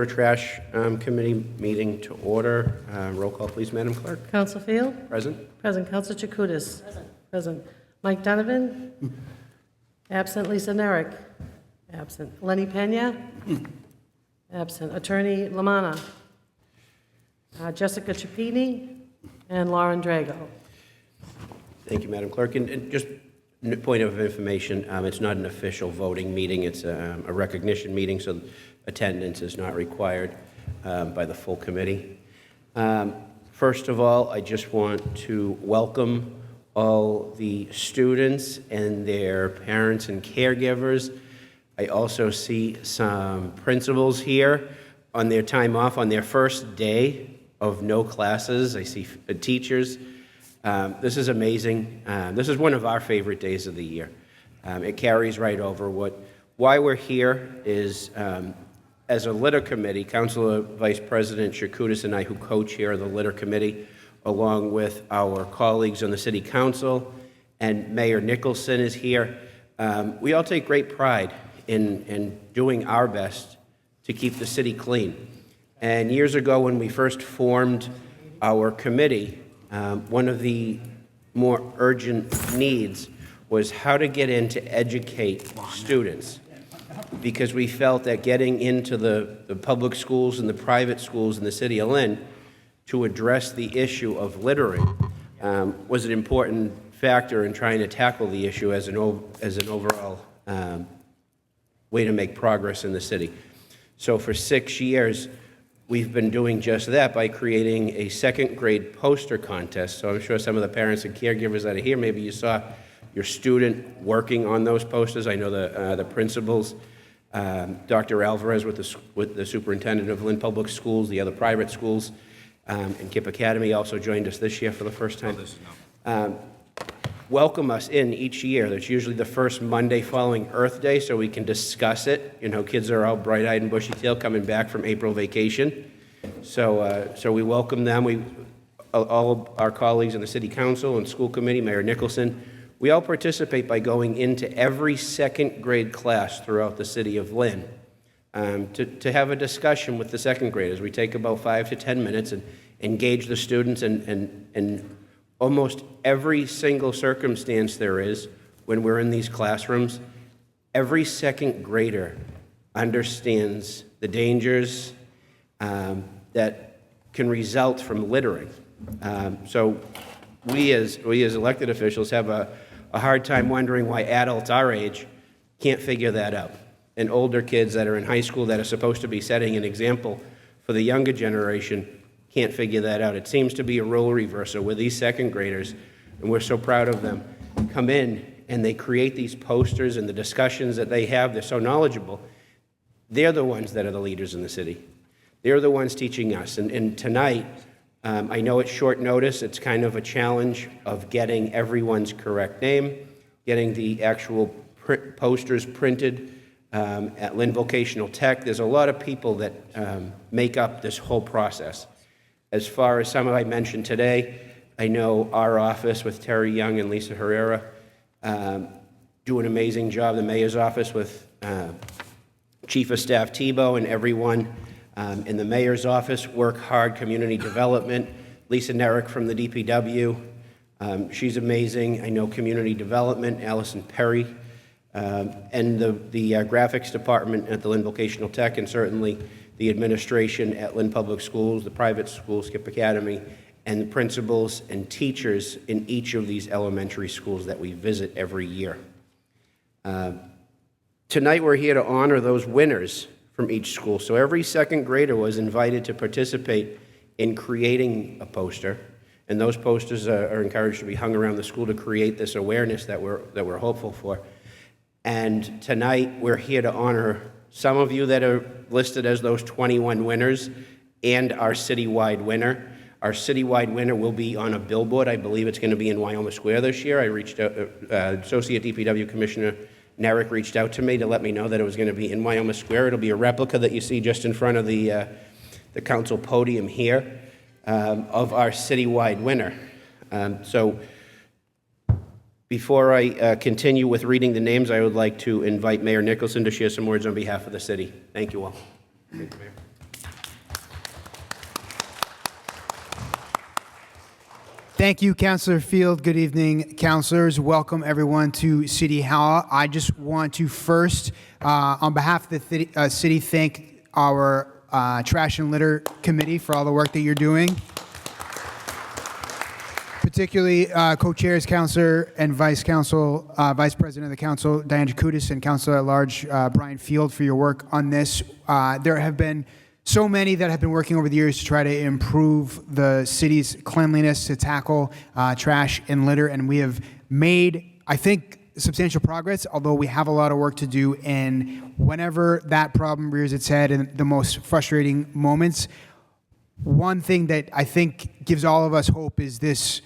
Trash Committee meeting to order. Roll call, please, Madam Clerk. Counsel Field? Present. Present. Counsel Chakutis? Present. Mike Donovan? Absent. Lisa Nerick? Absent. Lenny Pena? Absent. Attorney Lamanna? Jessica Chapini? And Lauren Drago. Thank you, Madam Clerk. And just a point of information, it's not an official voting meeting. It's a recognition meeting, so attendance is not required by the full committee. First of all, I just want to welcome all the students and their parents and caregivers. I also see some principals here on their time off on their first day of no classes. I see teachers. This is amazing. This is one of our favorite days of the year. It carries right over. Why we're here is, as a litter committee, Councilor Vice President Chakutis and I, who co-chair the litter committee, along with our colleagues on the City Council, and Mayor Nicholson is here. We all take great pride in doing our best to keep the city clean. And years ago, when we first formed our committee, one of the more urgent needs was how to get in to educate students, because we felt that getting into the public schools and the private schools in the city of Lynn to address the issue of littering was an important factor in trying to tackle the issue as an overall way to make progress in the city. So for 6 years, we've been doing just that by creating a second grade poster contest. So I'm sure some of the parents and caregivers that are here, maybe you saw your student working on those posters. I know the principals, Dr. Alvarez with the superintendent of Lynn Public Schools, the other private schools, and KIPP Academy also joined us this year for the first time. Welcome us in each year. That's usually the first Monday following Earth Day, so we can discuss it. You know, kids are all bright-eyed and bushy-tailed coming back from April vacation. So we welcome them. All of our colleagues in the City Council and School Committee, Mayor Nicholson, we all participate by going into every second grade class throughout the city of Lynn to have a discussion with the second graders. We take about 5 to 10 minutes and engage the students and almost every single circumstance there is when we're in these classrooms, every second grader understands the dangers that can result from littering. So we as elected officials have a hard time wondering why adults our age can't figure that out. And older kids that are in high school that are supposed to be setting an example for the younger generation can't figure that out. It seems to be a role reversal where these second graders, and we're so proud of them, come in and they create these posters, and the discussions that they have, they're so knowledgeable. They're the ones that are the leaders in the city. They're the ones teaching us. And tonight, I know it's short notice. It's kind of a challenge of getting everyone's correct name, getting the actual posters printed at Lynn Vocational Tech. There's a lot of people that make up this whole process. As far as some of I mentioned today, I know our office with Terry Young and Lisa Herrera do an amazing job. The mayor's office with Chief of Staff Tebow and everyone in the mayor's office work hard. Community development, Lisa Nerick from the DPW, she's amazing. I know community development, Allison Perry, and the graphics department at the Lynn Vocational Tech, and certainly the administration at Lynn Public Schools, the private schools, KIPP Academy, and the principals and teachers in each of these elementary schools that we visit every year. Tonight we're here to honor those winners from each school. So every second grader was invited to participate in creating a poster, and those posters are encouraged to be hung around the school to create this awareness that we're hopeful for. And tonight we're here to honor some of you that are listed as those 21 winners and our citywide winner. Our citywide winner will be on a billboard. I believe it's going to be in Wyoma Square this year. I reached out, Associate DPW Commissioner Nerick reached out to me to let me know that it was going to be in Wyoma Square. It'll be a replica that you see just in front of the council podium here of our citywide winner. So before I continue with reading the names, I would like to invite Mayor Nicholson to share some words on behalf of the city. Thank you all. Thank you, Mayor. Thank you, Councilor Field. Good evening, councilors. Welcome, everyone, to City Hall. I just want to first, on behalf of the city, thank our Trash and Litter Committee for all the work that you're doing. Particularly co-chairs, Councilor and Vice President of the Council, Diane Jacutis, and Councilor at Large, Brian Field, for your work on this. There have been so many that have been working over the years to try to improve the city's cleanliness, to tackle trash and litter, and we have made, I think, substantial progress, although we have a lot of work to do. And whenever that problem rears its head in the most frustrating moments, one thing that I think gives all of us hope is this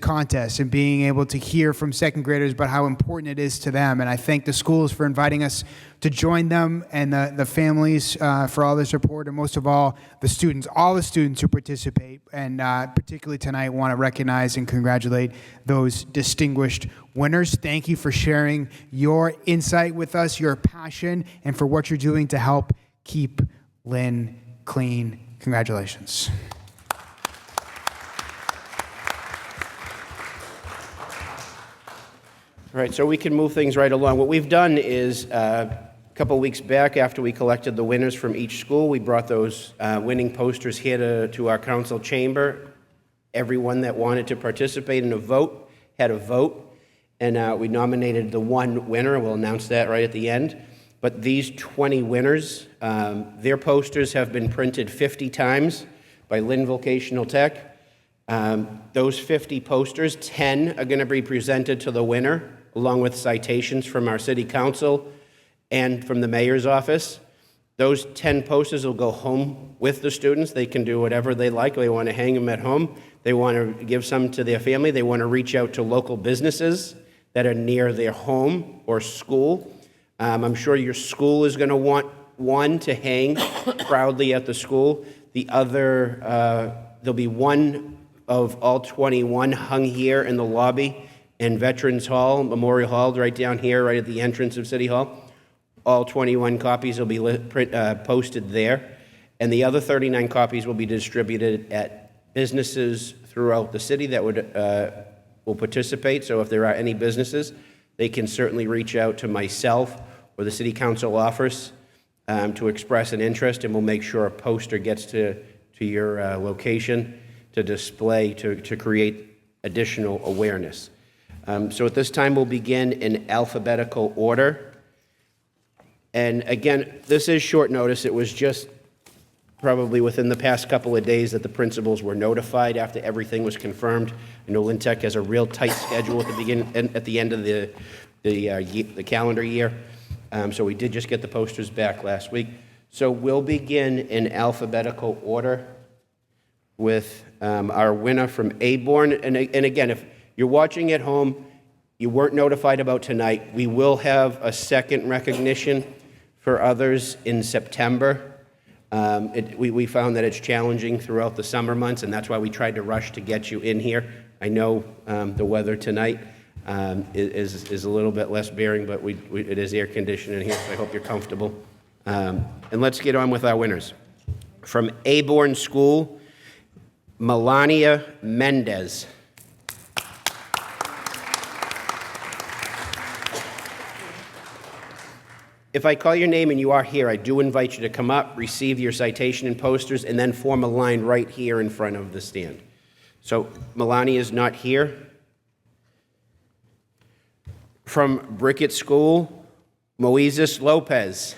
contest and being able to hear from second graders about how important it is to them. And I thank the schools for inviting us to join them, and the families for all their support, and most of all, the students, all the students who participate. And particularly tonight, want to recognize and congratulate those distinguished winners. Thank you for sharing your insight with us, your passion, and for what you're doing to help keep Lynn clean. Congratulations. All right, so we can move things right along. What we've done is a couple weeks back, after we collected the winners from each school, we brought those winning posters here to our council chamber. Everyone that wanted to participate in a vote had a vote, and we nominated the one winner. We'll announce that right at the end. But these 20 winners, their posters have been printed 50 times by Lynn Vocational Tech. Those 50 posters, 10 are going to be presented to the winner, along with citations from our city council and from the mayor's office. Those 10 posters will go home with the students. They can do whatever they like. They want to hang them at home. They want to give some to their family. They want to reach out to local businesses that are near their home or school. I'm sure your school is going to want one to hang proudly at the school. The other, there'll be one of all 21 hung here in the lobby in Veterans Hall, Memorial Hall, right down here, right at the entrance of City Hall. All 21 copies will be posted there, and the other 39 copies will be distributed at businesses throughout the city that will participate. So if there are any businesses, they can certainly reach out to myself or the city council office to express an interest, and we'll make sure a poster gets to your location to display, to create additional awareness. So at this time, we'll begin in alphabetical order. And again, this is short notice. It was just probably within the past couple of days that the principals were notified after everything was confirmed. I know Lynn Tech has a real tight schedule at the end of the calendar year. So we did just get the posters back last week. So we'll begin in alphabetical order with our winner from Aborn. And again, if you're watching at home, you weren't notified about tonight, we will have a second recognition for others in September. We found that it's challenging throughout the summer months, and that's why we tried to rush to get you in here. I know the weather tonight is a little bit less bearing, but it is air conditioned in here, so I hope you're comfortable. And let's get on with our winners. From Aborn School, Melania Mendez. If I call your name and you are here, I do invite you to come up, receive your citation and posters, and then form a line right here in front of the stand. So Melania is not here. From Brickett School, Moises Lopez.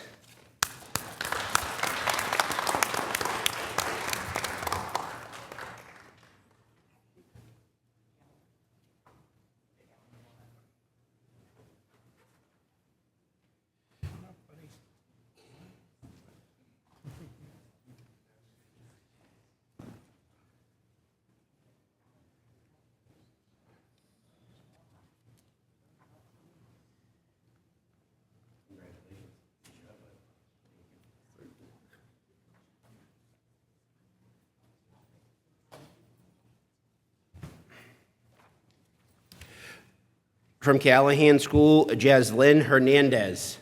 From Callahan School, Jaslyn Hernandez.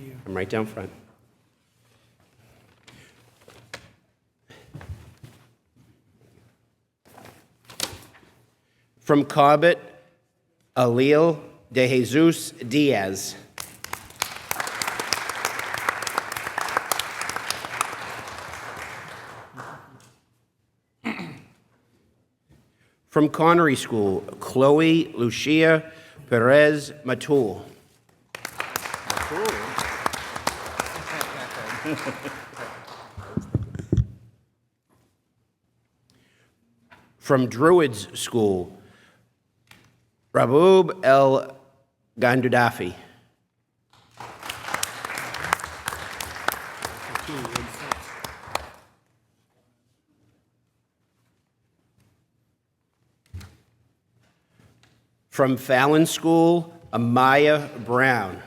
you. I'm right down front. From Corbett, Alil de Jesus Diaz. From Connery School, Chloe Lucia Perez Matul. From Druids School, Rabub El Gandudafi. From Fallon School, Amaya Brown.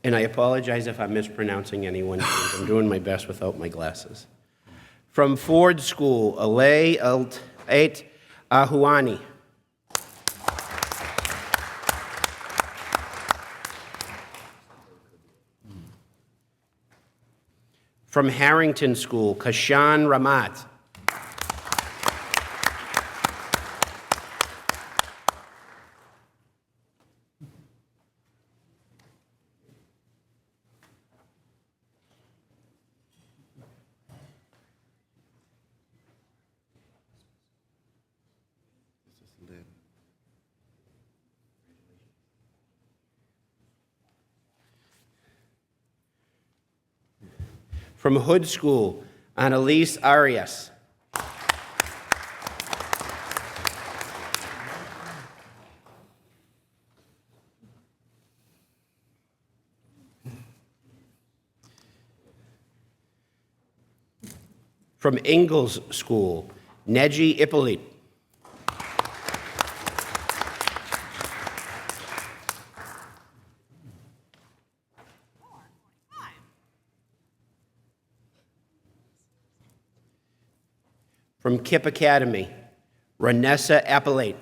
And I apologize if I'm mispronouncing anyone. I'm doing my best without my glasses. From Ford School, Alay Alt Ait Ahuani. From Harrington School, Kashan Ramat. From Hood School, Annalise Arias. From Ingalls School, Neji Ippolit. From Kip Academy, Renessa Appellate.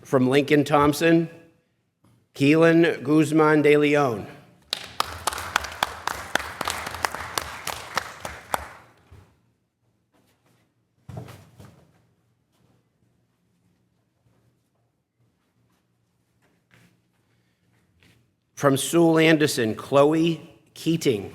From Lincoln Thompson, Keelan Guzman de Leon. From Sewell Anderson, Chloe Keating.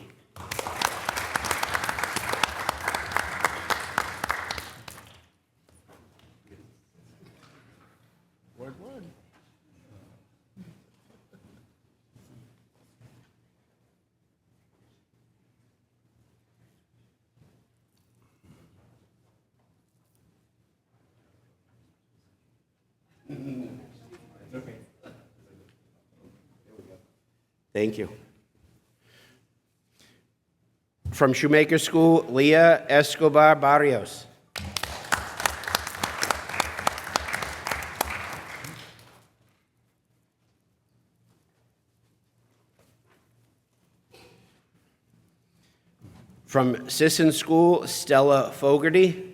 Thank you. From Shoemaker School, Leah Escobar Barrios. From Sisson School, Stella Fogarty.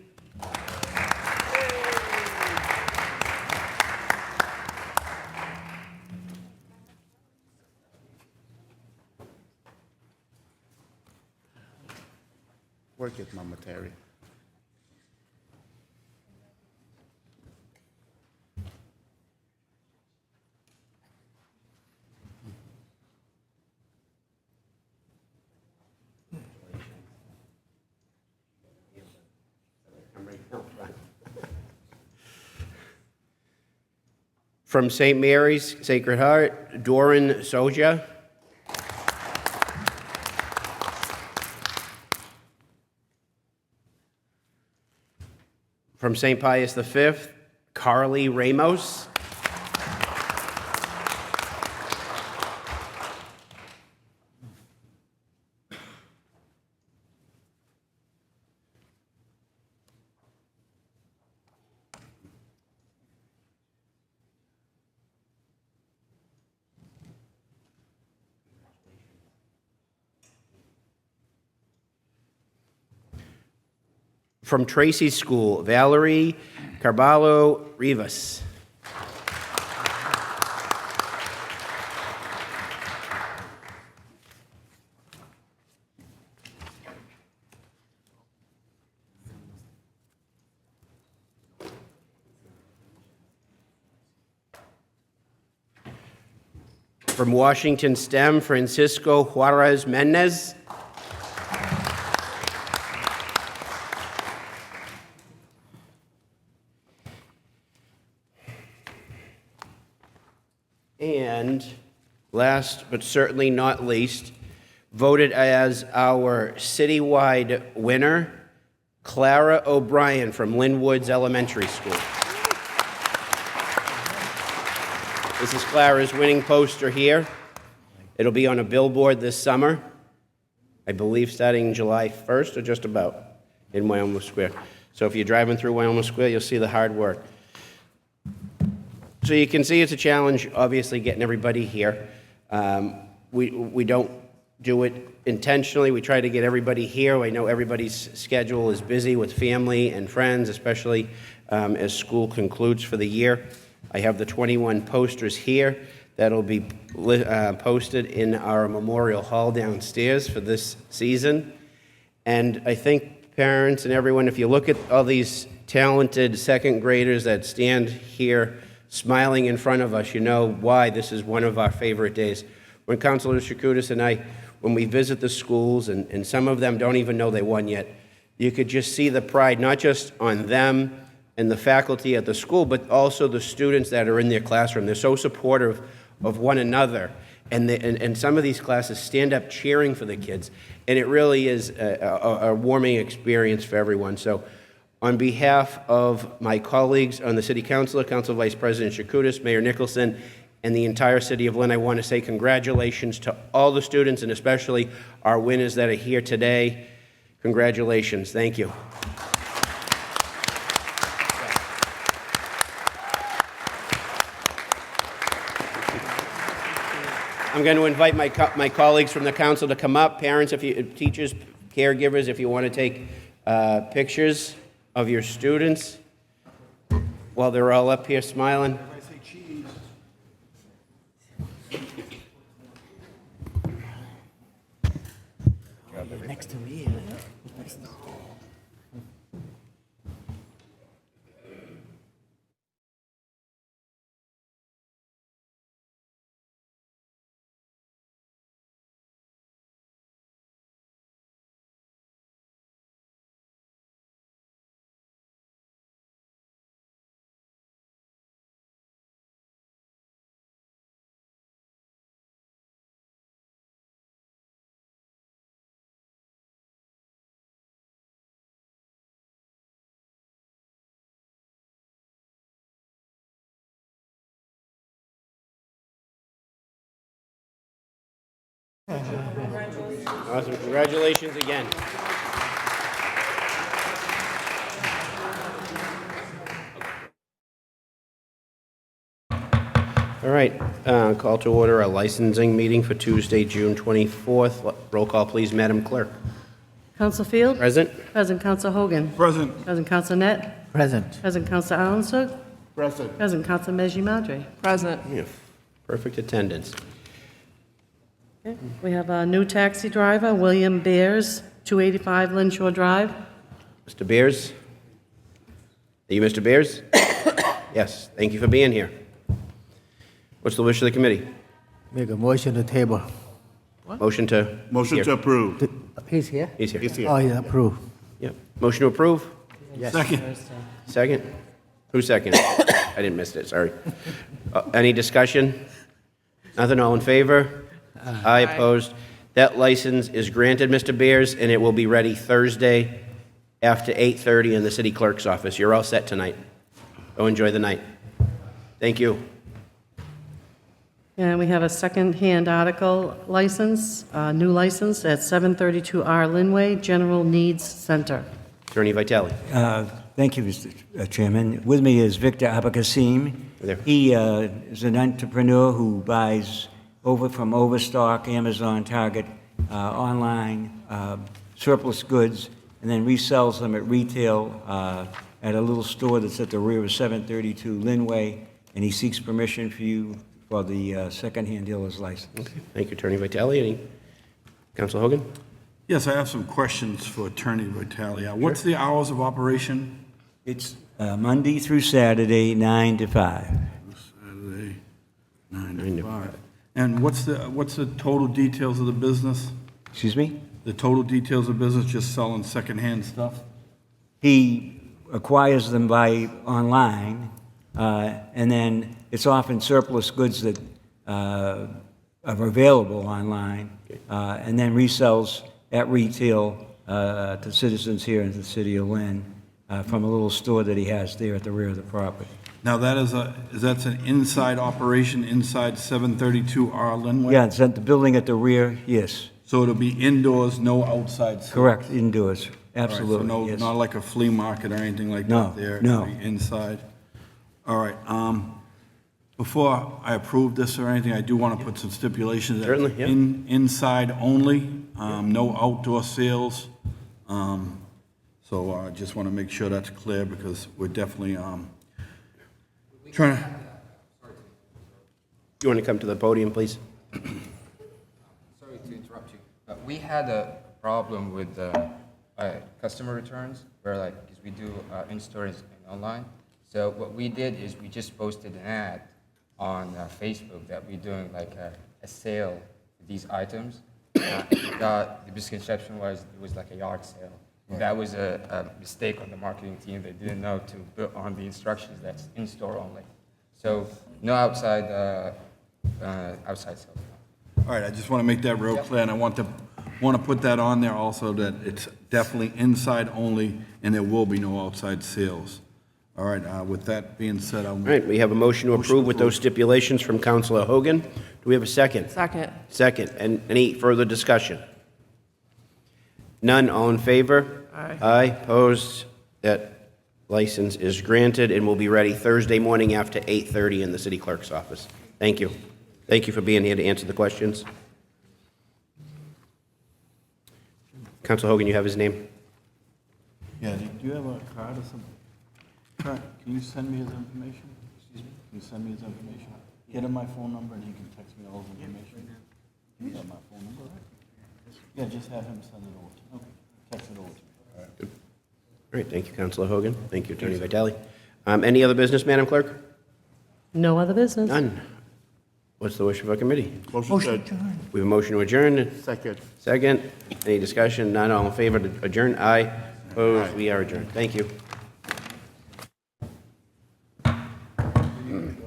Work it, Mama Terry. From St. Mary's Sacred Heart, Doran Soja. From St. Pius V, Carly Ramos. From Tracy School, Valerie Carballo Rivas. From Washington STEM, Francisco Juarez Mendez. And last but certainly not least, voted as our citywide winner, Clara O'Brien from Lynn Woods Elementary School. This is Clara's winning poster here. It'll be on a billboard this summer, I believe starting July 1st or just about, in Wyoming Square. So if you're driving through Wyoming Square, you'll see the hard work. So you can see it's a challenge, obviously, getting everybody here. We don't do it intentionally. We try to get everybody here. I know everybody's schedule is busy with family and friends, especially as school concludes for the year. I have the 21 posters here that'll be posted in our Memorial Hall downstairs for this season. And I think parents and everyone, if you look at all these talented second graders that stand here smiling in front of us, you know why this is one of our favorite days. When Councilor Chakoudas and I, when we visit the schools, and some of them don't even know they won yet, you could just see the pride, not just on them and the faculty at the school, but also the students that are in their classroom. They're so supportive of one another. And some of these classes stand up cheering for the kids. And it really is a warming experience for everyone. So on behalf of my colleagues on the City Council, Council Vice President Chakoudas, Mayor Nicholson, and the entire City of Lynn, I want to say congratulations to all the students and especially our winners that are here today. Congratulations. Thank you. I'm going to invite my colleagues from the council to come up. Parents, teachers, caregivers, if you want to take pictures of your students while they're all up here smiling. Next to me. Awesome. Congratulations again. All right. Call to order our licensing meeting for Tuesday, June 24th. Roll call, please, Madam Clerk. Counsel Field? Present? Present Counsel Hogan? Present. Present Counsel Net? Present. Present Counsel Alanson? Present. Present Counsel Meji Madre? Present. Yeah, perfect attendance. Okay. We have a new taxi driver, William Beers, 285 Lynn Shore Drive. Mr. Beers? Are you Mr. Beers? Yes. Thank you for being here. What's the wish of the committee? Make a motion to table. Motion to? Motion Here. to approve. He's here? He's here. He's here. Oh, yeah, approve. Yep. Motion to approve? Yes. Second. Second? Who seconded? I didn't miss it, sorry. Any discussion? Nothing, all in favor? Aye, opposed. That license is granted, Mr. Beers, and it will be ready Thursday after 8:30 in the city clerk's office. You're all set tonight. Go enjoy the night. Thank you. And we have a second-hand article license, new license at 732R Linway, General Needs Center. Attorney Vitale. Thank you, Mr. Chairman. With me is Victor Abakasim. There. He is an entrepreneur who buys from Overstock, Amazon, Target, online, surplus goods, and then resells them at retail at a little store that's at the rear of 732 Linway, and he seeks permission for you for the secondhand dealer's license. Thank you, Attorney Vitale. Any, Counsel Hogan? Yes, I have some questions for Attorney Vitale. What's the hours of operation? It's Monday through Saturday, 9 to 5. Saturday, 9 to 5. And what's the total details of the business? Excuse me? The total details of business, just selling secondhand stuff? He acquires them by online, and then it's often surplus goods that are available online, and then resells at retail to citizens here in the city of Lynn from a little store that he has there at the rear of the property. Now, that's an inside operation inside 732R Linway? Yeah, it's at the building at the rear, yes. So it'll be indoors, no outside sales? Correct, indoors, All right, absolutely, so yes. not like a flea market or anything like No, that there? no. It'll be inside? All right, before I approve this or anything, I do want to put some stipulations. that Certainly, yeah. Inside only, no outdoor sales. So I just want to make sure that's clear, because we're definitely trying to... You want to come to the podium, please? Sorry to interrupt you, but we had a problem with customer returns, where like, because we do in-stores and online. So what we did is we just posted an ad on Facebook that we're doing like a sale of these items. The misconception was it was like a yard sale. That was a mistake on the marketing team. They didn't know to put on the instructions that's in-store only. So no outside sales. All right, I just want to make that real clear, and I want to put that on there also, that it's definitely inside only, and there will be no outside sales. All right, with that being said, I'll... All right, we have a motion to approve with those stipulations from Counsel Hogan. Do we have a second? Second. Second. And any further discussion? None, all in favor? Aye, opposed? That license is granted and will be ready Thursday morning after 8:30 in the city clerk's office. Thank you. Thank you for being here to answer the questions. Counsel Hogan, you have his name? Yeah, do you have a card or something? Can you send me his information? Excuse me? Can you send me his information? Get him my phone number and he can text me all his information. You got my phone number, right? Yeah, just have him send it over to me. Okay, text it over to me. All right. All right, thank you, Counsel Hogan. Thank you, Attorney Vitale. Any other business, Madam Clerk? No other business. None. What's the wish of our committee? Motion to adjourn. We have a motion to adjourn. Second. Second. Any discussion? None. All in favor to adjourn? Aye. Opposed? We are adjourned. Thank you.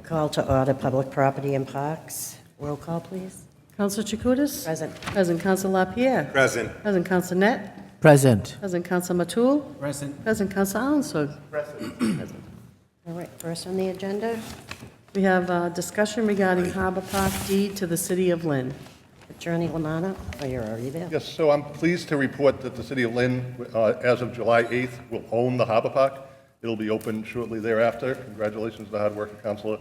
Call to order Public Property and Parks. Roll call, please. Counsel Chakutis? Present. Present Counsel LaPierre? Present. Present Counsel Net? Present. Present Counsel Matul? Present. Present Counsel Alanson? All right, first on the agenda, We have a discussion regarding Harbor Park deed to the city of Lynn. Attorney Lamanna. Oh, you're already there. Yes, so I'm pleased to report that the city of Lynn, as of July 8th, will own the Harbor Park. It'll be open shortly thereafter. Congratulations to the hard work of Councilor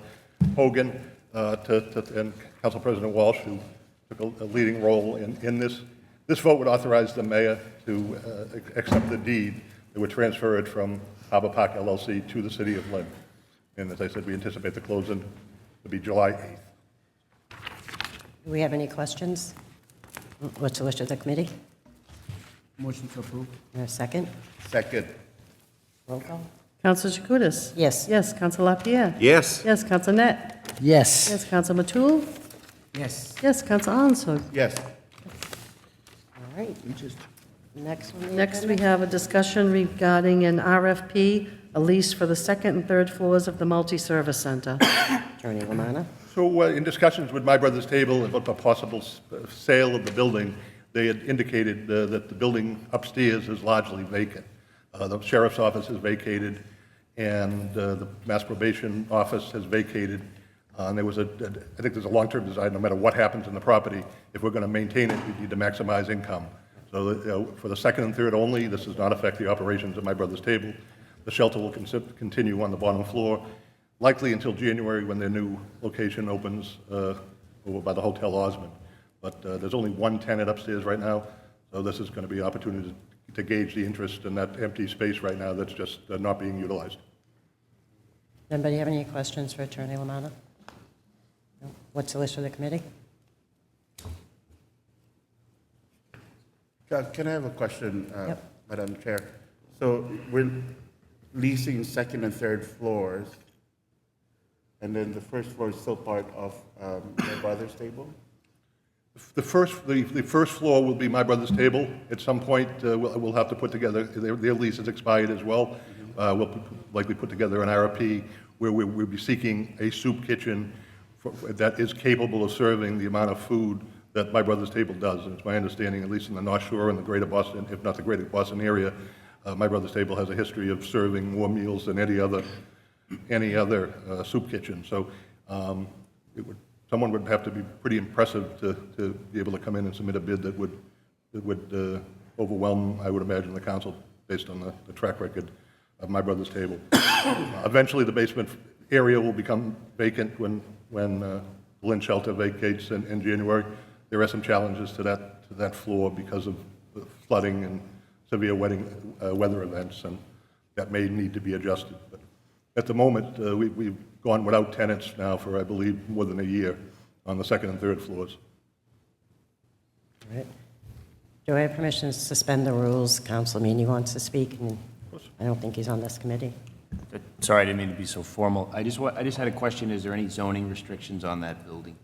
Hogan and Council President Walsh, who took a leading role in this. This vote would authorize the mayor to accept the deed that would transfer it from Harbor Park LLC to the city of Lynn. And as I said, we anticipate the closing to be July 8th. Do we have any questions? What's the wish of the committee? Motion to approve. Or a second? Second. Roll call? Counsel Chakutis? Yes. Yes. Counsel LaPierre? Yes. Yes. Counsel Net? Yes. Yes. Counsel Matul? Yes. Yes. Counsel Alanson? Yes. All right. Next one. Next, we have a discussion regarding an RFP, a lease for the second and third floors of the multi-service center. Attorney Lamanna. So in discussions with My Brother's Table about the possible sale of the building, they had indicated that the building upstairs is largely vacant. The sheriff's office is vacated, and the mass probation office has vacated. And I think there's a long-term design, no matter what happens in the property, if we're going to maintain it, we need to maximize income. So for the second and third only, this does not affect the operations of My Brother's Table. The shelter will continue on the bottom floor, likely until January when their new location opens over by the Hotel Osmond. But there's only one tenant upstairs right now, so this is going to be an opportunity to to gauge the interest in that empty space right now that's just not being utilized. Anybody have any questions for Attorney Lamanna? No? What's the wish of the committee? Can I have a question, Yep. Madam Chair? So we're leasing second and third floors, and then the first floor is still part of my brother's table? The first floor will be My Brother's Table. At some point, we'll have to put together, their lease is expired as well. We'll likely put together an RFP where we'll be seeking a soup kitchen that is capable of serving the amount of food that My Brother's Table does. And it's my understanding, at least in the North Shore and the greater Boston, if not the greater Boston area, My Brother's Table has a history of serving more meals than any other soup kitchen. So someone would have to be pretty impressive to be able to come in and submit a bid that would overwhelm, I would imagine, the council based on the track record of My Brother's Table. Eventually, the basement area will become vacant when Lynn Shelter vacates in January. There are some challenges to that floor because of the flooding and severe weather events, and that may need to be adjusted. But at the moment, we've gone without tenants now for, I believe, more than a year on the second and third floors. All right. Do I have permission to suspend the rules? Councilor Meany wants to speak, and I don't think he's on this committee. Sorry, I didn't mean to be so formal. I just had a question. Is there any zoning restrictions on that building?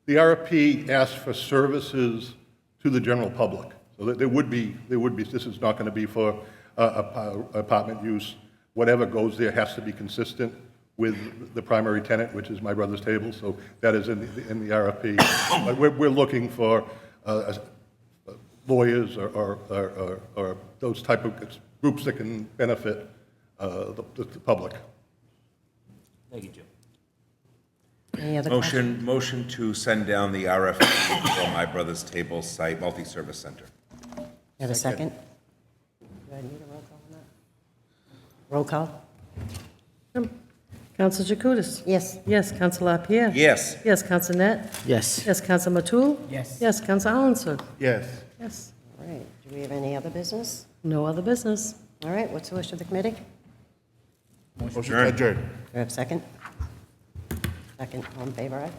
The RFP asks for services to the general public. So that there would be, this is not going to be for apartment use. Whatever goes there has to be consistent with the primary tenant, which is My Brother's Table. So that is in the RFP. But we're looking for lawyers or those type of groups that can benefit the public. Thank you, Jim. Any other questions? Motion to send down the RFP for My Brother's Table site, multi-service center. Have a second? Do I need a roll call on that? Roll call? Counsel Chakutis? Yes. Yes, Counsel LaPierre? Yes. Yes, Counsel Net? Yes. Yes, Counsel Matul? Yes. Yes, Counsel Alanson? Yes. Yes. All right. Do we have any other business? No other business. All right. What's the wish of the committee? Motion to adjourn. Do I have a second? Second. All in favor, aye?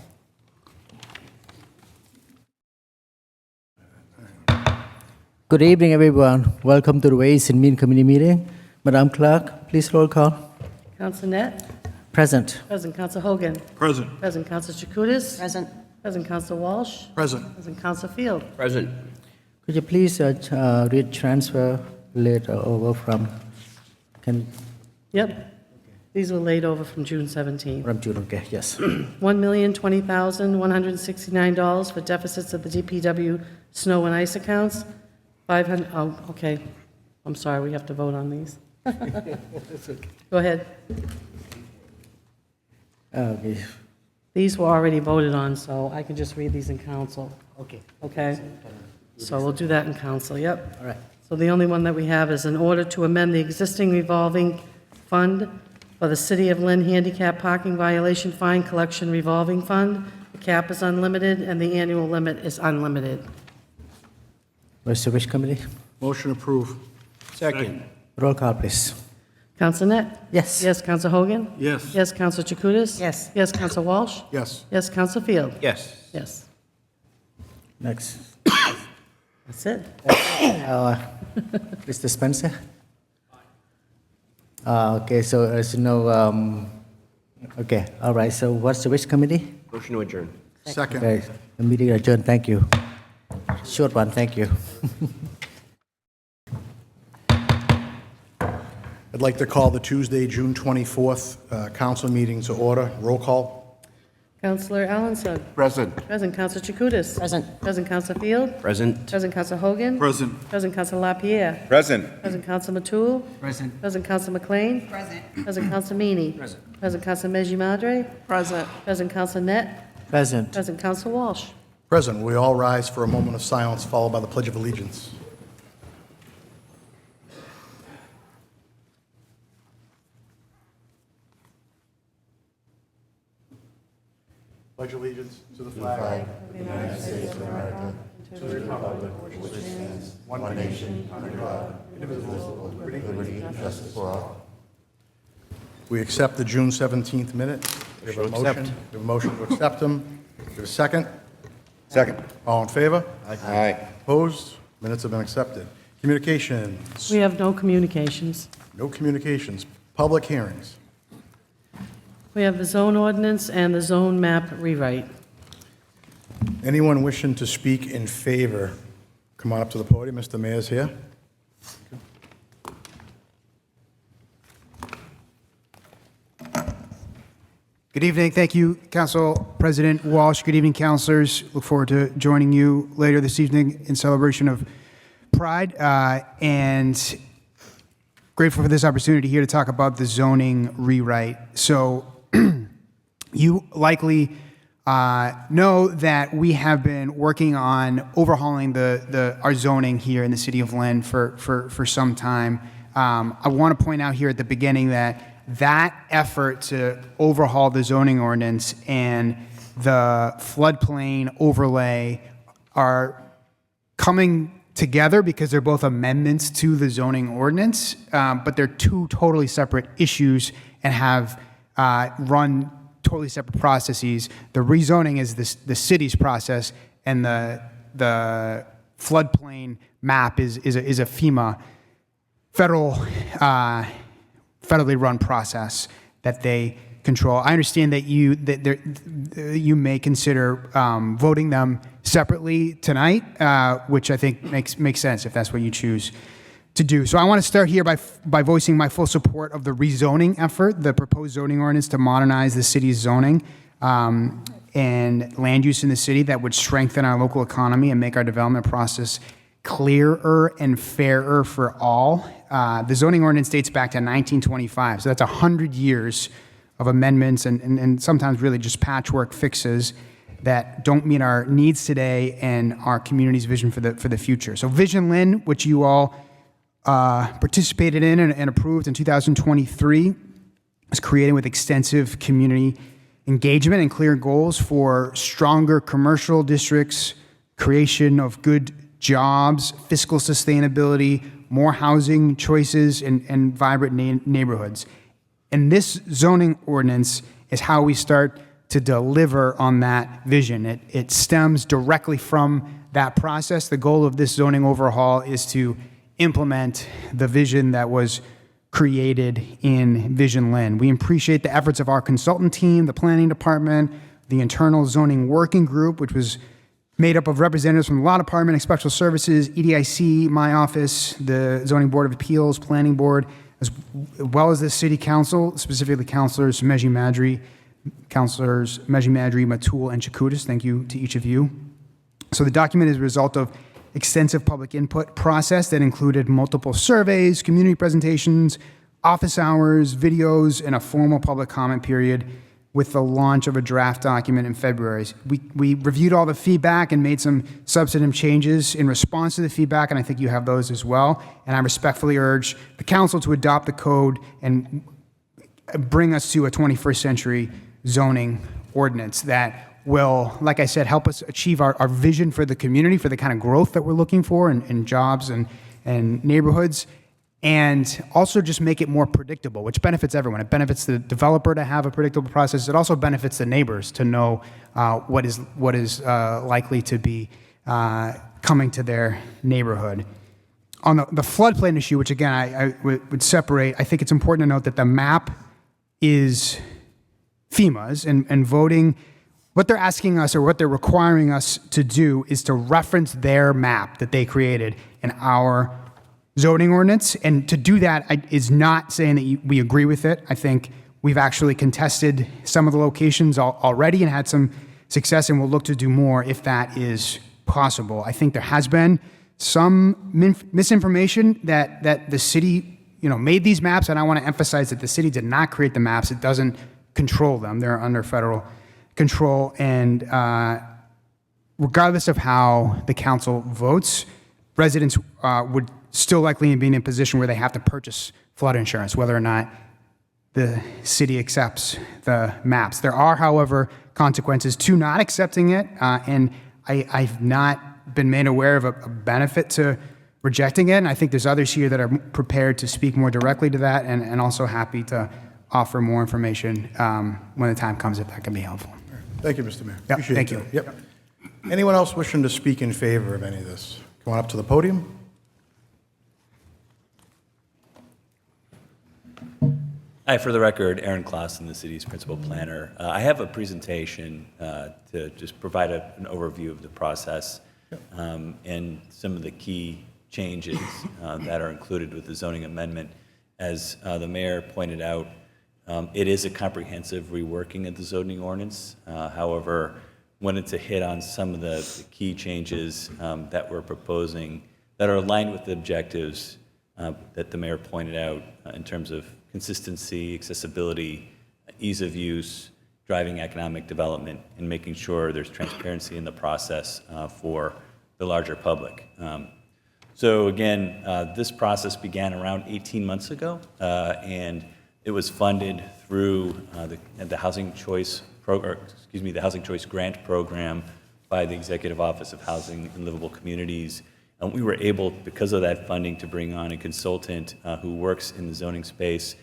Good evening, everyone. Welcome to the Ways and Means Committee meeting. Madam Clerk, please roll call. Counsel Net? Present. Present Counsel Hogan? Present. Present Counsel Chakutis? Present. Present Counsel Walsh? Present. Present Counsel Field? Present. Could you please read transfer later over from, Yep. These were laid over from June 17th. from June, okay, yes. $1,020,169 for deficits of the DPW snow and ice accounts. 500, oh, okay. I'm sorry, we have to vote on these. Go ahead. Okay. These were already voted on, so I can just read these in council, Okay. okay? So we'll do that in council, yep. All right. So the only one that we have is an order to amend the existing revolving fund for the City of Lynn Handicap Parking Violation Fine Collection Revolving Fund. The cap is unlimited and the annual limit is unlimited. What's the wish committee? Motion approved. Second. Roll call, please. Counsel Net? Yes. Yes, Counsel Hogan? Yes. Yes, Counsel Chakutis? Yes. Yes, Counsel Walsh? Yes. Yes, Counsel Field? Yes. Yes. Next. That's it. Mr. Spencer? Okay, so there's no, okay, all right, so what's the wish committee? Motion to adjourn. Second. Okay, the meeting adjourned, thank you. Short one, thank you. I'd like to call the Tuesday, June 24th council meeting to order. Roll call. Counselor Alanson? Present. Present Counsel Chakutis? Present. Present Counsel Field? Present. Present Counsel Hogan? Present. Present Counsel LaPierre? Present. Present Counsel Matul? Present. Present Counsel McLean? Present. Present Counsel Meany? Present. Present Counsel Meji Madre? Present. Present Counsel Net? Present. Present Counsel Walsh? Present. We all rise for a moment of silence, followed by the Pledge of Allegiance. Pledge allegiance to the flag Of the United States of America, one nation, under God, indivisible, with liberty and justice for all. We accept the June 17th minute. We have a motion. We have a motion to accept them. We have a second. Second. All in favor? Aye. Opposed? Minutes have been accepted. Communications. We have no communications. No communications. Public hearings. We have the zone ordinance and the zone map rewrite. Anyone wishing to speak in favor, come on up to the podium. Mr. Mayor's here. Good evening. Thank you, Council President Walsh. Good evening, councilors. Look forward to joining you later this evening in celebration of Pride, and grateful for this opportunity here to talk about the zoning rewrite. So you likely know that we have been working on overhauling our zoning here in the city of Lynn for some time. I want to point out here at the beginning that effort to overhaul the zoning ordinance and the floodplain overlay are coming together because they're both amendments to the zoning ordinance, but they're two totally separate issues and have run totally separate processes. The rezoning is the city's process, and the floodplain map is a FEMA federally run process that they control. I understand that you may consider voting them separately tonight, which I think makes sense if that's what you choose to do. So I want to start here by voicing my full support of the rezoning effort, the proposed zoning ordinance to modernize the city's zoning and land use in the city that would strengthen our local economy and make our development process clearer and fairer for all. The zoning ordinance dates back to 1925, so that's 100 years of amendments and sometimes really just patchwork fixes that don't meet our needs today and our community's vision for the future. So Vision Lynn, which you all participated in and approved in 2023, was created with extensive community engagement and clear goals for stronger commercial districts, creation of good jobs, fiscal sustainability, more housing choices, and vibrant neighborhoods. And this zoning ordinance is how we start to deliver on that vision. It stems directly from that process. The goal of this zoning overhaul is to implement the vision that was created in Vision Lynn. We appreciate the efforts of our consultant team, the planning department, the internal zoning working group, which was made up of representatives from the Law Department and Special Services, EDIC, my office, the Zoning Board of Appeals, Planning Board, as well as the City Council, specifically Councilors Meji Madri, Matul, and Chakutis. Thank you to each of you. So the document is a result of extensive public input process that included multiple surveys, community presentations, office hours, videos, and a formal public comment period with the launch of a draft document in February. We reviewed all the feedback and made some substantive changes in response to the feedback, and I think you have those as well. And I respectfully urge the council to adopt the code and bring us to a 21st century zoning ordinance that will, like I said, help us achieve our vision for the community, for the kind of growth that we're looking for in jobs and neighborhoods, and also just make it more predictable, which benefits everyone. It benefits the developer to have a predictable process. It also benefits the neighbors to know what is likely to be coming to their neighborhood. On the floodplain issue, which again I would separate, I think it's important to note that the map is FEMA's, and voting, what they're asking us or what they're requiring us to do is to reference their map that they created in our zoning ordinance. And to do that is not saying that we agree with it. I think we've actually contested some of the locations already and had some success, and we'll look to do more if that is possible. I think there has been some misinformation that the city made these maps, and I want to emphasize that the city did not create the maps. It doesn't control them. They're under federal control, and regardless of how the council votes, residents would still likely be in a position where they have to purchase flood insurance, whether or not the city accepts the maps. There are, however, consequences to not accepting it, and I've not been made aware of a benefit to rejecting it. And I think there's others here that are prepared to speak more directly to that and also happy to offer more information when the time comes if that can be helpful. Thank you, Mr. Mayor. Yep, Appreciate thank that. you. Yep. Anyone else wishing to speak in favor of any of this? Come on up to the podium. Hi, for the record, Aaron Clausen, the city's principal planner. I have a presentation to just provide an overview of the process and some of the key changes that are included with the zoning amendment. As the mayor pointed out, it is a comprehensive reworking of the zoning ordinance. However, wanted to hit on some of the key changes that we're proposing that are aligned with the objectives that the mayor pointed out in terms of consistency, accessibility, ease of use, driving economic development, and making sure there's transparency in the process for the larger public. So again, this process began around 18 months ago, and it was funded through the Housing Choice the Housing Choice Grant Program by the Executive Office of Housing and Livable Communities. And we were able, because of that funding, to bring on a consultant who works in the zoning space,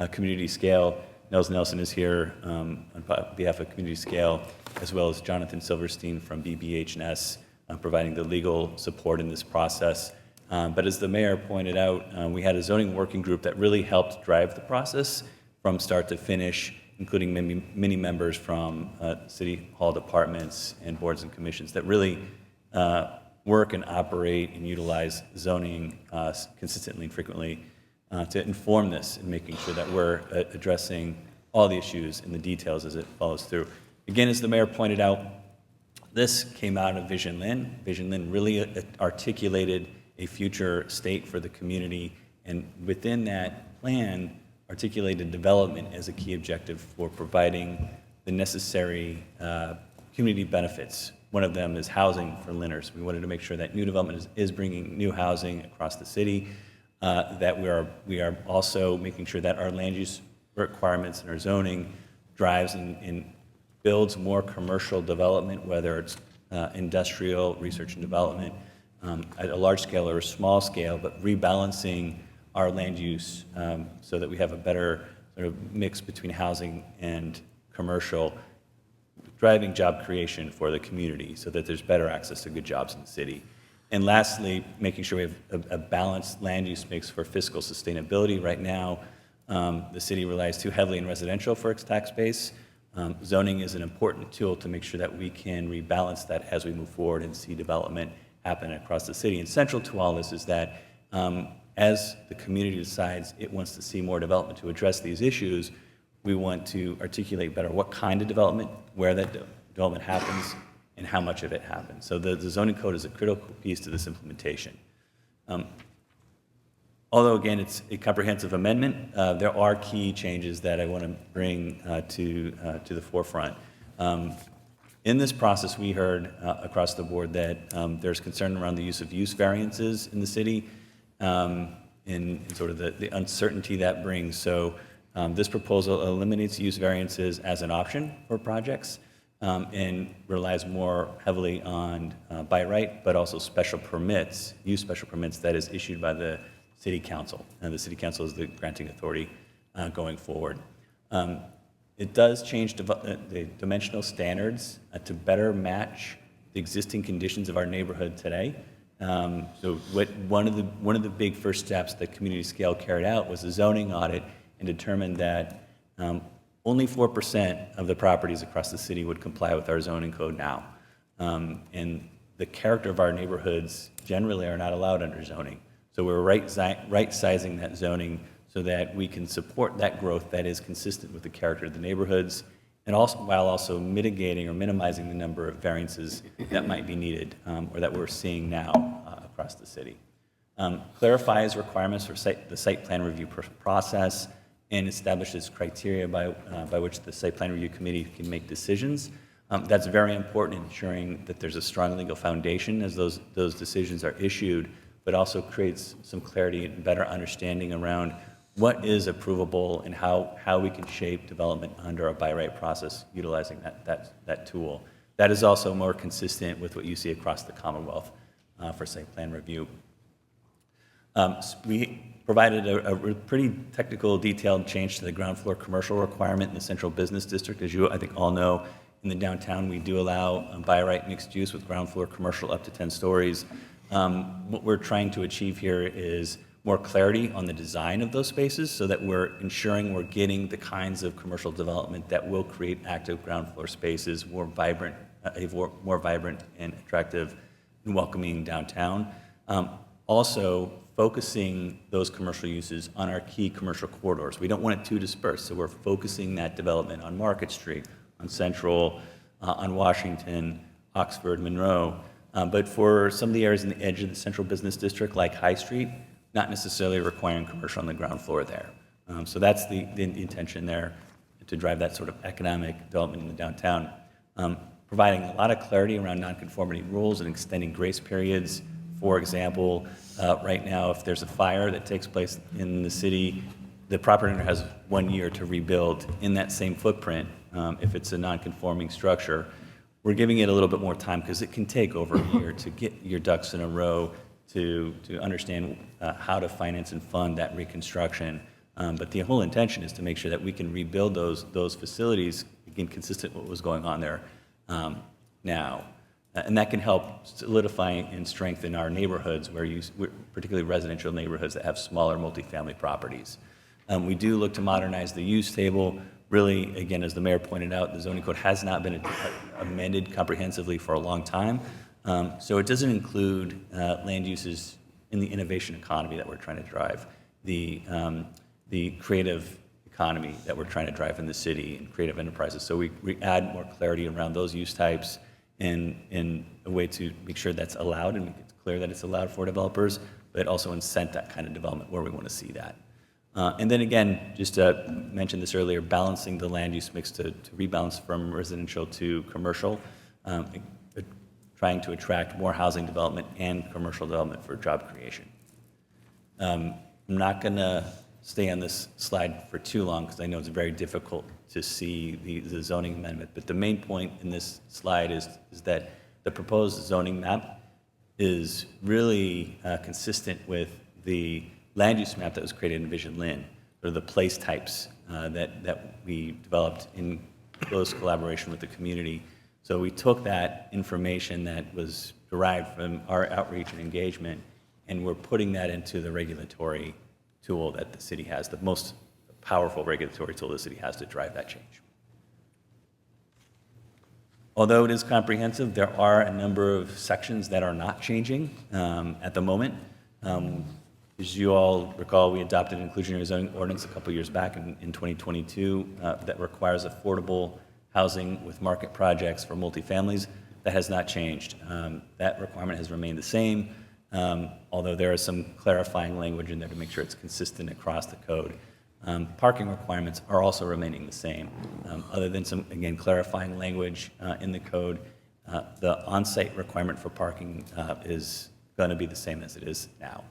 Community Scale. Nels Nelson is here on behalf of Community Scale, as well as Jonathan Silverstein from BBH&S, providing the legal support in this process. But as the mayor pointed out, we had a zoning working group that really helped drive the process from start to finish, including many members from City Hall departments and boards and commissions that really work and operate and utilize zoning consistently and frequently to inform this and making sure that we're addressing all the issues and the details as it follows through. Again, as the mayor pointed out, this came out of Vision Lynn. Vision Lynn really articulated a future state for the community, and within that plan, articulated development as a key objective for providing the necessary community benefits. One of them is housing for Lynners. We wanted to make sure that new development is bringing new housing across the city, that we are also making sure that our land use requirements and our zoning drives and builds more commercial development, whether it's industrial, research and development, at a large scale or a small scale, but rebalancing our land use so that we have a better sort of mix between housing and commercial, driving job creation for the community so that there's better access to good jobs in the city. And lastly, making sure we have a balanced land use mix for fiscal sustainability. Right now, the city relies too heavily on residential for its tax base. Zoning is an important tool to make sure that we can rebalance that as we move forward and see development happen across the city. And central to all this is that as the community decides it wants to see more development to address these issues, we want to articulate better what kind of development, where that development happens, and how much of it happens. So the zoning code is a critical piece to this implementation. Although, again, it's a comprehensive amendment, there are key changes that I want to bring to the forefront. In this process, we heard across the board that there's concern around the use of use variances in the city and sort of the uncertainty that brings. So this proposal eliminates use variances as an option for projects and relies more heavily on by right, but also special permits, use special permits that is issued by the City Council. And the City Council is the granting authority going forward. It does change the dimensional standards to better match the existing conditions of our neighborhood today. So one of the big first steps that Community Scale carried out was a zoning audit and determined that only 4% of the properties across the city would comply with our zoning code now. And the character of our neighborhoods generally are not allowed under zoning. So we're right-sizing that zoning so that we can support that growth that is consistent with the character of the neighborhoods, and also while also mitigating or minimizing the number of variances that might be needed or that we're seeing now across the city. Clarifies requirements for the site plan review process and establishes criteria by which the site plan review committee can make decisions. That's very important in ensuring that there's a strong legal foundation as those decisions are issued, but also creates some clarity and better understanding around what is approvable and how we can shape development under a by right process utilizing that tool. That is also more consistent with what you see across the Commonwealth. for site plan review. We provided a pretty technical, detailed change to the ground floor commercial requirement in the central business district. As you, I think, all know, in the downtown, we do allow by right mixed use with ground floor commercial up to 10 stories. What we're trying to achieve here is more clarity on the design of those spaces so that we're ensuring we're getting the kinds of commercial development that will create active ground floor spaces, more vibrant and attractive and welcoming downtown. Also, focusing those commercial uses on our key commercial corridors. We don't want it too dispersed, so we're focusing that development on Market Street, on Central, on Washington, Oxford, Monroe. But for some of the areas in the edge of the central business district, like High Street, not necessarily requiring commercial on the ground floor there. So that's the intention there, to drive that sort of economic development in the downtown. Providing a lot of clarity around nonconformity rules and extending grace periods. For example, right now, if there's a fire that takes place in the city, the property owner has 1 year to rebuild in that same footprint if it's a non-conforming structure. We're giving it a little bit more time because it can take over a year to get your ducks in a row to understand how to finance and fund that reconstruction. But the whole intention is to make sure that we can rebuild those facilities, again, consistent with what was going on there now. And that can help solidify and strengthen our neighborhoods, particularly residential neighborhoods that have smaller multifamily properties. We do look to modernize the use table. Really, again, as the mayor pointed out, the zoning code has not been amended comprehensively for a long time. So it doesn't include land uses in the innovation economy that we're trying to drive, the creative economy that we're trying to drive in the city, and creative enterprises. So we add more clarity around those use types in a way to make sure that's allowed and make it clear that it's allowed for developers, but also incent that kind of development where we want to see that. And then again, just to mention this earlier, balancing the land use mix to rebalance from residential to commercial, trying to attract more housing development and commercial development for job creation. I'm not going to stay on this slide for too long because I know it's very difficult to see the zoning amendment, but the main point in this slide is that the proposed zoning map is really consistent with the land use map that was created in Vision Lynn, or the place types that we developed in close collaboration with the community. So we took that information that was derived from our outreach and engagement, and we're putting that into the regulatory tool that the city has, the most powerful regulatory tool the city has to drive that change. Although it is comprehensive, there are a number of sections that are not changing at the moment. As you all recall, we adopted an inclusionary zoning ordinance a couple years back in 2022 that requires affordable housing with market projects for multifamilies. That has not changed. That requirement has remained the same, although there is some clarifying language in there to make sure it's consistent across the code. Parking requirements are also remaining the same. Other than some, again, clarifying language in the code, the on-site requirement for parking is going to be the same as it is now.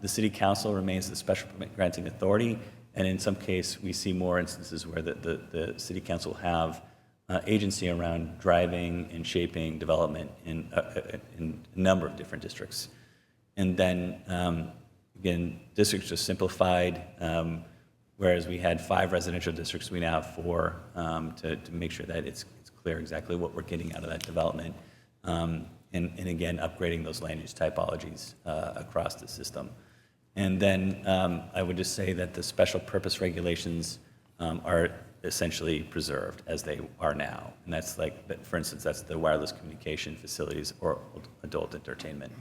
The City Council remains the special permit granting authority, and in some case, we see more instances where the City Council have agency around driving and shaping development in a number of different districts. And then, again, districts are simplified, whereas we had 5 residential districts, we now have 4 to make sure that it's clear exactly what we're getting out of that development. And again, upgrading those land use typologies across the system. And then I would just say that the special purpose regulations are essentially preserved as they are now. And that's like, for instance, that's the wireless communication facilities or adult entertainment.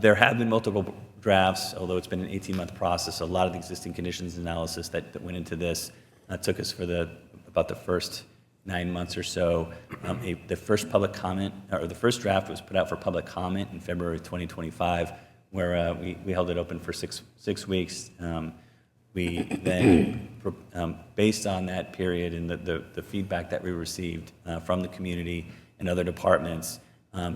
There have been multiple drafts, although it's been an 18-month process. A lot of the existing conditions analysis that went into this took us for about the first 9 months or so. The first public comment, or the first draft was put out for public comment in February 2025, where we held it open for six weeks. We then, based on that period and the feedback that we received from the community and other departments,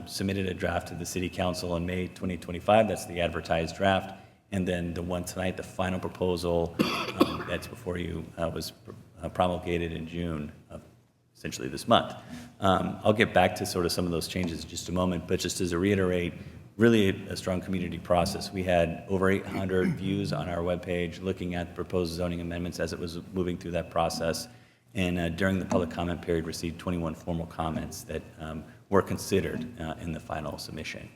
submitted a draft to the City Council in May 2025. That's the advertised draft. And then the one tonight, the final proposal that's before you, was promulgated in June of essentially this month. I'll get back to sort of some of those changes in just a moment, but just as a reiterate, really a strong community process. We had over 800 views on our webpage looking at proposed zoning amendments as it was moving through that process. And during the public comment period, received 21 formal comments that were considered in the final submission.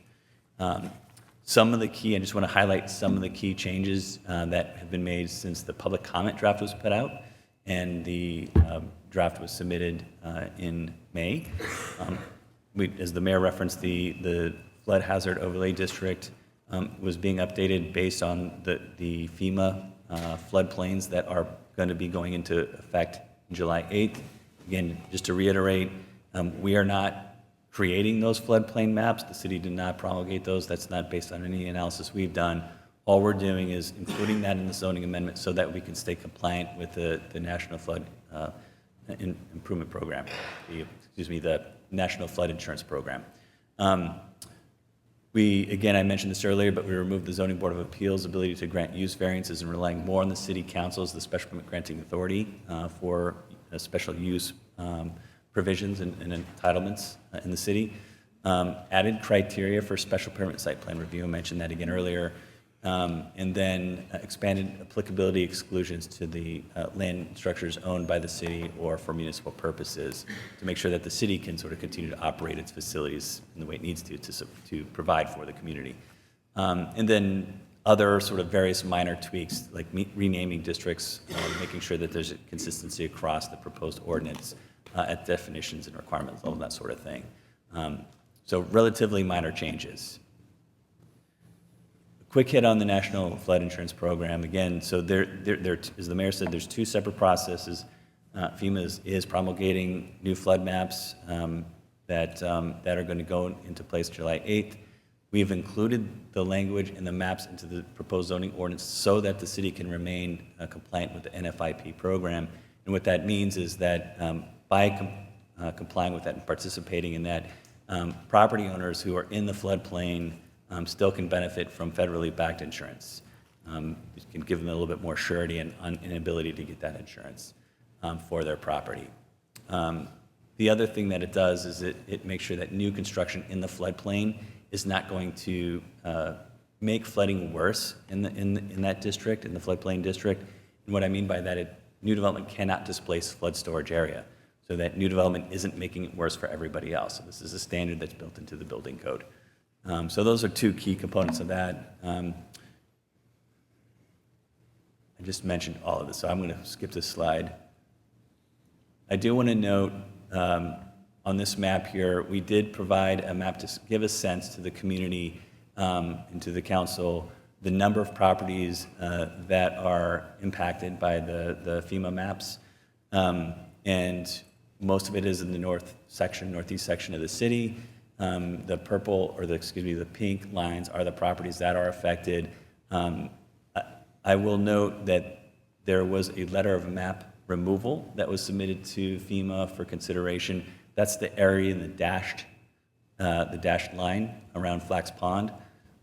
Some of the key, I just want to highlight some of the key changes that have been made since the public comment draft was put out and the draft was submitted in May. As the mayor referenced, the flood hazard overlay district was being updated based on the FEMA floodplains that are going to be going into effect July 8th. Again, just to reiterate, we are not creating those floodplain maps. The city did not promulgate those. That's not based on any analysis we've done. All we're doing is including that in the zoning amendment so that we can stay compliant with the National Flood Improvement Program, the National Flood Insurance Program. Again, I mentioned this earlier, but we removed the Zoning Board of Appeals' ability to grant use variances and relying more on the city council as the special permit granting authority for special use provisions and entitlements in the city. Added criteria for special permit site plan review, I mentioned that again earlier. And then expanded applicability exclusions to the land structures owned by the city or for municipal purposes to make sure that the city can sort of continue to operate its facilities in the way it needs to provide for the community. And then other sort of various minor tweaks like renaming districts, making sure that there's a consistency across the proposed ordinance at definitions and requirements level, that sort of thing. So relatively minor changes. Quick hit on the National Flood Insurance Program. Again, so there, as the mayor said, there's two separate processes. FEMA is promulgating new flood maps that are going to go into place July 8th. We've included the language and the maps into the proposed zoning ordinance so that the city can remain compliant with the NFIP program. And what that means is that by complying with that and participating in that, property owners who are in the floodplain still can benefit from federally backed insurance. It can give them a little bit more surety and ability to get that insurance for their property. The other thing that it does is it makes sure that new construction in the floodplain is not going to make flooding worse in that district, in the floodplain district. And what I mean by that, new development cannot displace flood storage area, so that new development isn't making it worse for everybody else. So this is a standard that's built into the building code. So those are two key components of that. I just mentioned all of this, so I'm going to skip this slide. I do want to note on this map here, we did provide a map to give a sense to the community and to the council the number of properties that are impacted by the FEMA maps. And most of it is in the northeast section of the city. The purple, or the pink lines are the properties that are affected. I will note that there was a letter of map removal that was submitted to FEMA for consideration. That's the area in the dashed line around Flax Pond.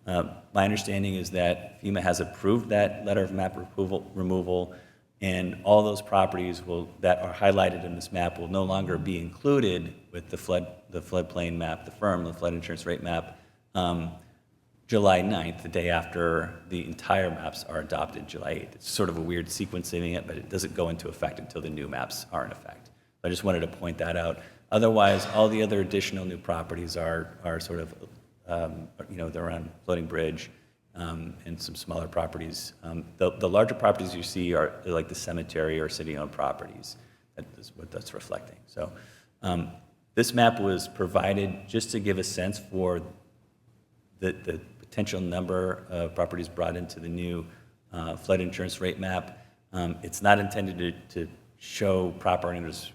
My understanding is that FEMA has approved that letter of map removal, and all those properties that are highlighted in this map will no longer be included with the floodplain map, the flood insurance rate map, July 9th, the day after the entire maps are adopted, July 8th. It's sort of a weird sequencing it, but it doesn't go into effect until the new maps are in effect. I just wanted to point that out. Otherwise, all the other additional new properties are sort of, they're around Floating Bridge and some smaller properties. The larger properties you see are like the cemetery or city-owned properties. That is what that's reflecting. So this map was provided just to give a sense for the potential number of properties brought into the new flood insurance rate map. It's not intended to show property owners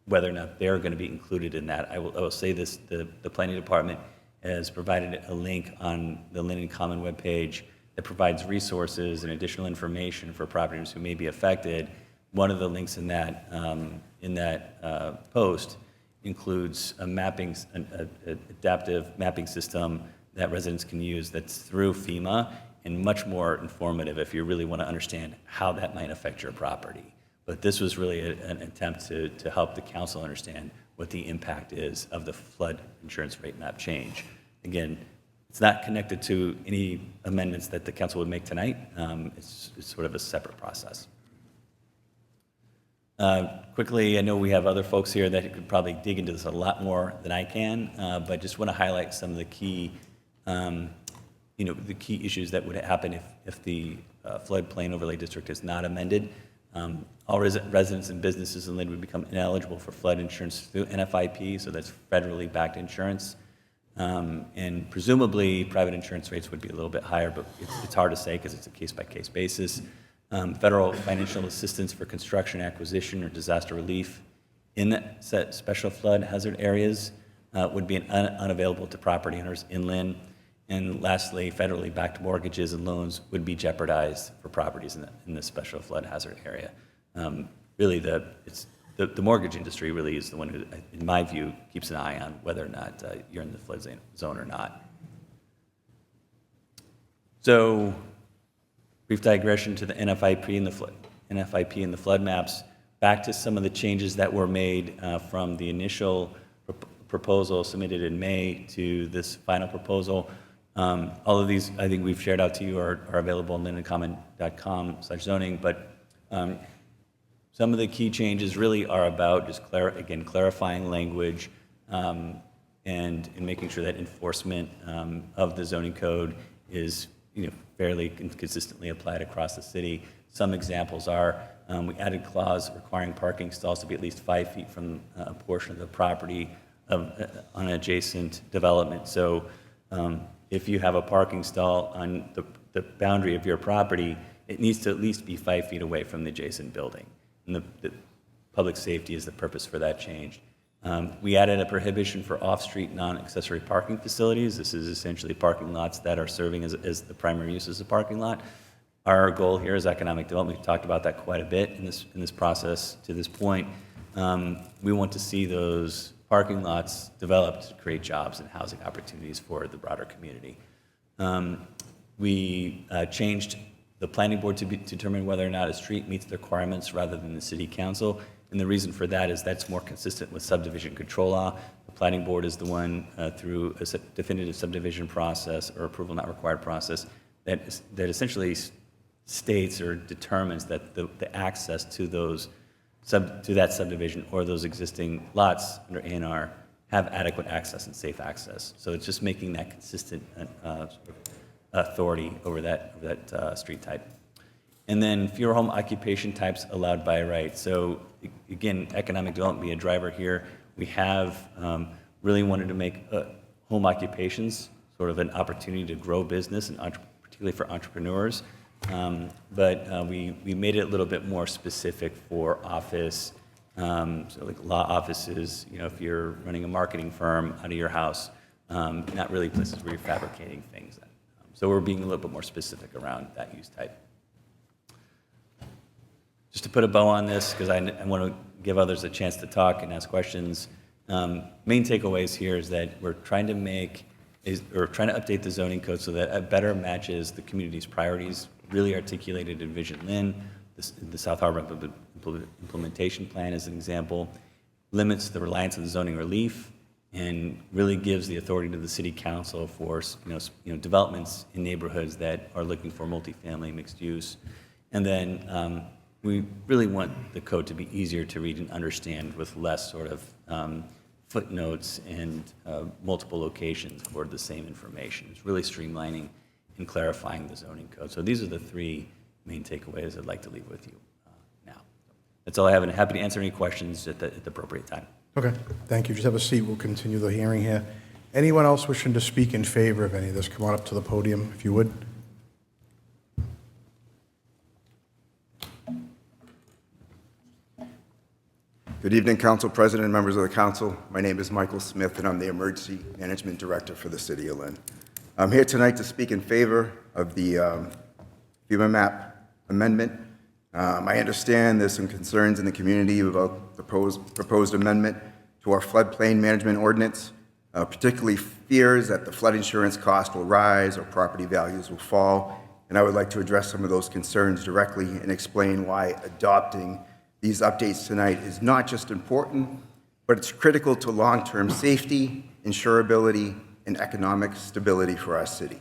whether or not they're going to be included in that. I will say this, the planning department has provided a link on the Linden Common webpage that provides resources and additional information for property owners who may be affected. One of the links in that post includes an adaptive mapping system that residents can use that's through FEMA and much more informative if you really want to understand how that might affect your property. But this was really an attempt to help the council understand what the impact is of the flood insurance rate map change. Again, it's not connected to any amendments that the council would make tonight. It's sort of a separate process. Quickly, I know we have other folks here that could probably dig into this a lot more than I can, but just want to highlight some of the key, the key issues that would happen if the floodplain overlay district is not amended. All residents and businesses in Lynn would become ineligible for flood insurance through NFIP, so that's federally backed insurance. And presumably, private insurance rates would be a little bit higher, but it's hard to say because it's a case-by-case basis. Federal financial assistance for construction, acquisition, or disaster relief in the special flood hazard areas would be unavailable to property owners in Lynn. And lastly, federally backed mortgages and loans would be jeopardized for properties in the special flood hazard area. Really, the mortgage industry really is the one who, in my view, keeps an eye on whether or not you're in the flood zone or not. So, brief digression to the NFIP and the flood maps. Back to some of the changes that were made from the initial proposal submitted in May to this final proposal. All of these, I think we've shared out to you, are available on lindencommon.com/zoning, but some of the key changes really are about just clarifying language and making sure that enforcement of the zoning code is fairly consistently applied across the city. Some examples are we added clause requiring parking stalls to be at least 5 feet from a portion of the property on an adjacent development. So if you have a parking stall on the boundary of your property, it needs to at least be 5 feet away from the adjacent building. And the public safety is the purpose for that change. We added a prohibition for off-street non-accessory parking facilities. This is essentially parking lots that are serving as the primary use as a parking lot. Our goal here is economic development. We've talked about that quite a bit in this process to this point. We want to see those parking lots developed to create jobs and housing opportunities for the broader community. We changed the planning board to determine whether or not a street meets the requirements rather than the city council. And the reason for that is that's more consistent with subdivision control law. The planning board is the one through a definitive subdivision process or approval not required process that essentially states or determines that the access to that subdivision or those existing lots under A&R have adequate access and safe access. So it's just making that consistent authority over that street type. And then fewer home occupation types allowed by right. So again, economic development be a driver here. We have really wanted to make home occupations sort of an opportunity to grow business, and particularly for entrepreneurs. But we made it a little bit more specific for office, so like law offices, if you're running a marketing firm out of your house, not really places where you're fabricating things. So we're being a little bit more specific around that use type. Just to put a bow on this, because I want to give others a chance to talk and ask questions, main takeaways here is that we're trying to update the zoning code so that it better matches the community's priorities, really articulated in Vision Lynn. The South Harbor Implementation Plan, as an example, limits the reliance on zoning relief and really gives the authority to the city council for developments in neighborhoods that are looking for multifamily mixed use. And then we really want the code to be easier to read and understand with less sort of footnotes and multiple locations for the same information. It's really streamlining and clarifying the zoning code. So these are the three main takeaways I'd like to leave with you now. That's all I have, and I'm happy to answer any questions at the appropriate time. Okay, thank you. Just have a seat. We'll continue the hearing here. Anyone else wishing to speak in favor of any of this, come on up to the podium, if you would. Good evening, Council President and members of the Council. My name is Michael Smith, and I'm the Emergency Management Director for the City of Lynn. I'm here tonight to speak in favor of the FEMA map amendment. I understand there's some concerns in the community about the proposed amendment to our floodplain management ordinance, particularly fears that the flood insurance cost will rise or property values will fall. And I would like to address some of those concerns directly and explain why adopting these updates tonight is not just important, but it's critical to long-term safety, insurability, and economic stability for our city.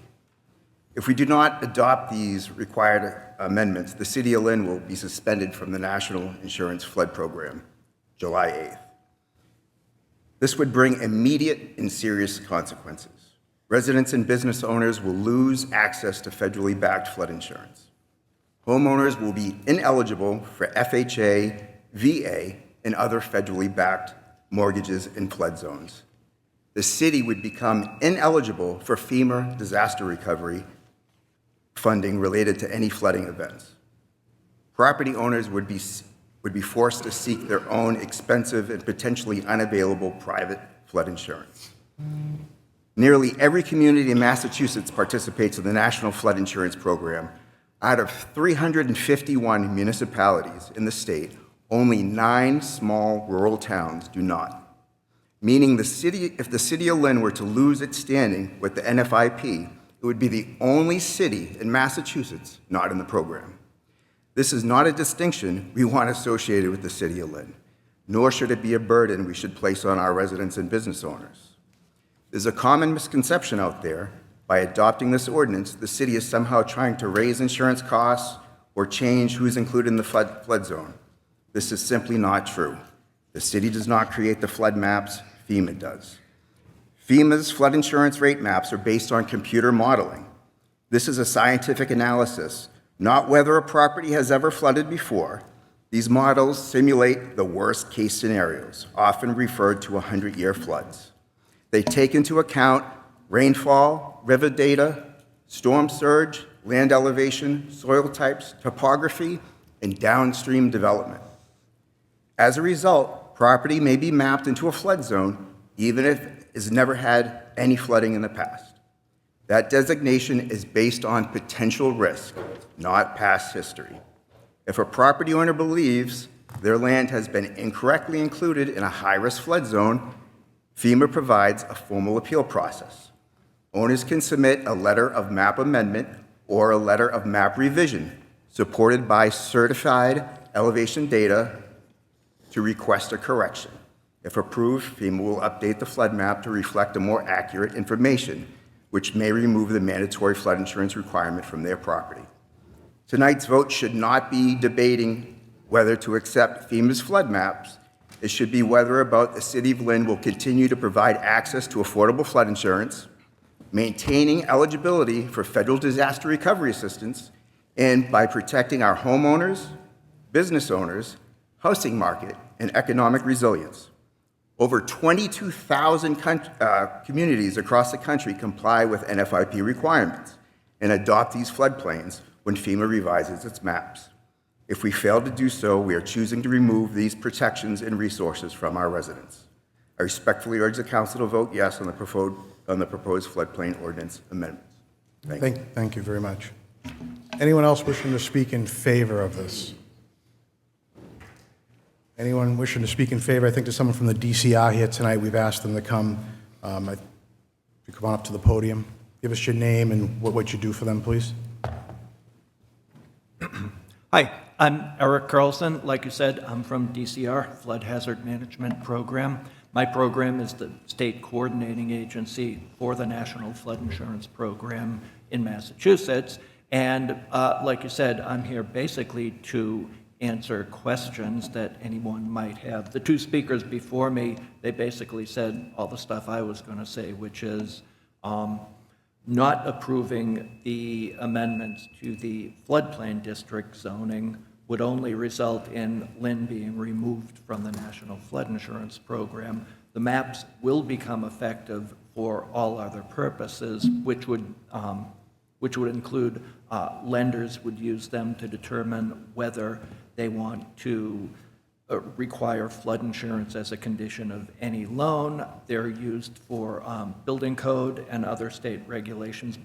If we do not adopt these required amendments, the City of Lynn will be suspended from the National Insurance Flood Program, July 8th. This would bring immediate and serious consequences. Residents and business owners will lose access to federally backed flood insurance. Homeowners will be ineligible for FHA, VA, and other federally backed mortgages in flood zones. The city would become ineligible for FEMA disaster recovery funding related to any flooding events. Property owners would be forced to seek their own expensive and potentially unavailable private flood insurance. Nearly every community in Massachusetts participates in the National Flood Insurance Program. Out of 351 municipalities in the state, only 9 small rural towns do not. Meaning if the City of Lynn were to lose its standing with the NFIP, it would be the only city in Massachusetts not in the program. This is not a distinction we want associated with the City of Lynn, nor should it be a burden we should place on our residents and business owners. There's a common misconception out there. By adopting this ordinance, the city is somehow trying to raise insurance costs or change who's included in the flood zone. This is simply not true. The city does not create the flood maps, FEMA does. FEMA's flood insurance rate maps are based on computer modeling. This is a scientific analysis, not whether a property has ever flooded before. These models simulate the worst case scenarios, often referred to 100-year floods. They take into account rainfall, river data, storm surge, land elevation, soil types, topography, and downstream development. As a result, property may be mapped into a flood zone even if it has never had any flooding in the past. That designation is based on potential risk, not past history. If a property owner believes their land has been incorrectly included in a high-risk flood zone, FEMA provides a formal appeal process. Owners can submit a letter of map amendment or a letter of map revision supported by certified elevation data to request a correction. If approved, FEMA will update the flood map to reflect a more accurate information, which may remove the mandatory flood insurance requirement from their property. Tonight's vote should not be debating whether to accept FEMA's flood maps. It should be whether about the City of Lynn will continue to provide access to affordable flood insurance, maintaining eligibility for federal disaster recovery assistance, and by protecting our homeowners, business owners, housing market, and economic resilience. Over 22,000 communities across the country comply with NFIP requirements and adopt these floodplains when FEMA revises its maps. If we fail to do so, we are choosing to remove these protections and resources from our residents. I respectfully urge the council to vote yes on the proposed floodplain ordinance amendments. Thank you very much. Anyone else wishing to speak in favor of this? Anyone wishing to speak in favor? I think there's someone from the DCR here tonight. We've asked them to come. If you come on up to the podium, give us your name and what you do for them, please. Hi, I'm Eric Carlson. Like you said, I'm from DCR, Flood Hazard Management Program. My program is the state coordinating agency for the National Flood Insurance Program in Massachusetts. And like you said, I'm here basically to answer questions that anyone might have. The two speakers before me, they basically said all the stuff I was going to say, which is not approving the amendments to the floodplain district zoning would only result in Lynn being removed from the National Flood Insurance Program. The maps will become effective for all other purposes, which would include lenders would use them to determine whether they want to require flood insurance as a condition of any loan. They're used for building code and other state regulations,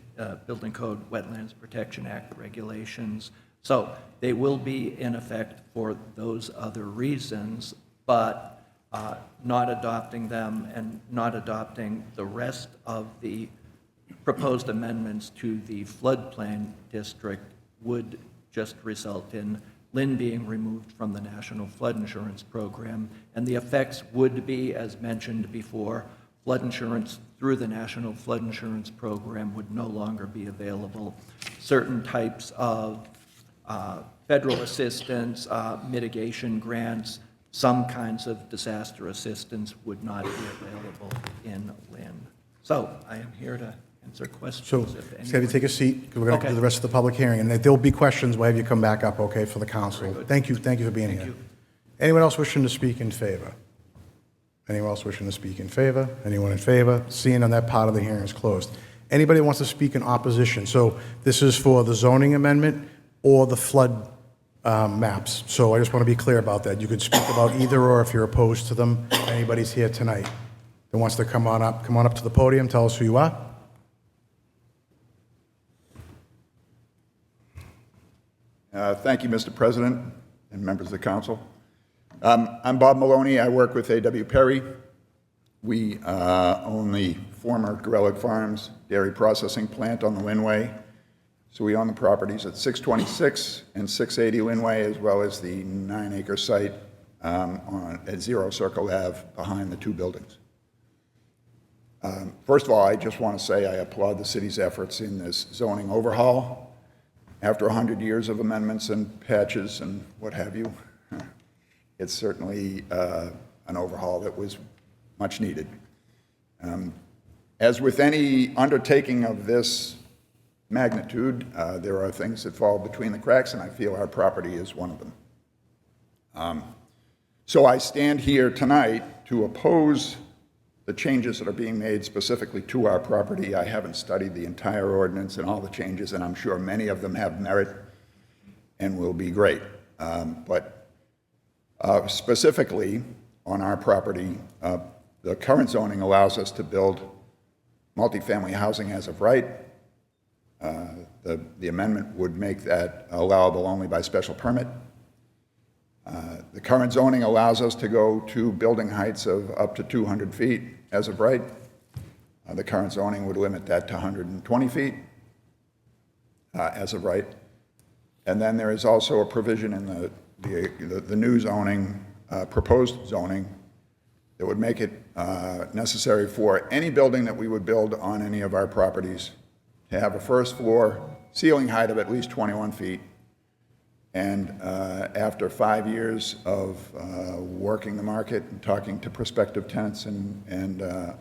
building code, Wetlands Protection Act regulations. So they will be in effect for those other reasons, but not adopting them and not adopting the rest of the proposed amendments to the floodplain district would just result in Lynn being removed from the National Flood Insurance Program, and the effects would be, as mentioned before, flood insurance through the National Flood Insurance Program would no longer be available. Certain types of federal assistance, mitigation grants, some kinds of disaster assistance would not be available in Lynn. So I am here to answer So, questions if just have you take a seat, because we're going to Okay. do the rest of the public hearing, and if there'll be questions, we'll have you come back up, okay, for the council. Thank you for being here. Anyone else wishing to speak in favor? Anyone else wishing to speak in favor? Anyone in favor? Seeing on that part of the hearing is closed. Anybody wants to speak in opposition? So this is for the zoning amendment or the flood maps. So I just want to be clear about that. You could speak about either or if you're opposed to them. Anybody's here tonight that wants to come on up to the podium, tell us who you are. Thank you, Mr. President and members of the council. I'm Bob Maloney. I work with A.W. Perry. We own the former Gorelick Farms dairy processing plant on the Linway. So we own the properties at 626 and 680 Linway, as well as the 9-acre site at Zero Circle Ave behind the two buildings. First of all, I just want to say I applaud the city's efforts in this zoning overhaul. After 100 years of amendments and patches and what have you, it's certainly an overhaul that was much needed. As with any undertaking of this magnitude, there are things that fall between the cracks, and I feel our property is one of them. So I stand here tonight to oppose the changes that are being made specifically to our property. I haven't studied the entire ordinance and all the changes, and I'm sure many of them have merit and will be great. But specifically on our property, the current zoning allows us to build multifamily housing as of right. The amendment would make that allowable only by special permit. The current zoning allows us to go to building heights of up to 200 feet as of right. The current zoning would limit that to 120 feet as of right. And then there is also a provision in the new zoning, proposed zoning, that would make it necessary for any building that we would build on any of our properties to have a first floor ceiling height of at least 21 feet. And after 5 years of working the market and talking to prospective tenants and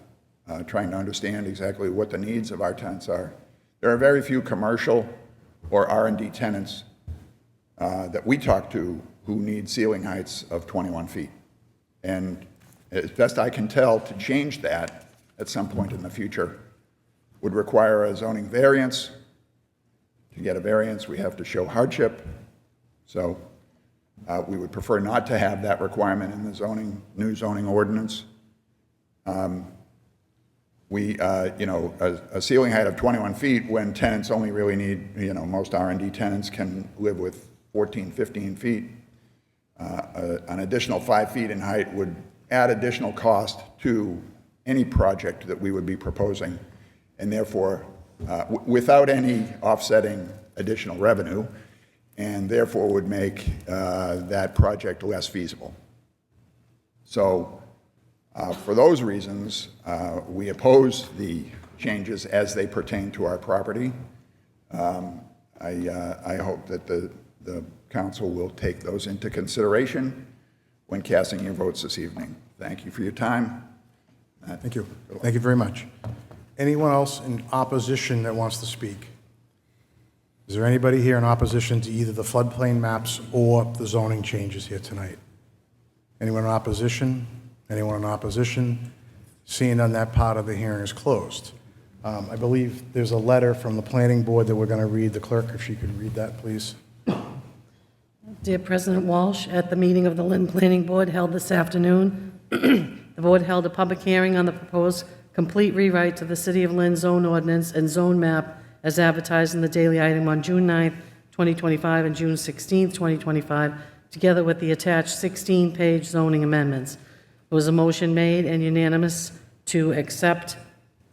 trying to understand exactly what the needs of our tenants are, there are very few commercial or R&D tenants that we talk to who need ceiling heights of 21 feet. And as best I can tell, to change that at some point in the future would require a zoning variance. To get a variance, we have to show hardship. So we would prefer not to have that requirement in the new zoning ordinance. A ceiling height of 21 feet when tenants only really need, most R&D tenants can live with 14, 15 feet. An additional 5 feet in height would add additional cost to any project that we would be proposing, and therefore, without any offsetting additional revenue, and therefore would make that project less feasible. So for those reasons, we oppose the changes as they pertain to our property. I hope that the council will take those into consideration when casting your votes this evening. Thank you for your time. Thank you. Thank you very much. Anyone else in opposition that wants to speak? Is there anybody here in opposition to either the floodplain maps or the zoning changes here tonight? Anyone in opposition? Anyone in opposition? Seeing none, that part of the hearing is closed. I believe there's a letter from the planning board that we're going to read. The clerk, if she could read that, please. Dear President Walsh, at the meeting of the Lynn Planning Board held this afternoon, the board held a public hearing on the proposed complete rewrite to the City of Lynn zone ordinance and zone map as advertised in the Daily Item on June 9th, 2025 and June 16th, 2025, together with the attached 16-page zoning amendments. There was a motion made and unanimous to accept,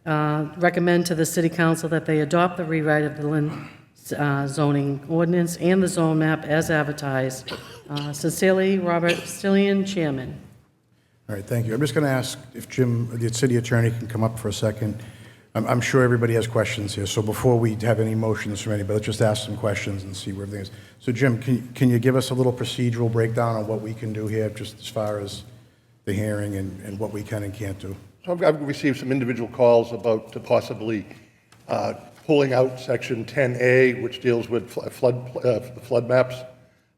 recommend to the City Council that they adopt the rewrite of the Lynn zoning ordinance and the zone map as advertised. Sincerely, Robert Stillian, Chairman. All right, thank you. I'm just going to ask if Jim, the city attorney, can come up for a second. I'm sure everybody has questions here, so before we have any motions from anybody, let's just ask some questions and see where everything is. So Jim, can you give us a little procedural breakdown on what we can do here, just as far as the hearing and what we can and can't do? So I've received some individual calls about possibly pulling out Section 10A, which deals with flood maps,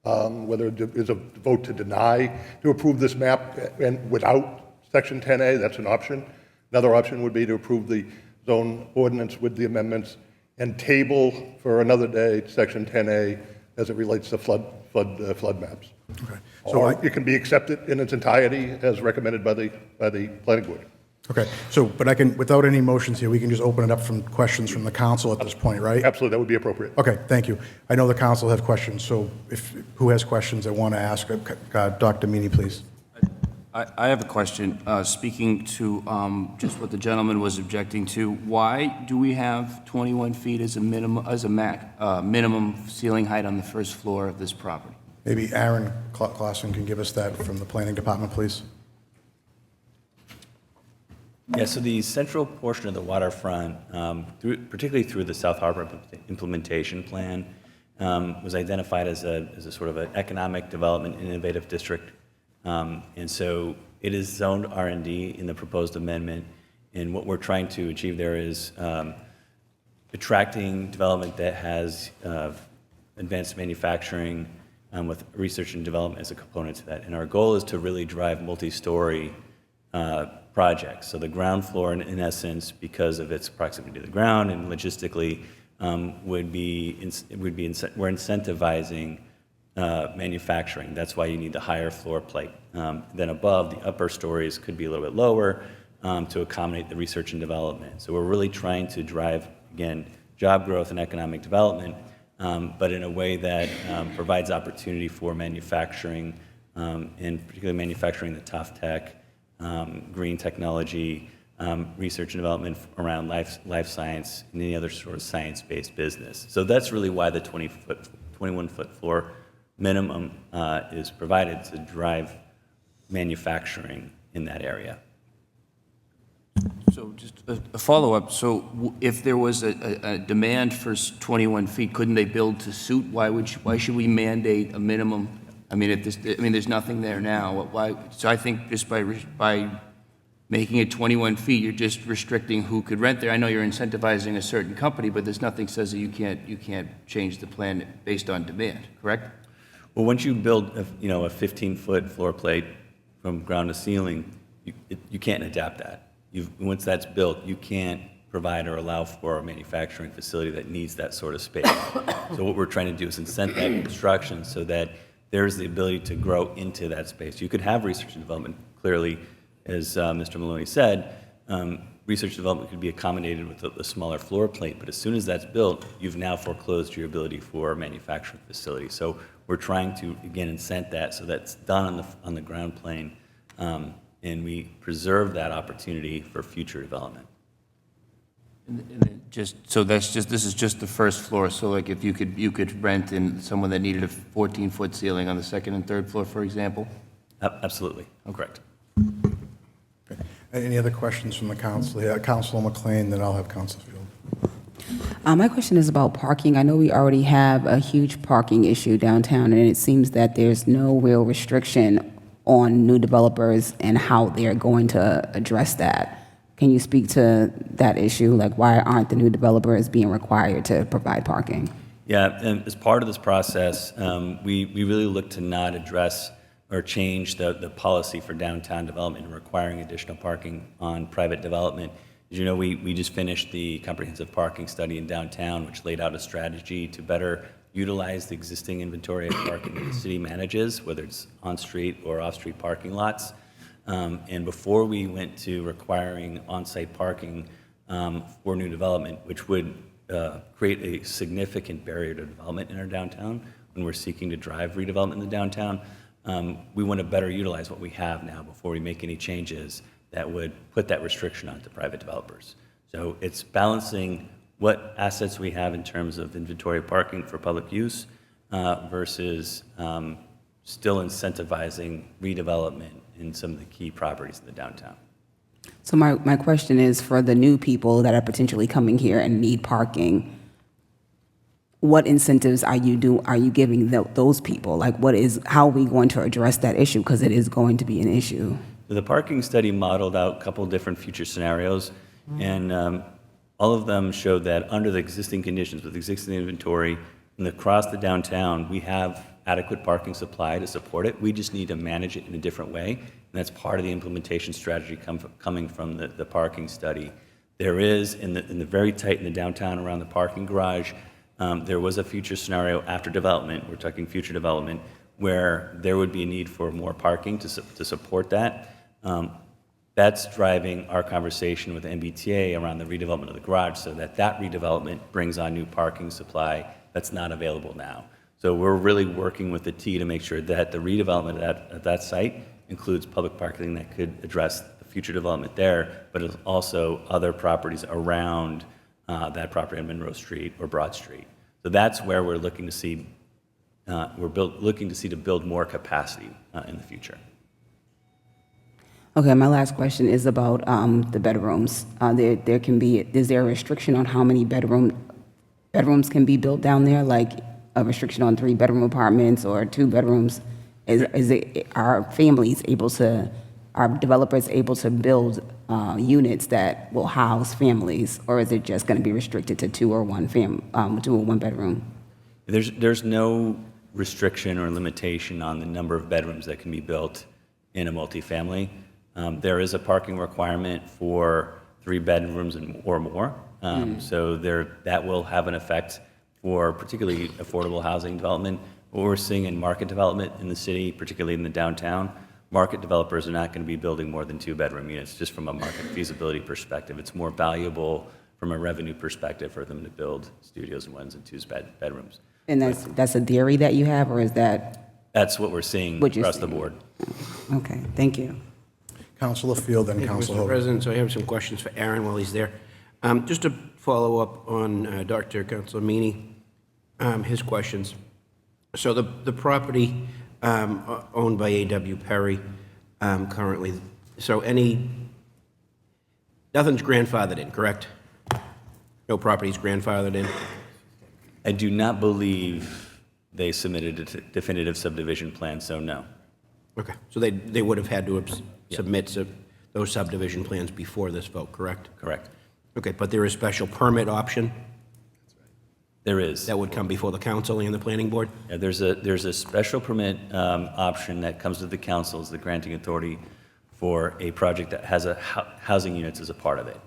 whether it is a vote to deny, to approve this map and without Section 10A, that's an option. Another option would be to approve the zone ordinance with the amendments and table for another day Section 10A as it relates to flood maps. Okay. Or it can be accepted in its entirety as recommended by the planning board. Okay, so, but I can, without any motions here, we can just open it up from questions from the council at this point, right? Absolutely, that would be appropriate. Okay, thank you. I know the council has questions, so who has questions they want to ask? Dr. Meany, please. I have a question. Speaking to just what the gentleman was objecting to, why do we have 21 feet as a minimum ceiling height on the first floor of this property? Maybe Aaron Clausen can give us that from the planning department, please. Yeah, so the central portion of the waterfront, particularly through the South Harbor implementation plan, was identified as a sort of an economic development innovative district. And so it is zoned R&D in the proposed amendment. And what we're trying to achieve there is attracting development that has advanced manufacturing with research and development as a component to that. And our goal is to really drive multi-story projects. So the ground floor, in essence, because of its proximity to the ground and logistically, we're incentivizing manufacturing. That's why you need the higher floor plate. Then above, the upper stories could be a little bit lower to accommodate the research and development. So we're really trying to drive, again, job growth and economic development, but in a way that provides opportunity for manufacturing, and particularly manufacturing the tough tech, green technology, research and development around life science, and any other sort of science-based business. So that's really why the 21-foot floor minimum is provided to drive manufacturing in that area. So just a follow-up. So if there was a demand for 21 feet, couldn't they build to suit? Why should we mandate a minimum? I mean, there's nothing there now. Why? So I think just by making it 21 feet, you're just restricting who could rent there. I know you're incentivizing a certain company, but there's nothing says that you can't change the plan based on demand, correct? Well, once you build a 15-foot floor plate from ground to ceiling, you can't adapt that. Once that's built, you can't provide or allow for a manufacturing facility that needs that sort of space. So what we're trying to do is incent that construction so that there's the ability to grow into that space. You could have research and development, clearly, as Mr. Maloney said, research and development could be accommodated with a smaller floor plate, but as soon as that's built, you've now foreclosed your ability for a manufacturing facility. So we're trying to, again, incent that so that's done on the ground plane, and we preserve that opportunity for future development. And this is just the first floor. So like if you could rent in someone that needed a 14-foot ceiling on the second and third floor, for example? Absolutely. Correct. Okay. Any other questions from the council? Yeah, Councilor McLean, then I'll have Councilor Field. My question is about parking. I know we already have a huge parking issue downtown, and it seems that there's no real restriction on new developers and how they're going to address that. Can you speak to that issue? Like, why aren't the new developers being required to provide parking? Yeah, and as part of this process, we really look to not address or change the policy for downtown development and requiring additional parking on private development. As you know, we just finished the comprehensive parking study in downtown, which laid out a strategy to better utilize the existing inventory of parking that the city manages, whether it's on-street or off-street parking lots. And before we went to requiring on-site parking for new development, which would create a significant barrier to development in our downtown when we're seeking to drive redevelopment in the downtown, we want to better utilize what we have now before we make any changes that would put that restriction onto private developers. So it's balancing what assets we have in terms of inventory parking for public use versus still incentivizing redevelopment in some of the key properties in the downtown. So my question is, for the new people that are potentially coming here and need parking, what incentives are you giving those people? Like, how are we going to address that issue? Because it is going to be an issue. The parking study modeled out a couple of different future scenarios, and all of them showed that under the existing conditions, with existing inventory, and across the downtown, we have adequate parking supply to support it. We just need to manage it in a different way, and that's part of the implementation strategy coming from the parking study. There is, in the very tight in the downtown around the parking garage, there was a future scenario after development, we're talking future development, where there would be a need for more parking to support that. That's driving our conversation with MBTA around the redevelopment of the garage, so that redevelopment brings on new parking supply that's not available now. So we're really working with the T to make sure that the redevelopment at that site includes public parking that could address the future development there, but also other properties around that property on Monroe Street or Broad Street. So that's where we're looking to see, to build more capacity in the future. Okay, my last question is about the bedrooms. Is there a restriction on how many bedrooms can be built down there? Like a restriction on 3-bedroom apartments or 2 bedrooms? Are developers able to build units that will house families, or is it just going to be restricted to 2 or 1 bedroom? There's no restriction or limitation on the number of bedrooms that can be built in a multifamily. There is a parking requirement for 3 bedrooms or more. So that will have an effect for particularly affordable housing development. What we're seeing in market development in the city, particularly in the downtown, market developers are not going to be building more than 2-bedroom units just from a market feasibility perspective. It's more valuable from a revenue perspective for them to build studios and 1s and 2s bedrooms. And that's a theory that you have, or is that? That's what we're seeing across the board. Okay, thank you. Councilor Field and Councilor Mr. Hogan. President, so I have some questions for Aaron while he's there. Just to follow up on Dr. Councilor Meany, his questions. So the property owned by A.W. Perry currently, so nothing's grandfathered in, correct? No property's grandfathered in? I do not believe they submitted a definitive subdivision plan, so no. Okay, so they would have had to submit those subdivision plans before this vote, correct? Correct. Okay, but there is special permit option? There is. That would come before the council and the planning board? Yeah, there's a special permit option that comes with the council as the granting authority for a project that has housing units as a part of it.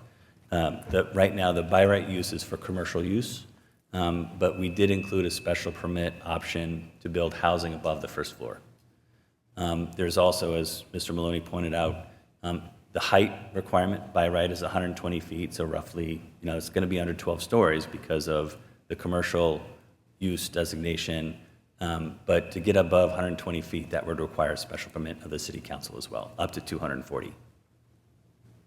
Right now, the by right use is for commercial use, but we did include a special permit option to build housing above the first floor. There's also, as Mr. Maloney pointed out, the height requirement by right is 120 feet, so roughly, it's going to be under 12 stories because of the commercial use designation, but to get above 120 feet, that would require a special permit of the city council as well, up to 240.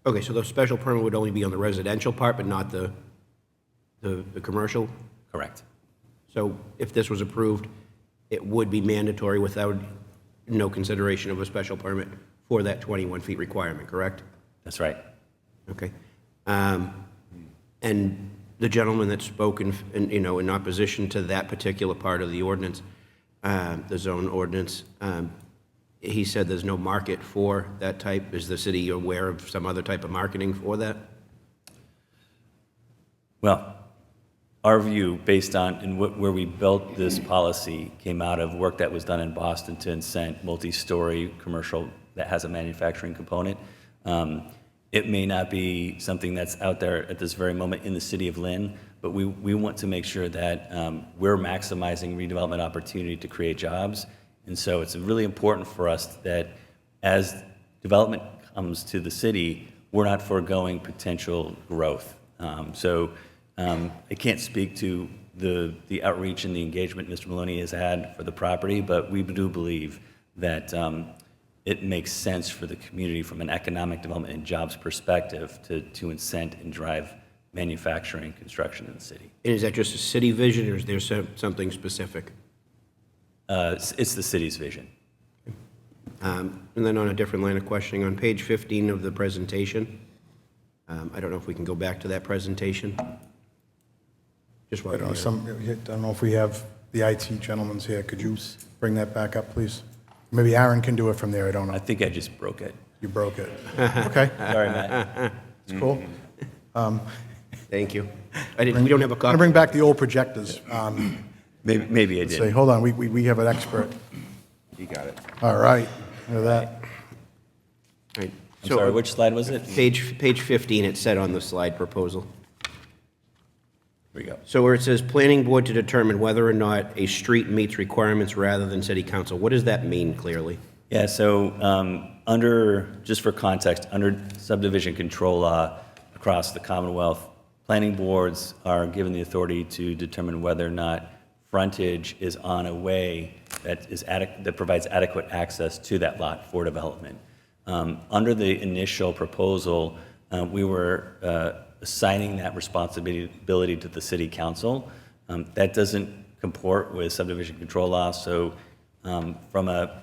Okay, so the special permit would only be on the residential part, but not the commercial? Correct. So if this was approved, it would be mandatory without no consideration of a special permit for that 21 feet requirement, correct? That's right. Okay. And the gentleman that spoke in opposition to that particular part of the ordinance, the zone ordinance, he said there's no market for that type. Is the city aware of some other type of marketing for that? Well, our view, based on where we built this policy, came out of work that was done in Boston to incent multi-story commercial that has a manufacturing component. It may not be something that's out there at this very moment in the city of Lynn, but we want to make sure that we're maximizing redevelopment opportunity to create jobs. And so it's really important for us that as development comes to the city, we're not foregoing potential growth. I can't speak to the outreach and the engagement Mr. Maloney has had for the property, but we do believe that it makes sense for the community from an economic development and jobs perspective to incent and drive manufacturing construction in the city. And is that just a city vision, or is there something specific? It's the city's vision. And then on a different line of questioning, on page 15 of the presentation, I don't know if we can go back to that presentation. Just I while don't we're know, here. I don't know if we have the IT gentleman's here. Could you bring that back up, please? Maybe Aaron can do it from there, I don't know. I think I just broke it. You broke it. Okay. Sorry, Matt. It's cool. Thank you. We don't have a I'm copy. gonna bring back the old projectors. Maybe I Let's did. see, hold on, we have an expert. You got it. All right, look at that. Right. I'm sorry, which slide was it? Page 15, it said on the slide proposal. Here we go. So where it says, "Planning board to determine whether or not a street meets requirements rather than city council," what does that mean clearly? Yeah, so just for context, under subdivision control law across the Commonwealth, planning boards are given the authority to determine whether or not frontage is on a way that provides adequate access to that lot for development. Under the initial proposal, we were assigning that responsibility to the city council. That doesn't comport with subdivision control law, so I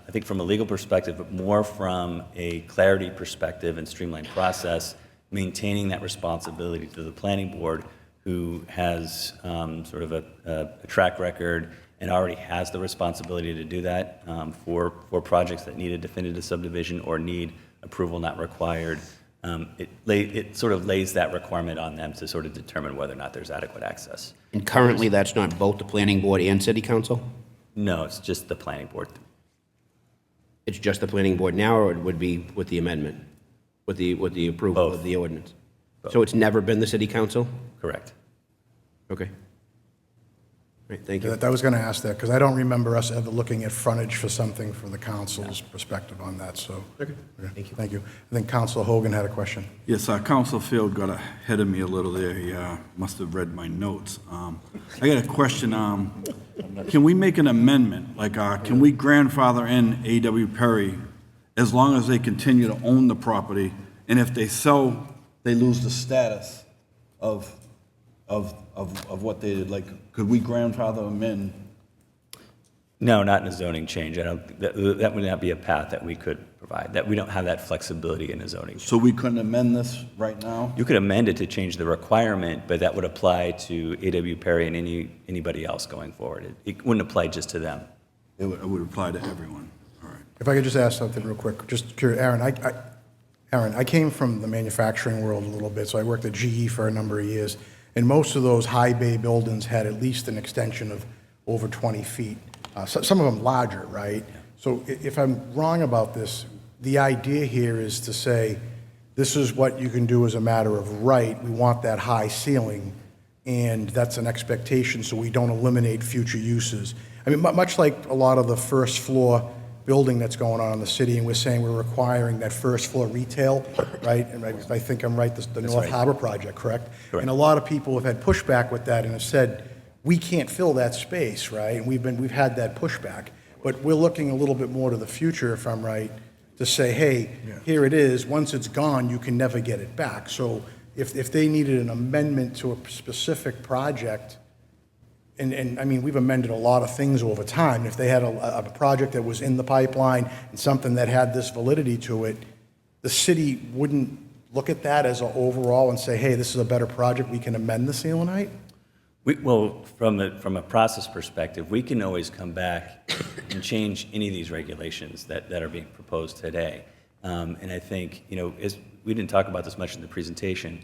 think from a legal perspective, but more from a clarity perspective and streamlined process, maintaining that responsibility to the planning board, who has sort of a track record and already has the responsibility to do that for projects that need a definitive subdivision or need approval not required. It sort of lays that requirement on them to sort of determine whether or not there's adequate access. And currently, that's not both the planning board and city council? No, it's just the planning board. It's just the planning board now, or it would be with the amendment, with the approval of the ordinance? So it's never been the city council? Correct. Okay. Right, thank you. I was gonna ask that, because I don't remember us ever looking at frontage for something from the council's perspective on that, so. Okay, thank you. Thank you. I think Councilor Hogan had a question. Yes, Council Field got ahead of me a little there. He must have read my notes. I got a question. Can we make an amendment? Like, can we grandfather in A.W. Perry as long as they continue to own the property? And if they sell, they lose the status of what they did? Like, could we grandfather them in? No, not in a zoning change. That would not be a path that we could provide. That we don't have that flexibility in a zoning. So we couldn't amend this right now? You could amend it to change the requirement, but that would apply to A.W. Perry and anybody else going forward. It wouldn't apply just to them. It would apply to everyone. All right. If I could just ask something real quick, just curious, Aaron, I came from the manufacturing world a little bit, so I worked at GE for a number of years, and most of those high bay buildings had at least an extension of over 20 feet. Some of them larger, right? So if I'm wrong about this, the idea here is to say, this is what you can do as a matter of right. We want that high ceiling, and that's an expectation so we don't eliminate future uses. I mean, much like a lot of the first floor building that's going on in the city, and we're saying we're requiring that first floor retail, right? And I think I'm right, the North right. Harbor project, correct? Correct. And a lot of people have had pushback with that and have said, we can't fill that space, right? And we've had that pushback. But we're looking a little bit more to the future, if I'm right, to say, hey, here it is. Once it's gone, you can never get it back. So if they needed an amendment to a specific project, and I mean, we've amended a lot of things over time. If they had a project that was in the pipeline and something that had this validity to it, the city wouldn't look at that as an overall and say, hey, this is a better project, we can amend the ceiling height? Well, from a process perspective, we can always come back and change any of these regulations that are being proposed today. And I think, we didn't talk about this much in the presentation.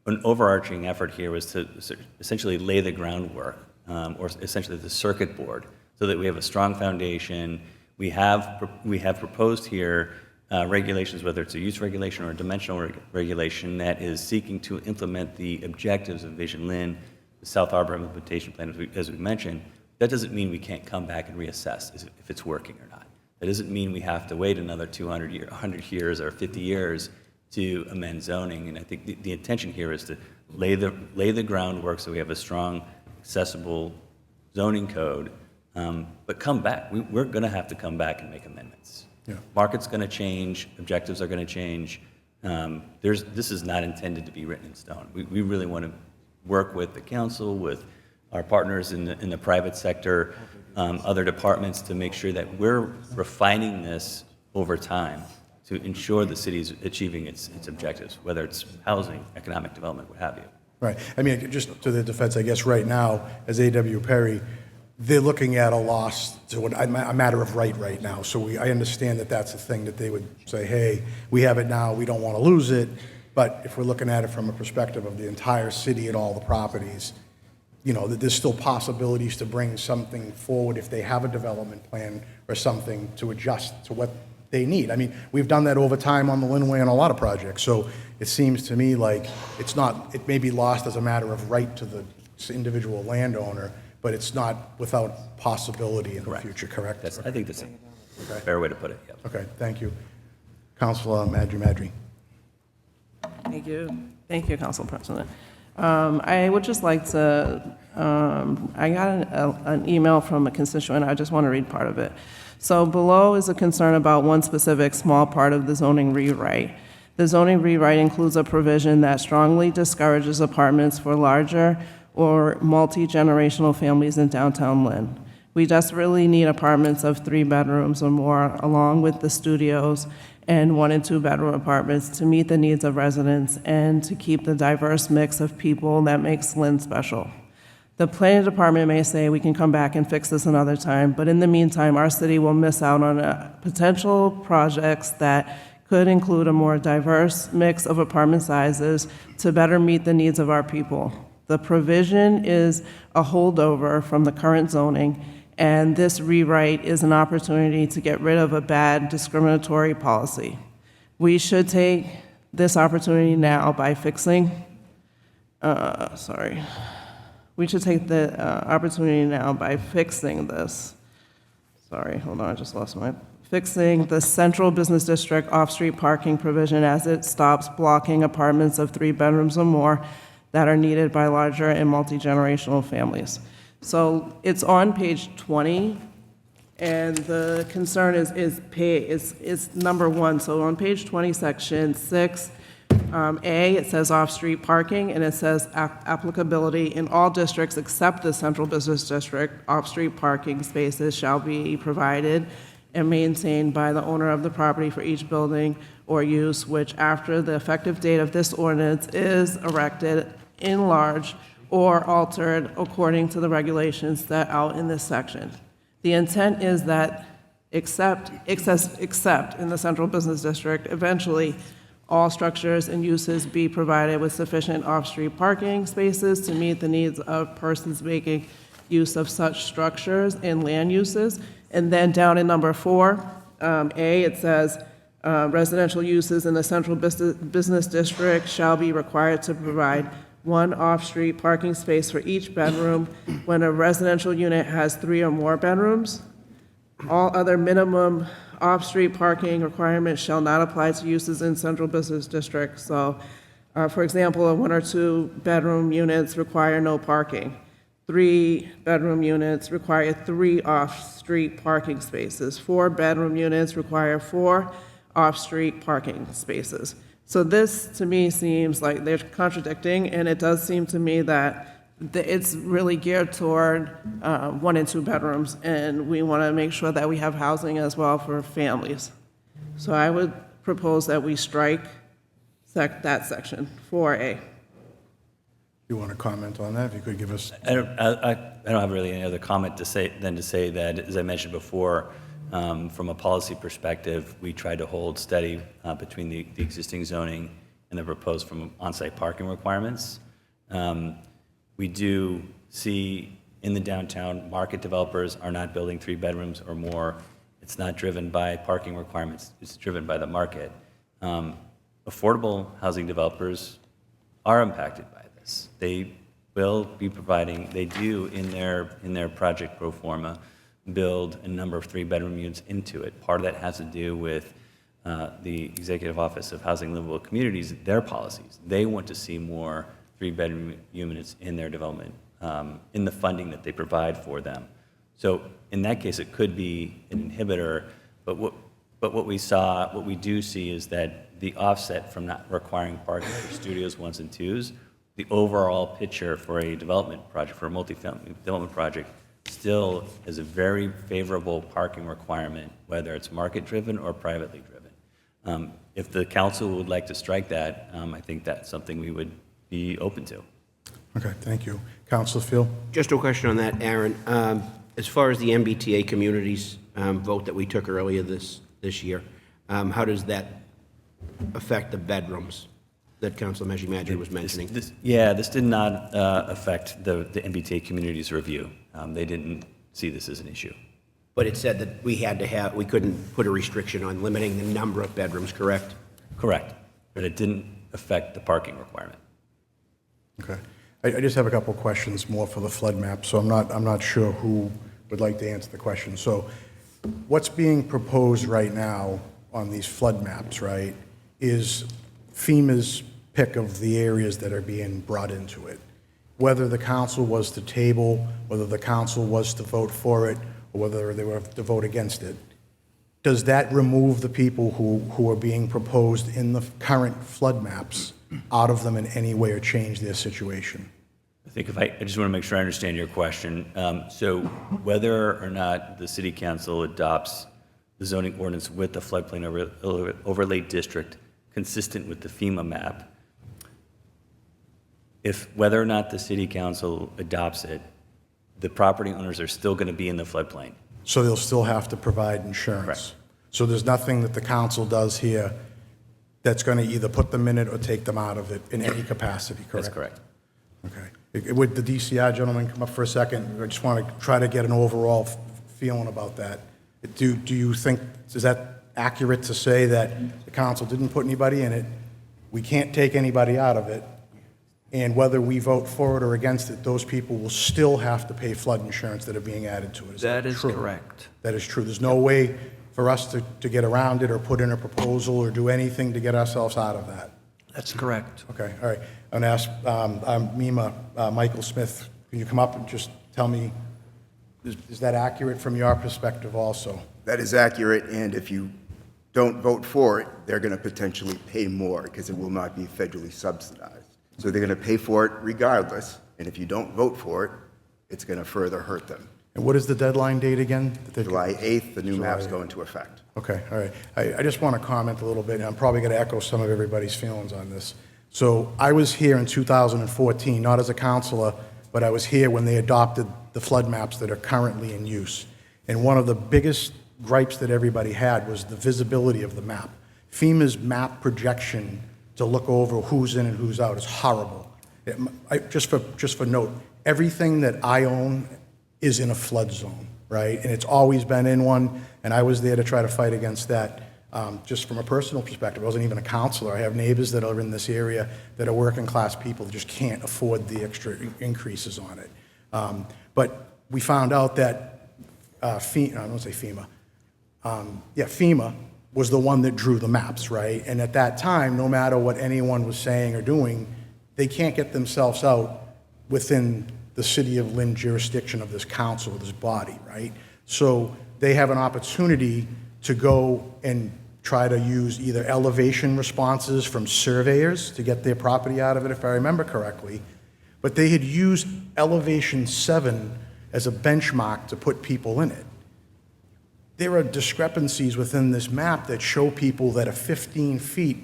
An overarching effort here was to essentially lay the groundwork, or essentially the circuit board, so that we have a strong foundation. We have proposed here regulations, whether it's a use regulation or a dimensional regulation, that is seeking to implement the objectives of Vision Lynn, the South Harbor Implementation Plan, as we mentioned. That doesn't mean we can't come back and reassess if it's working or not. That doesn't mean we have to wait another 100 years or 50 years to amend zoning. And I think the intention here is to lay the groundwork so we have a strong, accessible zoning code. But come back. We're going to have to come back and make amendments. Yeah. Market's going to change. Objectives are going to change. This is not intended to be written in stone. We really want to work with the council, with our partners in the private sector, other departments, to make sure that we're refining this over time to ensure the city is achieving its objectives, whether it's housing, economic development, what have you. Right. I mean, just to the defense, I guess right now, as A.W. Perry, they're looking at a loss to a matter of right now. So I understand that that's a thing that they would say, hey, we have it now, we don't want to lose it. But if we're looking at it from a perspective of the entire city and all the properties, you know, that there's still possibilities to bring something forward if they have a development plan or something to adjust to what they need. I mean, we've done that over time on the Linway on a lot of projects. So it seems to me like it may be lost as a matter of right to the individual landowner, but it's not without possibility in the future, correct? I think that's a fair way to put it, yeah. Okay, thank you. Councilor Madry. Thank you. Thank you, Council President. I would just like to, I got an email from a constituent. I just want to read part of it. So below is a concern about one specific small part of the zoning rewrite. The zoning rewrite includes a provision that strongly discourages apartments for larger or multi-generational families in downtown Lynn. We desperately need apartments of 3 bedrooms or more, along with the studios and 1 and 2 bedroom apartments, to meet the needs of residents and to keep the diverse mix of people that makes Lynn special. The planning department may say we can come back and fix this another time, but in the meantime, our city will miss out on potential projects that could include a more diverse mix of apartment sizes to better meet the needs of our people. The provision is a holdover from the current zoning, and this rewrite is an opportunity to get rid of a bad discriminatory policy. We should take this opportunity now by fixing, we should take the opportunity now by fixing this. Sorry, hold on, I just lost my, fixing the central business district off-street parking provision as it stops blocking apartments of 3 bedrooms or more that are needed by larger and multi-generational families. So it's on page 20, and the concern is number 1. So on page 20, section 6, A, it says off-street parking, and it says applicability in all districts except the central business district. Off-street parking spaces shall be provided and maintained by the owner of the property for each building or use which, after the effective date of this ordinance, is erected, enlarged, or altered according to the regulations set out in this section. The intent is that except in the central business district, eventually all structures and uses be provided with sufficient off-street parking spaces to meet the needs of persons making use of such structures and land uses. And then down in number 4, A, it says, residential uses in the central business district shall be required to provide 1 off-street parking space for each bedroom when a residential unit has 3 or more bedrooms. All other minimum off-street parking requirements shall not apply to uses in central business district. So, for example, 1 or 2 bedroom units require no parking. 3 bedroom units require 3 off-street parking spaces. 4 bedroom units require 4 off-street parking spaces. So this, to me, seems like they're contradicting, and it does seem to me that it's really geared toward 1 and 2 bedrooms, and we want to make sure that we have housing as well for families. So I would propose that we strike that section, 4A. You want to comment on that? If you could give us... I don't have really any other comment to say than to say that, as I mentioned before, from a policy perspective, we tried to hold steady between the existing zoning and the proposed from on-site parking requirements. We do see in the downtown, market developers are not building 3 bedrooms or more. It's not driven by parking requirements. It's driven by the market. Affordable housing developers are impacted by this. They will be providing, they do in their project pro forma, build a number of 3-bedroom units into it. Part of that has to do with the Executive Office of Housing and Livable Communities, their policies. They want to see more 3-bedroom units in their development, in the funding that they provide for them. So in that case, it could be an inhibitor, but But what we do see is that the offset from not requiring parking for studios 1s and 2s, the overall picture for a development project, for a multifamily development project, still is a very favorable parking requirement, whether it's market-driven or privately driven. If the council would like to strike that, I think that's something we would be open to. Okay, thank you. Councilor Field? Just a question on that, Aaron. As far as the MBTA communities vote that we took earlier this year, how does that affect the bedrooms that Councilor Majid was mentioning? This did not affect the MBTA community's review. They didn't see this as an issue. But it said that we couldn't put a restriction on limiting the number of bedrooms, correct? Correct. But it didn't affect the parking requirement. Okay. I just have a couple of questions more for the flood map, so I'm not sure who would like to answer the question. So what's being proposed right now on these flood maps, right, is FEMA's pick of the areas that are being brought into it. Whether the council was to table, whether the council was to vote for it, or whether they were to vote against it, does that remove the people who are being proposed in the current flood maps out of them in any way or change their situation? I think I just want to make sure I understand your question. So whether or not the city council adopts the zoning ordinance with the floodplain overlay district consistent with the FEMA map, whether or not the city council adopts it, the property owners are still going to be in the floodplain. So they'll still have to provide insurance? Correct. So there's nothing that the council does here that's going to either put them in it or take them out of it in any capacity, correct? That's correct. Okay. Would the DCI gentleman come up for a second? I just want to try to get an overall feeling about that. Do you think, is that accurate to say that the council didn't put anybody in it, we can't take anybody out of it, and whether we vote for it or against it, those people will still have to pay flood insurance that are being added to it? That is true? correct. That is true. There's no way for us to get around it or put in a proposal or do anything to get ourselves out of that? That's correct. Okay, all right. I'm going to ask MEMA, Michael Smith, can you come up and just tell me, is that accurate from your perspective also? That is accurate, and if you don't vote for it, they're going to potentially pay more because it will not be federally subsidized. So they're going to pay for it regardless, and if you don't vote for it, it's going to further hurt them. And what is the deadline date again? July 8th, the new maps go into effect. Okay, all right. I just want to comment a little bit, and I'm probably going to echo some of everybody's feelings on this. So I was here in 2014, not as a counselor, but I was here when they adopted the flood maps that are currently in use. And one of the biggest gripes that everybody had was the visibility of the map. FEMA's map projection to look over who's in and who's out is horrible. Just for note, everything that I own is in a flood zone, right? And it's always been in one, and I was there to try to fight against that. Just from a personal perspective, I wasn't even a counselor. I have neighbors that are in this area that are working class people that just can't afford the extra increases on it. But we found out that FEMA, I don't want to say FEMA, FEMA was the one that drew the maps, right? And at that time, no matter what anyone was saying or doing, they can't get themselves out within the city of Lynn jurisdiction of this council, this body, right? So they have an opportunity to go and try to use either elevation responses from surveyors to get their property out of it, if I remember correctly, but they had used elevation 7 as a benchmark to put people in it. There are discrepancies within this map that show people that are 15 feet,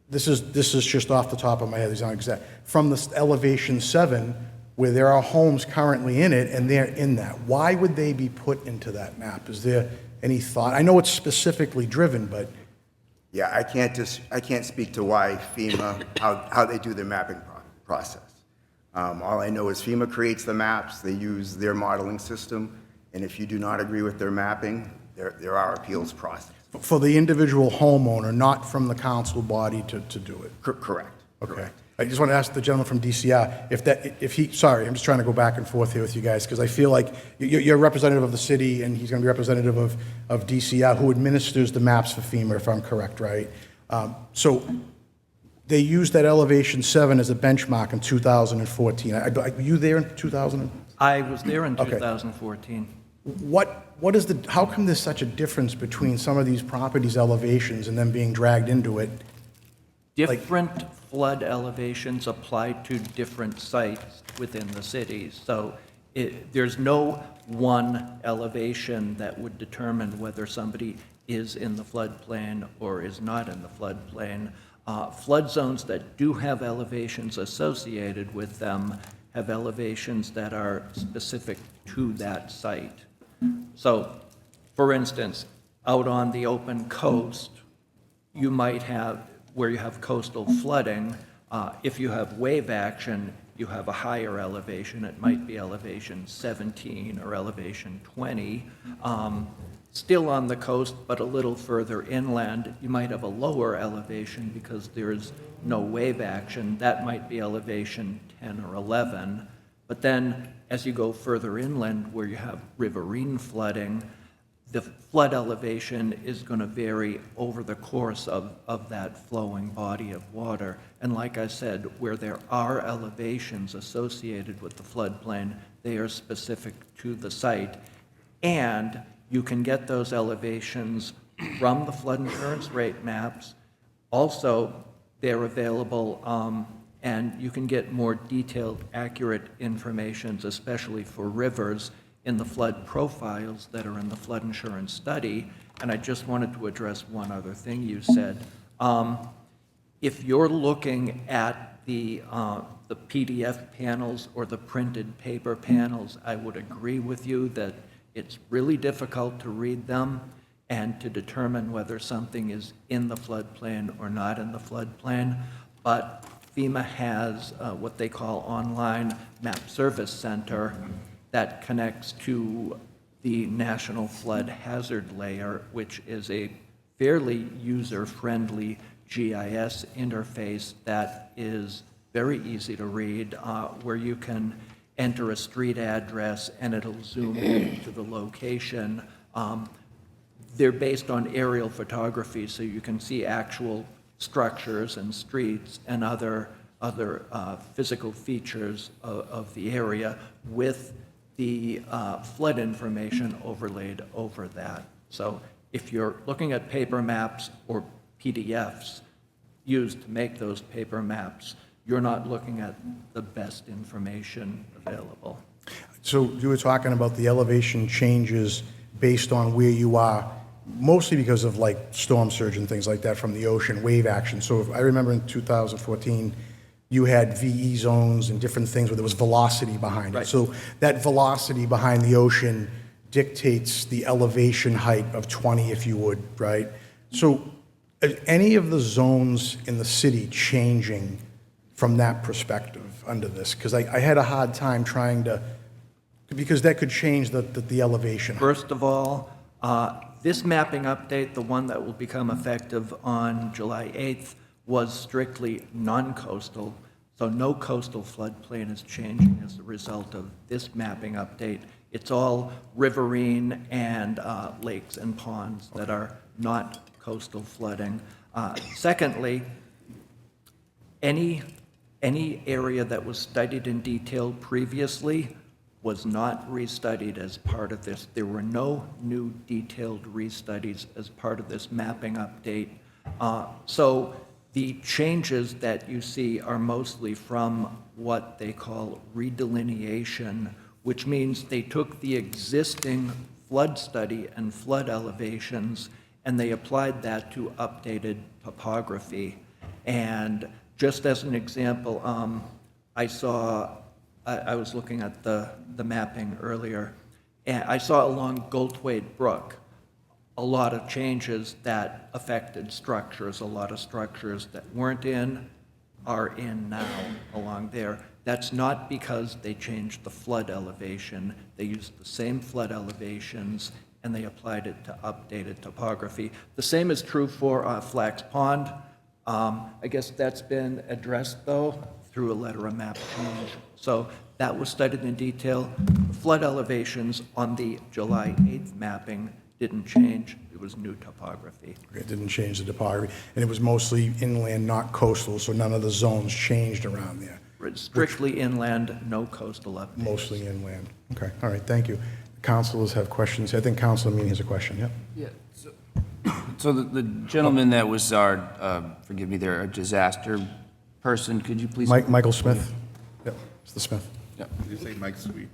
this is just off the top of my head, these aren't exact, from the elevation 7, where there are homes currently in it, and they're in that. Why would they be put into that map? Is there any thought? I know it's specifically driven, but... Yeah, I can't speak to why FEMA, how they do their mapping process. All I know is FEMA creates the maps, they use their modeling system, and if you do not agree with their mapping, there are appeals process. For the individual homeowner, not from the council body to do it? Correct. Okay. Correct. I just want to ask the gentleman from DCI, sorry, I'm just trying to go back and forth here with you guys, because I feel like you're a representative of the city, and he's going to be representative of DCI, who administers the maps for FEMA, if I'm correct, right? So they used that elevation 7 as a benchmark in 2014. Were you there in 2000? I was there in 2014. What is how come there's such a difference between some of these properties' elevations and them being dragged into it? Different flood elevations apply to different sites within the city. So there's no one elevation that would determine whether somebody is in the floodplain or is not in the floodplain. Flood zones that do have elevations associated with them have elevations that are specific to that site. So, for instance, out on the open coast, you might have, where you have coastal flooding, if you have wave action, you have a higher elevation. It might be elevation 17 or elevation 20. Still on the coast, but a little further inland, you might have a lower elevation because there's no wave action. That might be elevation 10 or 11. But then, as you go further inland, where you have riverine flooding, the flood elevation is going to vary over the course of that flowing body of water. And like I said, where there are elevations associated with the floodplain, they are specific to the site. And you can get those elevations from the flood insurance rate maps. Also, they're available, and you can get more detailed, accurate information, especially for rivers, in the flood profiles that are in the flood insurance study. And I just wanted to address one other thing you said. If you're looking at the PDF panels or the printed paper panels, I would agree with you that it's really difficult to read them and to determine whether something is in the floodplain or not in the floodplain. But FEMA has what they call online map service center that connects to the National Flood Hazard Layer, which is a fairly user-friendly GIS interface that is very easy to read, where you can enter a street address and it'll zoom in to the location. They're based on aerial photography, so you can see actual structures and streets and other physical features of the area with the flood information overlaid over that. So if you're looking at paper maps or PDFs used to make those paper maps, you're not looking at the best information available. So you were talking about the elevation changes based on where you are, mostly because of like storm surge and things like that from the ocean, wave action. So if I remember in 2014, you had VE zones and different things where there was velocity behind it. Right. So that velocity behind the ocean dictates the elevation height of 20, if you would, right? So are any of the zones in the city changing from that perspective under this? Because I had a hard time trying to, because that could change the elevation. First of all, this mapping update, the one that will become effective on July 8th, was strictly non-coastal, so no coastal floodplain is changing as a result of this mapping update. It's all riverine and lakes and ponds that are not coastal flooding. Secondly, any area that was studied in detail previously was not restudied as part of this. There were no new detailed restudies as part of this mapping update. So the changes that you see are mostly from what they call redelineation, which means they took the existing flood study and flood elevations and they applied that to updated topography. And just as an example, I was looking at the mapping earlier, and I saw along Goldthwaite Brook a lot of changes that affected structures. A lot of structures that weren't in are in now along there. That's not because they changed the flood elevation. They used the same flood elevations and they applied it to updated topography. The same is true for Flax Pond. I guess that's been addressed, though, through a letter of map change. So that was studied in detail. The flood elevations on the July 8th mapping didn't change. It was new topography. It didn't change the topography, and it was mostly inland, not coastal, so none of the zones changed around there. Strictly inland, no coastal updates. Mostly inland. Okay, all right, thank you. councilors have questions. I think Councilor Meany has a question, yep. Yeah, so the gentleman that was our, forgive me there, a disaster person, could you please? Michael Smith? Yep, Mr. Smith. Yeah. Did you say Mike Sweet?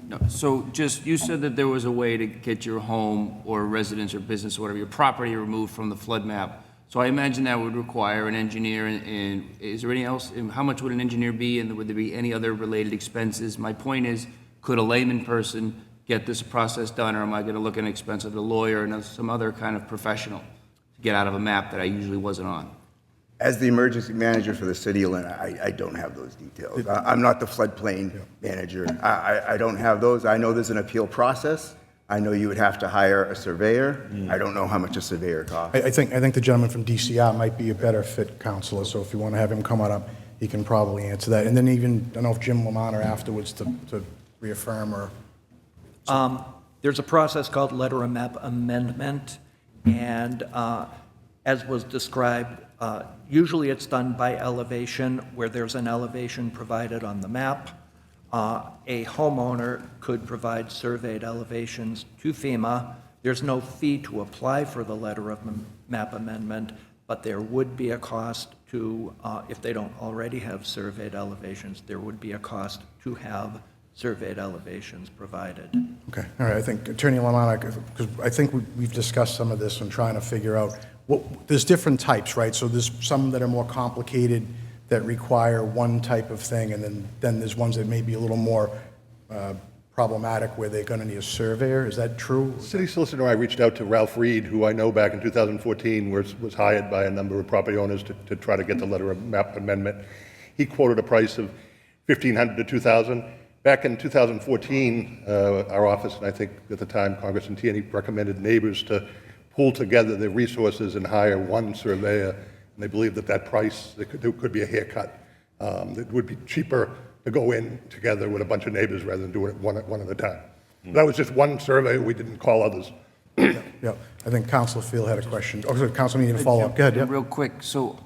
No, so just, you said that there was a way to get your home or residence or business or whatever, your property removed from the flood map. So I imagine that would require an engineer, and is there anything else? And how much would an engineer be, and would there be any other related expenses? My point is, could a layman person get this process done, or am I going to look at an expense of a lawyer and some other kind of professional to get out of a map that I usually wasn't on? As the emergency manager for the city of Lynn, I don't have those details. I'm not the floodplain manager. I don't have those. I know there's an appeal process. I know you would have to hire a surveyor. I don't know how much a surveyor costs. I think the gentleman from DCR might be a better fit counselor, so if you want to have him come on up, he can probably answer that. And then even, I don't know if Jim Lamont or afterwards to reaffirm or... There's a process called letter of map amendment, and as was described, usually it's done by elevation, where there's an elevation provided on the map. A homeowner could provide surveyed elevations to FEMA. There's no fee to apply for the letter of map amendment, but there would be a cost to, if they don't already have surveyed elevations, there would be a cost to have surveyed elevations provided. Okay, all right, I think Attorney Lamont, because I think we've discussed some of this and trying to figure out, there's different types, right? So there's some that are more complicated that require one type of thing, and then there's ones that may be a little more problematic where they're going to need a surveyor. Is that true? City solicitor and I reached out to Ralph Reed, who I know back in 2014 was hired by a number of property owners to try to get the letter of map amendment. He quoted a price of $1,500 to $2,000. Back in 2014, our office, and I think at the time Congressman Tierney recommended neighbors to pool together their resources and hire one surveyor, and they believe that price, there could be a haircut. It would be cheaper to go in together with a bunch of neighbors rather than do it one at a time. That was just one survey. We didn't call others. Yeah, I think Councilor Field had a question. Oh, Councilor Meany, to follow up. Go ahead, yeah. Real quick, so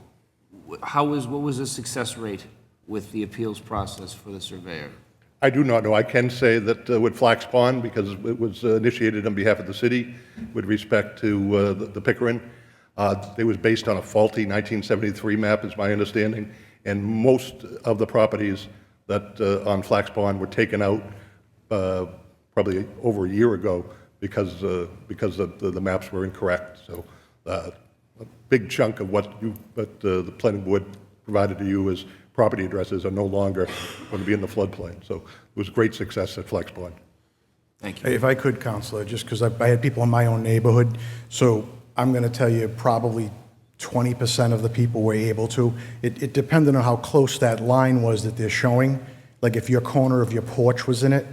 what was the success rate with the appeals process for the surveyor? I do not know. I can say that with Flax Pond, because it was initiated on behalf of the city with respect to the Pickering, it was based on a faulty 1973 map, is my understanding, and most of the properties that on Flax Pond were taken out probably over a year ago because the maps were incorrect. So a big chunk of what the planning board provided to you as property addresses are no longer going to be in the floodplain. So it was a great success at Flex Pond. Thank you. If I could, Counselor, just because I had people in my own neighborhood, so I'm going to tell you probably 20% of the people were able to. It depended on how close that line was that they're showing. Like if your corner of your porch was in it,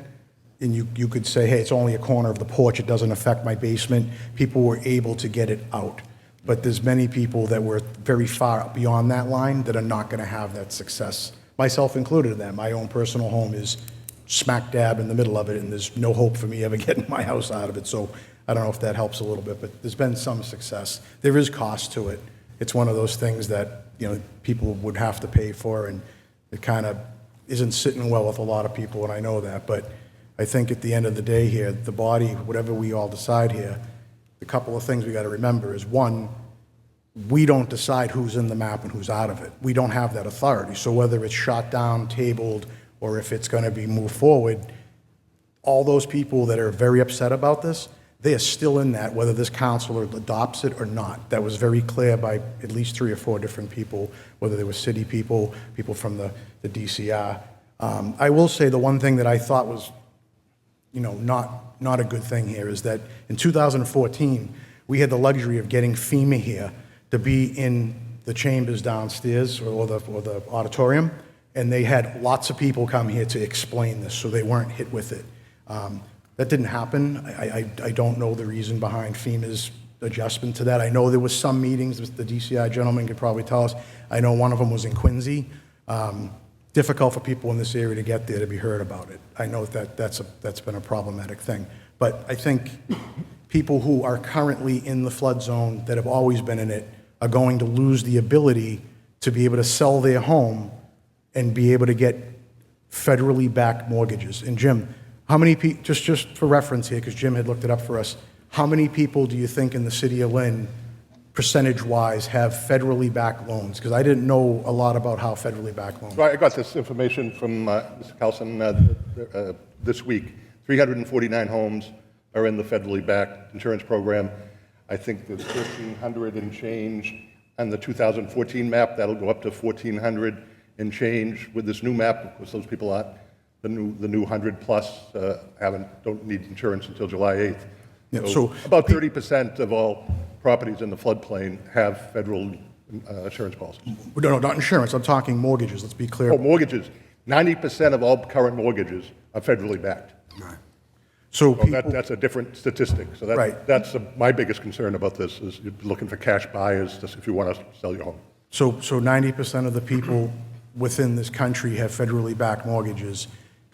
and you could say, hey, it's only a corner of the porch, it doesn't affect my basement, people were able to get it out. But there's many people that were very far beyond that line that are not going to have that success, myself included in that. My own personal home is smack dab in the middle of it, and there's no hope for me ever getting my house out of it. So I don't know if that helps a little bit, but there's been some success. There is cost to it. It's one of those things that, people would have to pay for, and it kind of isn't sitting well with a lot of people, and I know that. But I think at the end of the day here, the body, whatever we all decide here, a couple of things we got to remember is, one, we don't decide who's in the map and who's out of it. We don't have that authority. So whether it's shot down, tabled, or if it's going to be moved forward, all those people that are very upset about this, they are still in that, whether this council adopts it or not. That was very clear by at least 3 or 4 different people, whether they were city people, people from the DCR. I will say the one thing that I thought was, not a good thing here is that in 2014, we had the luxury of getting FEMA here to be in the chambers downstairs or the auditorium, and they had lots of people come here to explain this, so they weren't hit with it. That didn't happen. I don't know the reason behind FEMA's adjustment to that. I know there was some meetings, the DCI gentleman could probably tell us. I know one of them was in Quincy. Difficult for people in this area to get there to be heard about it. I know that's been a problematic thing. But I think people who are currently in the flood zone that have always been in it are going to lose the ability to be able to sell their home and be able to get federally backed mortgages. And Jim, How many people, just for reference here, because Jim had looked it up for us, how many people do you think in the city of Lynn, percentage-wise, have federally backed loans? Because I didn't know a lot about how federally backed loans. Right, I got this information from Mr. Carlson this week. 349 homes are in the federally backed insurance program. I think there's 1,300 and change on the 2014 map. That'll go up to 1,400 and change with this new map, because those people aren't, the new 100 plus don't need insurance until July 8th. Yeah, So so about 30% of all properties in the floodplain have federal insurance policies. No, not insurance, I'm talking mortgages, let's be clear. Oh, mortgages. 90% of all current mortgages are federally backed. So that's a different statistic. So Right. that's my biggest concern about this, is you're looking for cash buyers just if you want to sell your home. So 90% of the people within this country have federally backed mortgages.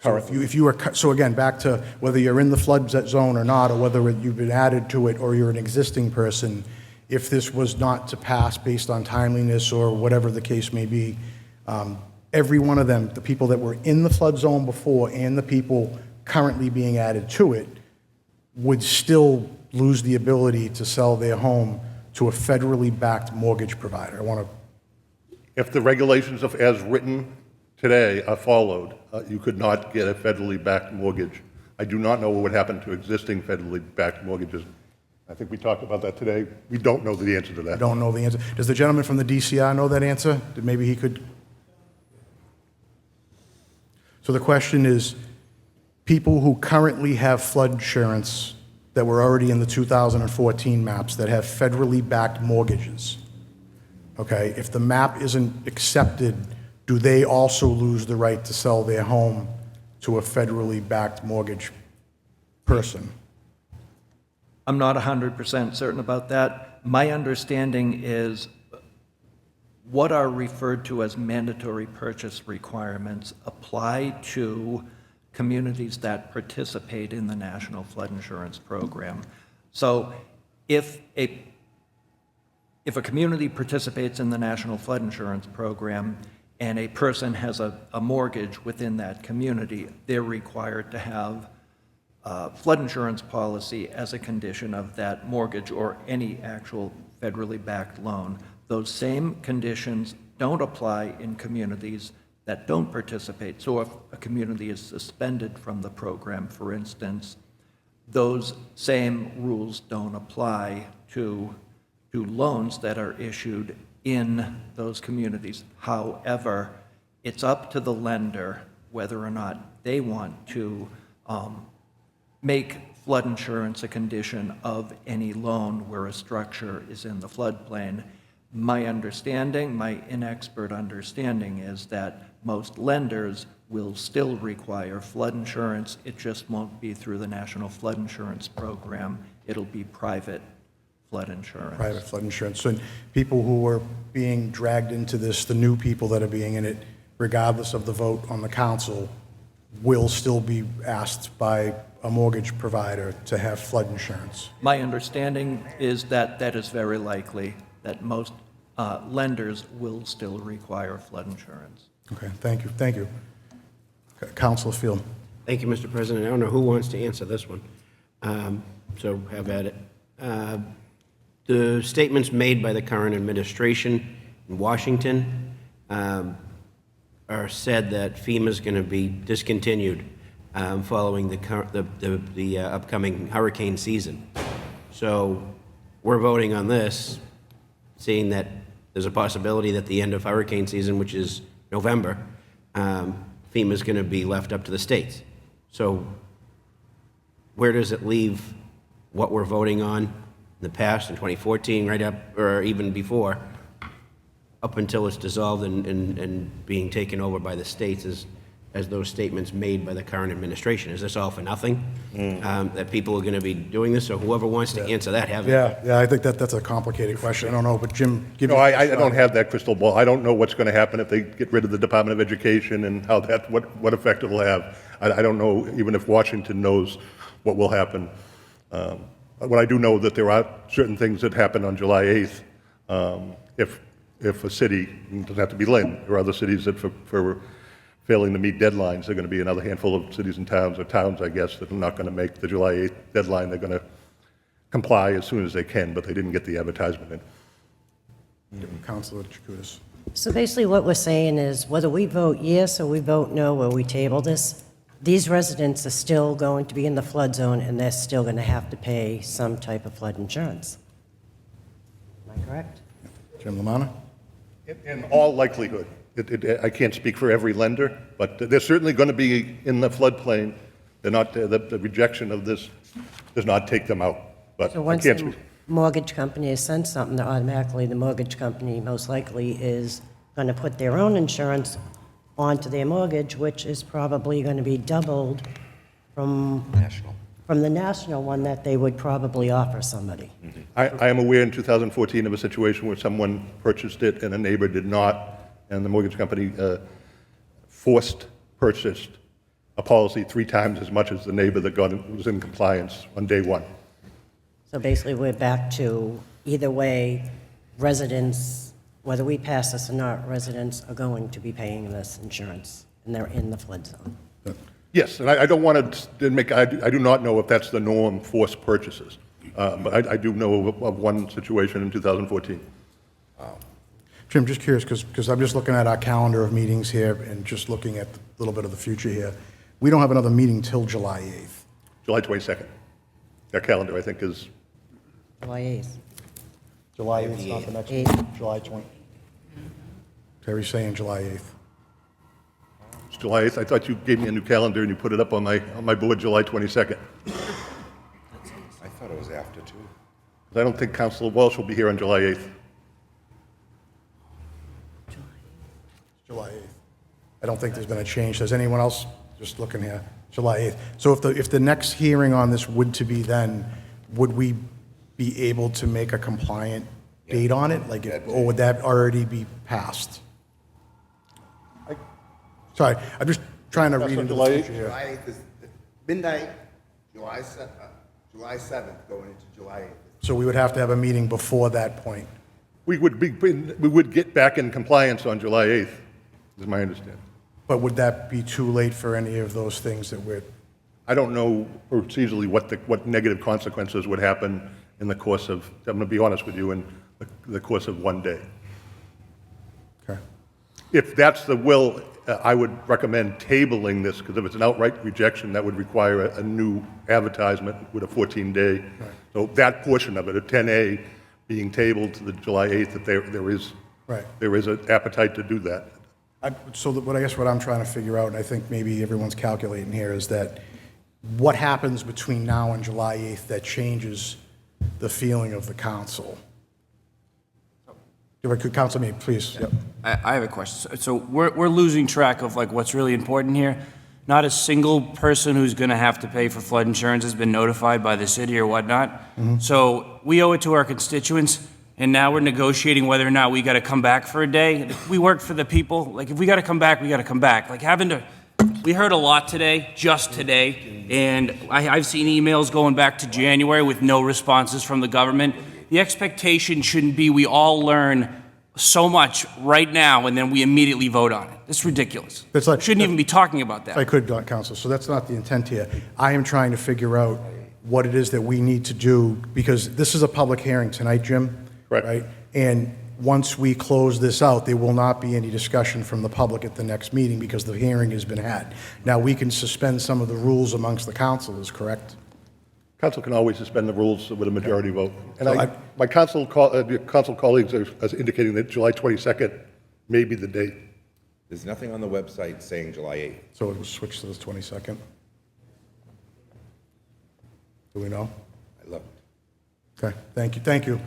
So if you are, so again, back to whether you're in the flood zone or not, or whether you've been added to it, or you're an existing person, if this was not to pass based on timeliness or whatever the case may be, every one of them, the people that were in the flood zone before and the people currently being added to it, would still lose the ability to sell their home to a federally backed mortgage provider. I want to. If the regulations of as written today are followed, you could not get a federally backed mortgage. I do not know what would happen to existing federally backed mortgages. I think we talked about that today. We don't know the answer to that. I don't know the answer. Does the gentleman from the DCR know that answer? Maybe he could. So the question is, people who currently have flood insurance that were already in the 2014 maps that have federally backed mortgages, okay, if the map isn't accepted, do they also lose the right to sell their home to a federally backed mortgage person? I'm not 100% certain about that. My understanding is what are referred to as mandatory purchase requirements apply to communities that participate in the National Flood Insurance Program. So if a community participates in the National Flood Insurance Program and a person has a mortgage within that community, they're required to have flood insurance policy as a condition of that mortgage or any actual federally backed loan. Those same conditions don't apply in communities that don't participate. So if a community is suspended from the program, for instance, those same rules don't apply to loans that are issued in those communities. However, it's up to the lender whether or not they want to make flood insurance a condition of any loan where a structure is in the floodplain. My understanding, my inexpert understanding, is that most lenders will still require flood insurance. It just won't be through the National Flood Insurance Program. It'll be private flood insurance. Private flood insurance. So people who are being dragged into this, the new people that are being in it, regardless of the vote on the council, will still be asked by a mortgage provider to have flood insurance. My understanding is that that is very likely, that most lenders will still require flood insurance. Okay, thank you, thank you. Councilor Field. Thank you, Mr. President. I don't know who wants to answer this one, so have at it. The statements made by the current administration in Washington are said that FEMA is going to be discontinued following the upcoming hurricane season. So we're voting on this, seeing that there's a possibility that the end of hurricane season, which is November, FEMA is going to be left up to the states. So where does it leave what we're voting on in the past, in 2014, right up, or even before, up until it's dissolved and being taken over by the states as those statements made by the current administration? Is this all for nothing? That people are going to be doing this? So whoever wants to answer that, have it. Yeah, I think that's a complicated question. I don't know, but Jim, give me. No, I don't have that crystal ball. I don't know what's going to happen if they get rid of the Department of Education and how what effect it will have. I don't know even if Washington knows what will happen. What I do know that there are certain things that happen on July 8th. If a city, it doesn't have to be Lynn, there are other cities that for failing to meet deadlines, there are going to be another handful of cities and towns, or towns, I guess, that are not going to make the July 8th deadline. They're going to comply as soon as they can, but they didn't get the advertisement in. Councilor Chakoudas. So basically what we're saying is whether we vote yes or we vote no or we table this, these residents are still going to be in the flood zone and they're still going to have to pay some type of flood insurance. Am I correct? Jim Lamanna? In all likelihood. I can't speak for every lender, but they're certainly going to be in the floodplain. They're not, the rejection of this does not take them out. But So I once can't the speak. mortgage company has sent something, then automatically the mortgage company most likely is going to put their own insurance onto their mortgage, which is probably going to be doubled from the national one that they would probably offer somebody. I am aware in 2014 of a situation where someone purchased it and a neighbor did not, and the mortgage company purchased a policy 3 times as much as the neighbor that was in compliance on day one. So basically, we're back to either way, residents, whether we pass this or not, residents are going to be paying this insurance, and they're in the flood zone. Yes, and I don't want to make, I do not know if that's the norm, forced purchases. But I do know of one situation in 2014. Jim, just curious, because I'm just looking at our calendar of meetings here and just looking at a little bit of the future here. We don't have another meeting till July 8th. July 22nd. Their calendar, I think, is July 8th. July 8th is not the next Eighth. meeting, July 20. Terry's saying July 8th. it's July 8th. I thought you gave me a new calendar and you put it up on my board July 22nd. I thought it was after, too. I don't think Councilor Walsh will be here on July 8th. July 8th. I don't think there's been a change. Does anyone else, just looking here, July 8th. So if the next hearing on this would to be then, would we be able to make a compliant date on it? Like, or would that already be passed? Sorry, I'm just trying to read into the future here. July 8th is midnight, July 7th, going into July 8th. So we would have to have a meeting before that point. We would get back in compliance on July 8th, is my understanding. But would that be too late for any of those things that we're... I don't know procedurally what negative consequences would happen in the course of, I'm going to be honest with you, in the course of one day. Okay. If that's the will, I would recommend tabling this, because if it's an outright rejection, that would require a new advertisement with a 14-day. Right. So that portion of it, a 10A, being tabled to the July 8th, if there is an appetite to do that. What I guess what I'm trying to figure out, and I think maybe everyone's calculating here, is that what happens between now and July 8th that changes the feeling of the council? If I could, counsel me, please. Yep. I have a question. So we're losing track of like what's really important here. Not a single person who's going to have to pay for flood insurance has been notified by the city or whatnot. Mm-hmm. So we owe it to our constituents, and now we're negotiating whether or not we got to come back for a day. We work for the people. Like if we got to come back, we got to come back. Like we heard a lot today, just today, and I've seen emails going back to January with no responses from the government. The expectation shouldn't be we all learn so much right now and then we immediately vote on it. It's ridiculous. Shouldn't even be talking about that. If I could, counsel, so that's not the intent here. I am trying to figure out what it is that we need to do, because this is a public hearing tonight, Jim. Right? And once we close this out, there will not be any discussion from the public at the next meeting because the hearing has been had. Now, we can suspend some of the rules amongst the councilors, correct? Council can always suspend the rules with a majority vote. And So my council colleagues are indicating that July 22nd may be the date. There's nothing on the website saying July 8th. So it was switched to the 22nd? Do we know? I looked. Okay, thank you.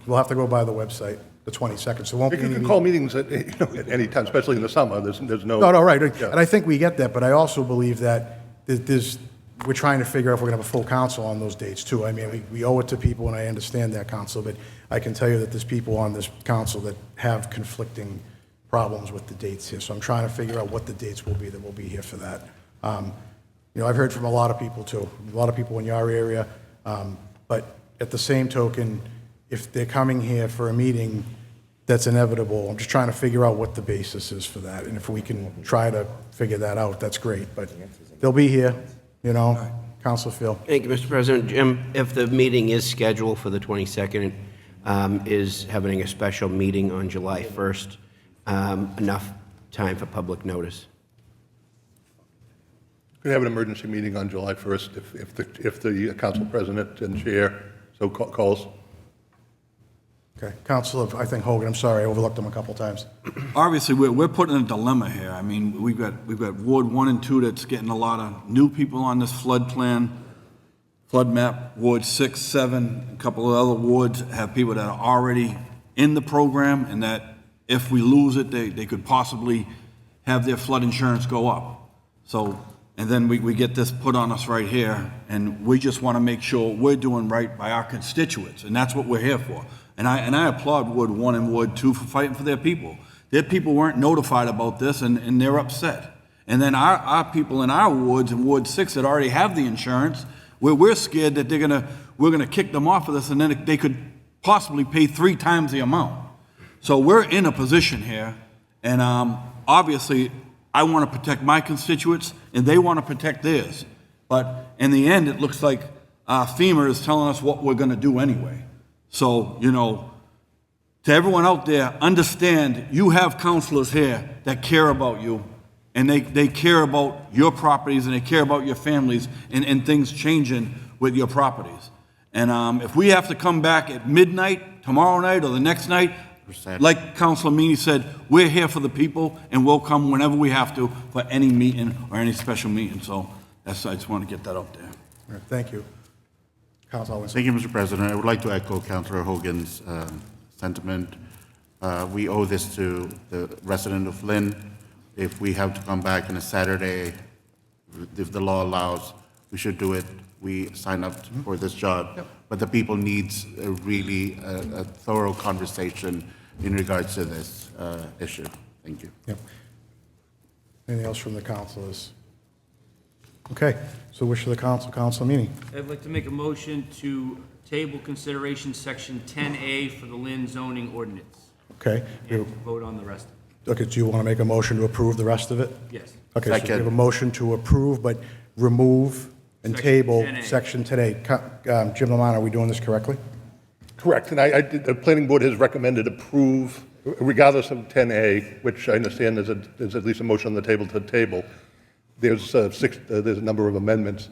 We'll have to go by the website, the 22nd, so it won't be You any... can call meetings at any time, especially in the summer. There's no... No, right, Yeah. and I think we get that, but I also believe that we're trying to figure out if we're going to have a full council on those dates, too. I mean, we owe it to people, and I understand that, council, but I can tell you that there's people on this council that have conflicting problems with the dates here, so I'm trying to figure out what the dates will be that will be here for that. I've heard from a lot of people, too, a lot of people in your area, but at the same token, if they're coming here for a meeting that's inevitable. I'm just trying to figure out what the basis is for that, and if we can try to figure that out, that's great, but they'll be here, you know. Councilor Phil. Thank you, Mr. President. Jim, if the meeting is scheduled for the 22nd, is having a special meeting on July 1st, enough time for public notice? We could have an emergency meeting on July 1st if the council president and chair so calls. Okay, Councilor, I think Hogan, I'm sorry, I overlooked him a couple times. Obviously, we're put in a dilemma here. I mean, we've got Ward 1 and 2 that's getting a lot of new people on this flood plan, flood map. Ward 6, 7, a couple of other wards have people that are already in the program, and that if we lose it, they could possibly have their flood insurance go up. So, and then we get this put on us right here, and we just want to make sure we're doing right by our constituents, and that's what we're here for. And I applaud Ward 1 and Ward 2 for fighting for their people. Their people weren't notified about this, and they're upset. And then our people in our wards, in Ward 6, that already have the insurance, we're scared that we're gonna kick them off of this, and then they could possibly pay 3 times the amount. So we're in a position here, and obviously, I want to protect my constituents, and they want to protect theirs. But in the end, it looks like FEMA is telling us what we're going to do anyway. So, you know, to everyone out there, understand you have counselors here that care about you, and they care about your properties, and they care about your families, and things changing with your properties. And if we have to come back at midnight, tomorrow night, or the next night, like Councilor Meany said, we're here for the people, and we'll come whenever we have to for any meeting or any special meeting. So I just want to get that out there. All right, thank you. Councilor Owens. Thank you, Mr. President. I would like to echo Councilor Hogan's sentiment. We owe this to the resident of Lynn. If we have to come back on a Saturday, if the law allows, we should do it. We sign up for this job. But the people needs a thorough conversation in regards to this issue. Thank you. Yep. Anything else from the councilors? Okay, so wish of the council, Councilor Meany. I'd like to make a motion to table consideration section 10A for the Lynn zoning ordinance. Okay. And vote on the rest. Okay, do you want to make a motion to approve the rest of it? Yes. Okay, so we have a motion to approve, but remove and Section table 10A. section today. Jim Lamont, are we doing this correctly? Correct, and the planning board has recommended approve, regardless of 10A, which I understand there's at least a motion on the table to table. There's there's a number of amendments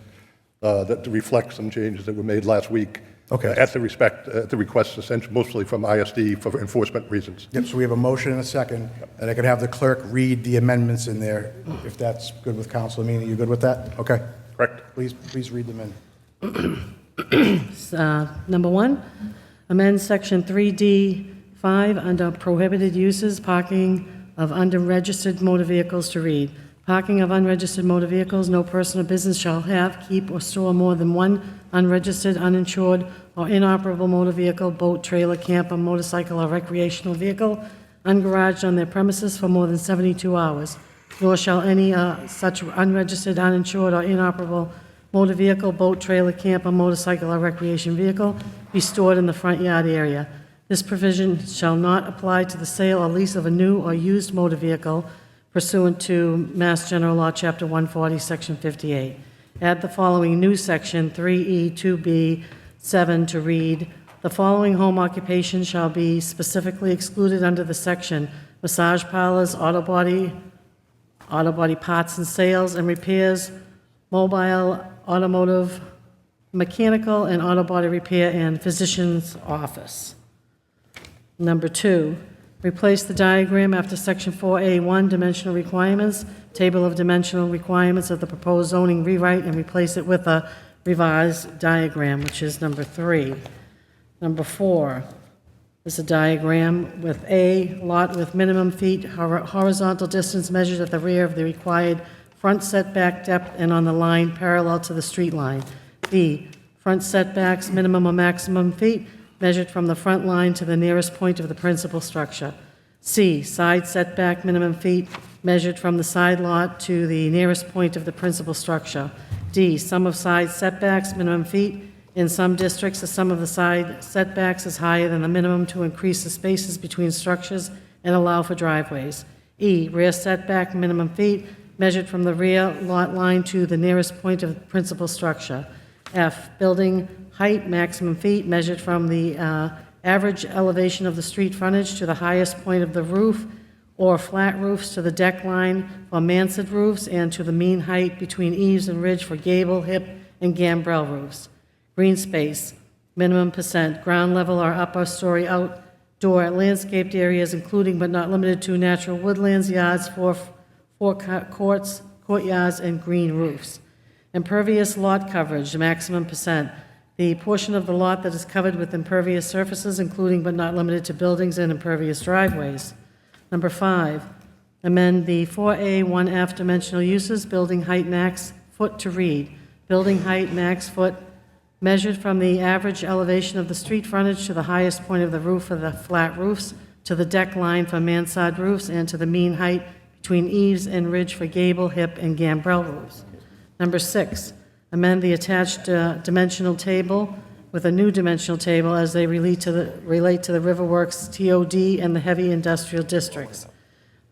that reflect some changes that were made last week. Okay. At the request, essentially, mostly from ISD for enforcement reasons. Yep, so we have a motion and a second, and I could have the clerk read the amendments in there, if that's good with Councilor Meany. You good with that? Okay. Correct. Please read them in. Number 1, amend section 3D5 under prohibited uses, parking of unregistered motor vehicles to read. Parking of unregistered motor vehicles, no person or business shall have, keep, or store more than one unregistered, uninsured, or inoperable motor vehicle, boat, trailer, camper, motorcycle, or recreational vehicle ungaraged on their premises for more than 72 hours. Nor shall any such unregistered, uninsured, or inoperable motor vehicle, boat, trailer, camper, motorcycle, or recreation vehicle be stored in the front yard area. This provision shall not apply to the sale or lease of a new or used motor vehicle pursuant to Mass General Law, Chapter 140, Section 58. Add the following new section, 3E 2B 7, to read, the following home occupations shall be specifically excluded under the section: massage parlors, auto body parts and sales and repairs, mobile, automotive, mechanical, and auto body repair, and physician's office. Number 2, replace the diagram after section 4A1, dimensional requirements, table of dimensional requirements of the proposed zoning rewrite, and replace it with a revised diagram, which is number 3. Number 4 is a diagram with A, lot with minimum feet, horizontal distance measured at the rear of the required front setback depth and on the line parallel to the street line. B, front setbacks, minimum or maximum feet, measured from the front line to the nearest point of the principal structure. C, side setback, minimum feet, measured from the side lot to the nearest point of the principal structure. D, sum of side setbacks, minimum feet, In some districts, the sum of the side setbacks is higher than the minimum to increase the spaces between structures and allow for driveways. E, rear setback minimum feet measured from the rear lot line to the nearest point of the principal structure. F, building height maximum feet measured from the average elevation of the street frontage to the highest point of the roof or flat roofs to the deck line for mansard roofs and to the mean height between eaves and ridge for gable, hip, and gambrel roofs. Green space, minimum percent, ground level or upper story outdoor landscaped areas, including but not limited to natural woodlands, yards, courts, courtyards, and green roofs. Impervious lot coverage, maximum percent, the portion of the lot that is covered with impervious surfaces, including but not limited to buildings and impervious driveways. Number 5, amend the 4A 1F dimensional uses, building height max foot to read. Building height max foot measured from the average elevation of the street frontage to the highest point of the roof of the flat roofs, to the deck line for mansard roofs, and to the mean height between eaves and ridge for gable, hip, and gambrel roofs. Number 6, amend the attached dimensional table with a new dimensional table as they relate to the Riverworks TOD and the heavy industrial districts.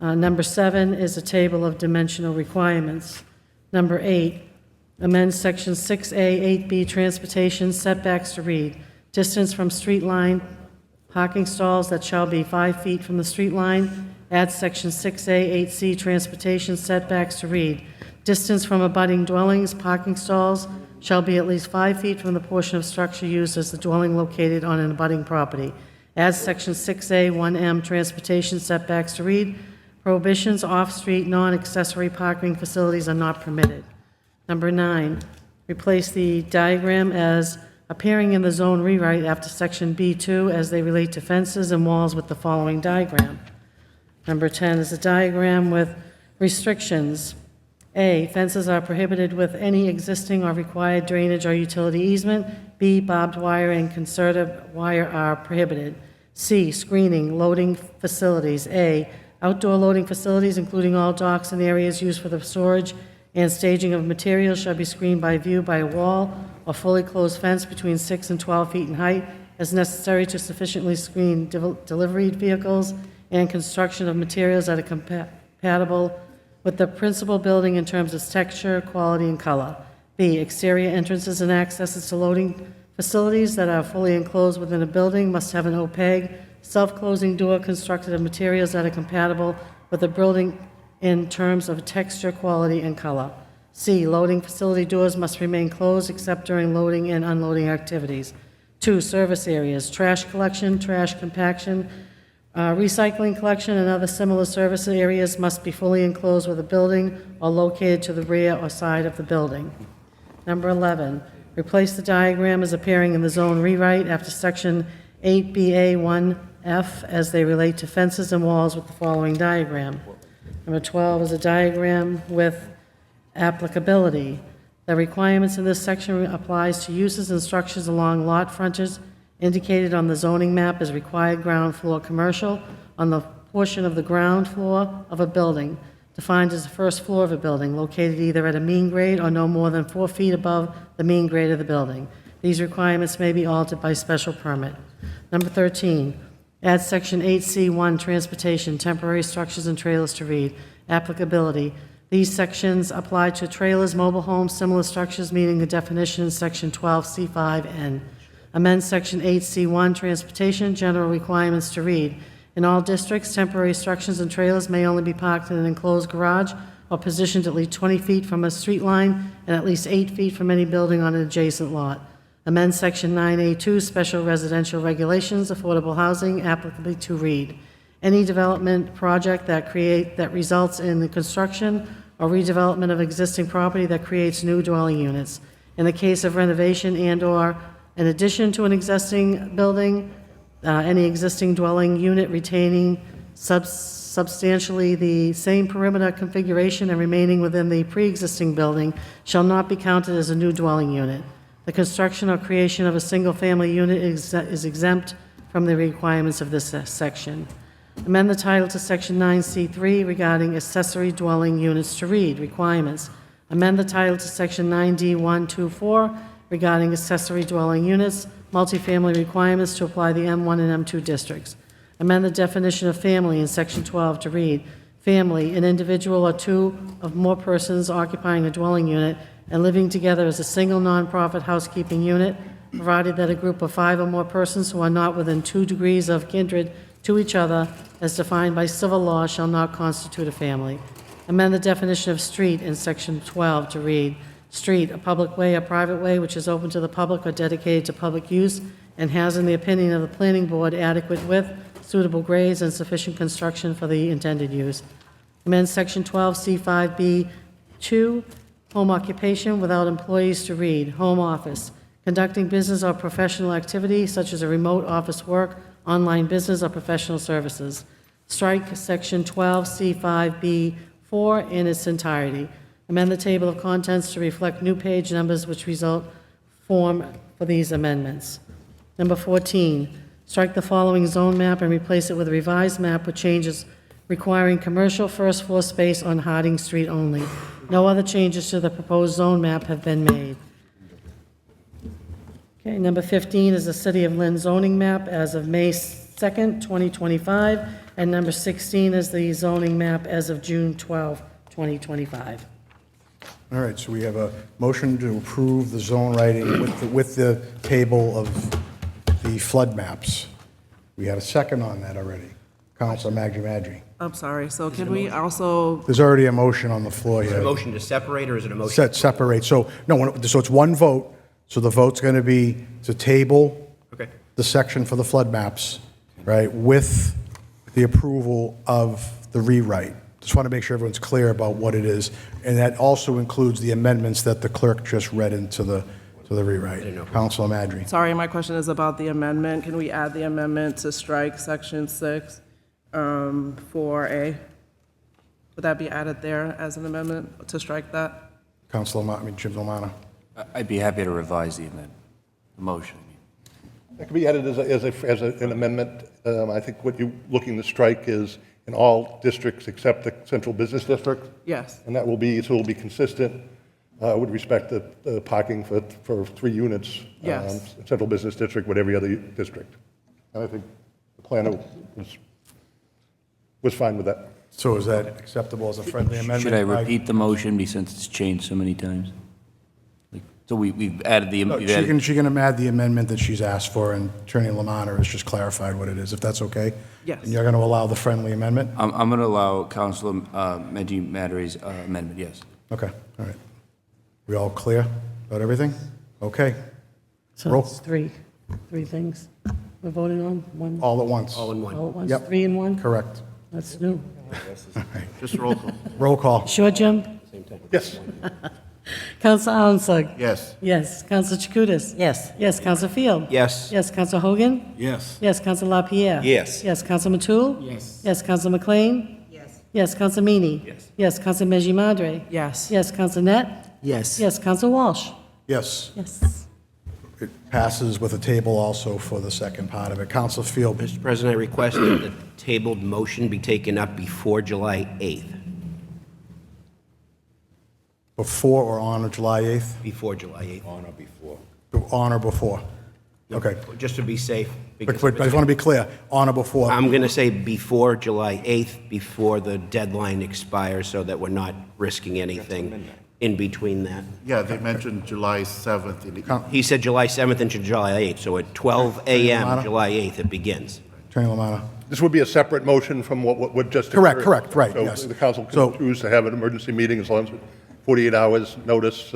Number 7 is a table of dimensional requirements. Number 8, amend section 6A, 8B, transportation setbacks to read. Distance from street line, parking stalls that shall be 5 feet from the street line. Add section 6A, 8C, transportation setbacks to read. Distance from abutting dwellings, parking stalls shall be at least 5 feet from the portion of structure used as the dwelling located on an abutting property. Add section 6A, 1M, transportation setbacks to read. Prohibitions off-street, non-accessory parking facilities are not permitted. Number 9, replace the diagram as appearing in the zone rewrite after section B2 as they relate to fences and walls with the following diagram. Number 10 is a diagram with restrictions. A, fences are prohibited with any existing or required drainage or utility easement. B, barbed wire and concerted wire are prohibited. C, screening, loading facilities. A, outdoor loading facilities, including all docks and areas used for the storage and staging of materials, shall be screened by view by a wall or fully closed fence between 6 and 12 feet in height as necessary to sufficiently screen delivery vehicles and construction of materials that are compatible with the principal building in terms of texture, quality, and color. B, exterior entrances and accesses to loading facilities that are fully enclosed within a building must have an opaque, self-closing door constructed of materials that are compatible with the building in terms of texture, quality, and color. C, loading facility doors must remain closed except during loading and unloading activities. 2, service areas, trash collection, trash compaction, recycling collection, and other similar service areas must be fully enclosed with a building or located to the rear or side of the building. Number 11, replace the diagram as appearing in the zone rewrite after section 8BA1F as they relate to fences and walls with the following diagram. Number 12 is a diagram with applicability. The requirements in this section applies to uses and structures along lot frontages indicated on the zoning map as required ground floor commercial on the portion of the ground floor of a building, defined as the first floor of a building, located either at a mean grade or no more than 4 feet above the mean grade of the building. These requirements may be altered by special permit. Number 13, add section 8C1, transportation, temporary structures and trailers to read. Applicability. These sections apply to trailers, mobile homes, similar structures meeting the definition in section 12C5N. Amend section 8C1, transportation, general requirements to read. In all districts, temporary structures and trailers may only be parked in an enclosed garage or positioned at least 20 feet from a street line and at least 8 feet from any building on an adjacent lot. Amend section 9A2, special residential regulations, affordable housing, applicably to read. Any development project that results in the construction or redevelopment of existing property that creates new dwelling units. In the case of renovation and/or in addition to an existing building, any existing dwelling unit retaining substantially the same perimeter configuration and remaining within the pre-existing building shall not be counted as a new dwelling unit. The construction or creation of a single-family unit is exempt from the requirements of this section. Amend the title to section 9C3 regarding accessory dwelling units to read. Requirements. Amend the title to section 9D124 regarding accessory dwelling units, multifamily requirements to apply the M1 and M2 districts. Amend the definition of family in Section 12 to read, family, an individual or two of more persons occupying a dwelling unit and living together as a single nonprofit housekeeping unit, provided that a group of 5 or more persons who are not within 2 degrees of kindred to each other, as defined by civil law, shall not constitute a family. Amend the definition of street in Section 12 to read, street, a public way or private way which is open to the public or dedicated to public use and has, in the opinion of the planning board, adequate width, suitable grades, and sufficient construction for the intended use. Amend Section 12C5B2, home occupation without employees to read, home office, conducting business or professional activity such as a remote office work, online business, or professional services. Strike Section 12C5B4 in its entirety. Amend the table of contents to reflect new page numbers which result form for these amendments. Number 14, strike the following zone map and replace it with a revised map with changes requiring commercial first floor space on Harding Street only. No other changes to the proposed zone map have been made. Okay, number 15 is the City of Lynn zoning map as of May 2nd, 2025, and number 16 is the zoning map as of June 12, 2025. All right, so we have a motion to approve the zone writing with the table of the flood maps. We had a second on that already. Councilor Maggi. I'm sorry, so can we also, There's already a motion on the floor Is it here. a motion to separate, or is it a motion? Separate, so, no, so it's one vote, so the vote's going to be to table Okay. the section for the flood maps, right, with the approval of the rewrite. Just want to make sure everyone's clear about what it is, and that also includes the amendments that the clerk just read into the rewrite. Councilor Madry. sorry, my question is about the amendment. Can we add the amendment to strike Section 6, 4A? Would that be added there as an amendment to strike that? Jim Lomana. I'd be happy to revise the amendment, the motion. That could be added as an amendment. I think what you're looking to strike is in all districts except the central business district. Yes. And that will be, so it'll be consistent with respect to parking for 3 units. Yes. Central business district with every other district. And I think the planner was fine with that. So is that acceptable as a friendly amendment? Should I repeat the motion since it's changed so many times? So we've added the, No, we've added- she can add the amendment that she's asked for, and Attorney Lamanna has just clarified what it is, if that's okay? Yes. And you're going to allow the friendly amendment? I'm going to allow Councilor Maggi Madry's amendment, yes. Okay, all right. We all clear about everything? Okay. So Roll. it's three things we're voting on? One? All at once. All in one. All at once? Yep. 3 in 1? Correct. That's new. Just roll call. Roll call. Sure, Jim? Yes. Counsel Alensug? Yes. Yes. Counsel Chakutis? Yes. Yes. Counsel Field? Yes. Yes. Counsel Hogan? Yes. Yes. Counsel LaPierre? Yes. Yes. Counsel Matul? Yes. Yes. Counsel McLean? Yes. Yes. Counsel Meany? Yes. Yes. Counsel Meji Madre? Yes. Yes. Counsel Net? Yes. Yes. Counsel Walsh? Yes. Yes. It passes with a table also for the second part of it. Council Field. Mr. President, I request that the tabled motion be taken up before July 8th. Before or on July 8th? Before July 8th. On or before? On or before? Okay. Just to be safe. But I just want to be clear, on or before? I'm going to say before July 8th, before the deadline expires, so that we're not risking anything in between that. Yeah, they mentioned July 7th. He said July 7th and July 8th, so at 12 a.m., July 8th, it begins. Attorney Lamanna. This would be a separate motion from what just Correct, occurred. correct, right, So yes. the council So- can choose to have an emergency meeting as long as 48 hours notice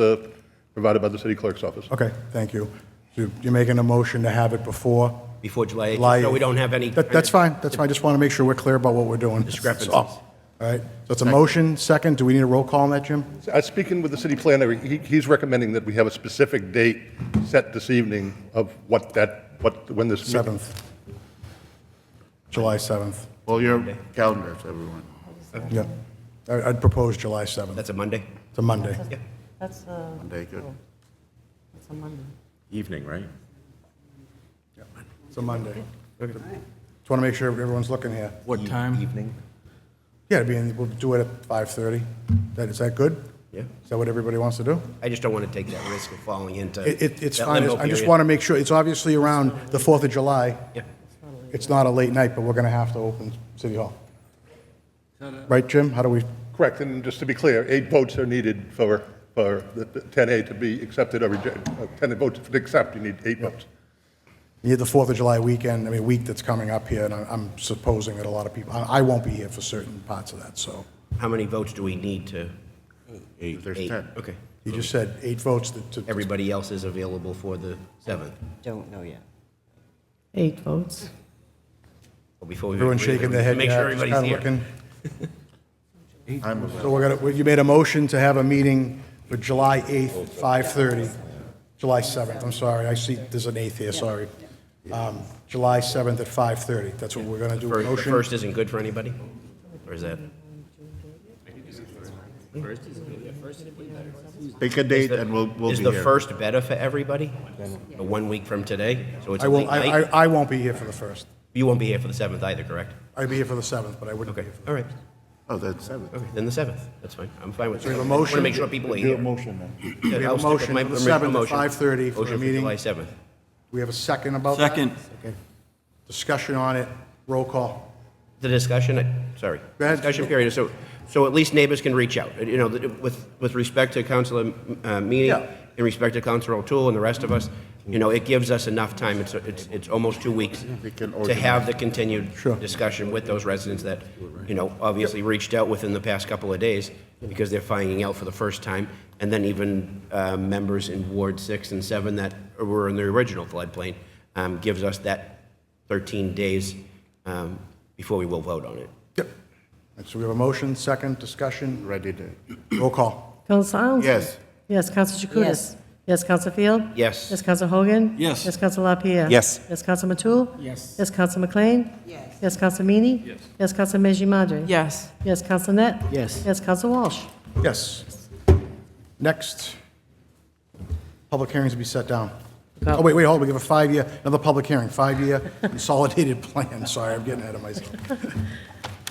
provided by the city clerk's office. Okay, thank you. So you're making a motion to have it before? Before July 8th, July so we 8th. don't have any... That's fine, that's fine. I just want to make sure we're clear about what we're doing. Discrepancies. So, all right, so it's a motion, second. Do we need a roll call on that, Jim? Speaking with the city planner, he's recommending that we have a specific date set this evening of when this... 7th. July 7th. Well, your calendars, everyone. Yeah. I'd propose July 7th. That's a Monday? It's a Monday. Yeah. That's Monday, good. that's a Monday. Evening, right? It's a Monday. Just want to make sure everyone's looking here. What time? Yeah, we'll do it at 5:30. Is that good? Yeah. Is that what everybody wants to do? I just don't want to take that risk of falling into It's that fine. limbo I just period. want to make sure, it's obviously around the 4th of July. Yeah. It's not a late night, but we're going to have to open City Hall. Right, Jim? How do we, Correct, and just to be clear, 8 votes are needed for the 10A to be accepted or rejected. 10 votes to accept, you need 8 votes. you need the 4th of July weekend, I mean, week that's coming up here, and I'm supposing that a lot of people, I won't be here for certain parts of that, so. How many votes do we need to? 8. There's 8. 10. Okay. You just said 8 votes to. Everybody else is available for the 7th. Don't know yet. 8 votes. Well, before we Everyone's shaking their head. Make yeah, sure just everybody's kinda here. looking. I'm available. So we're gonna, you made a motion to have a meeting for July 8th, 5:30. July 7th, I'm sorry, I see there's an 8th here, sorry. July 7th at 5:30, that's what we're gonna do. The Motion. first isn't good for anybody? Or is that? Pick a date and we'll be Is the here. first better for everybody? 1 week from today? So it's I a won't, late night? I won't be here for the first. You won't be here for the 7th either, correct? I'd be here for the 7th, but I wouldn't be Okay, here for all right. Oh, that's 7. Okay, then the 7th, that's fine. I'm fine with So we that. have a I want to motion. make sure people are Do a here. motion then. Yeah, We have I'll a stick with motion my for the original 7th at motion. 5:30 for a Motion meeting. July 7th. We have a second about that? Second. Discussion on it, roll call. The discussion, sorry. Go ahead. Discussion period, so at least neighbors can reach out. You know, with respect to Councilor Meany, Yeah. in respect to Councilor O'Toole and the rest of us, you know, it gives us enough time. It's almost 2 weeks We can to organize. have the continued Sure. discussion with those residents that, you know, obviously reached out within the past couple of days because they're finding out for the first time, and then even members in Ward 6 and 7 that were in the original floodplain, gives us that 13 days before we will vote on it. Yep. And so we have a motion, second, discussion, Ready to. roll call. Counsel Armstrong? Yes. Yes, Counsel Chakutis? Yes. Yes, Counsel Field? Yes. Yes, Counsel Hogan? Yes. Yes, Counsel LaPierre? Yes. Yes, Counsel Matul? Yes. Yes, Counsel McLean? Yes. Yes, Counsel Meany? Yes. Yes, Counsel Meji Madre? Yes. Yes, Counsel Net? Yes. Yes, Counsel Walsh? Yes. Next, public hearings to be set down. Go. Oh, wait, hold on, we have a 5-year, another public hearing, 5-year consolidated plan, sorry, I'm getting ahead of myself.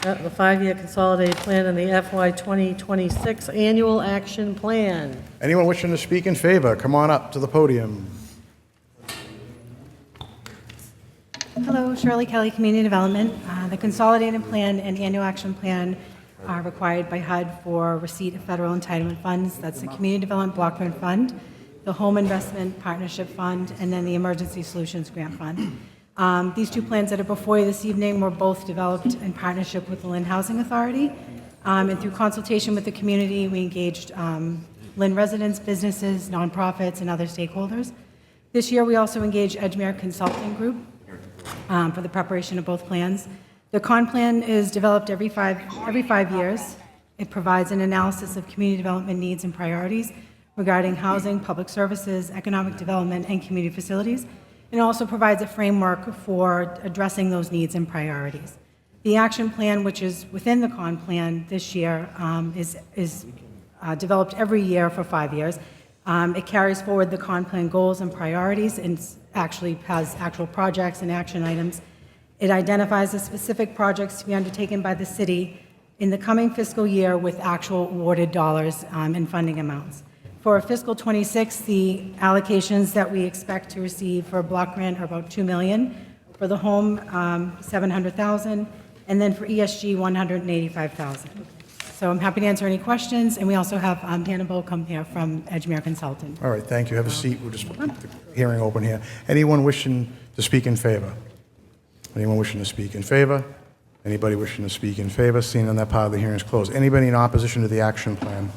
The 5-year consolidated plan and the FY 2026 annual action plan. Anyone wishing to speak in favor, come on up to the podium. Hello, Shirley Kelly, Community Development. The Consolidated Plan and Annual Action Plan are required by HUD for receipt of federal entitlement funds. That's the Community Development Block Grant Fund, the Home Investment Partnership Fund, and then the Emergency Solutions Grant Fund. These 2 plans that are before you this evening were both developed in partnership with the Lynn Housing Authority. And through consultation with the community, we engaged Lynn residents, businesses, nonprofits, and other stakeholders. This year, we also engaged Edgemere Consulting Group for the preparation of both plans. The con plan is developed every five years. It provides an analysis of community development needs and priorities regarding housing, public services, economic development, and community facilities. It also provides a framework for addressing those needs and priorities. The action plan, which is within the con plan this year, is developed every year for 5 years. It carries forward the con plan goals and priorities and actually has actual projects and action items. It identifies the specific projects to be undertaken by the city in the coming fiscal year with actual awarded dollars and funding amounts. For fiscal 26, the allocations that we expect to receive for a block grant are about $2 million. For the home, $700,000, and then for ESG, $185,000. So I'm happy to answer any questions, and we also have Hannibal come here from Edgemere Consulting. All right, thank you, have a seat, we'll just, the hearing open here. Anyone wishing to speak in favor? Anyone wishing to speak in favor? Anybody wishing to speak in favor? Seeing none, that part of the hearing is closed. Anybody in opposition to the action plan?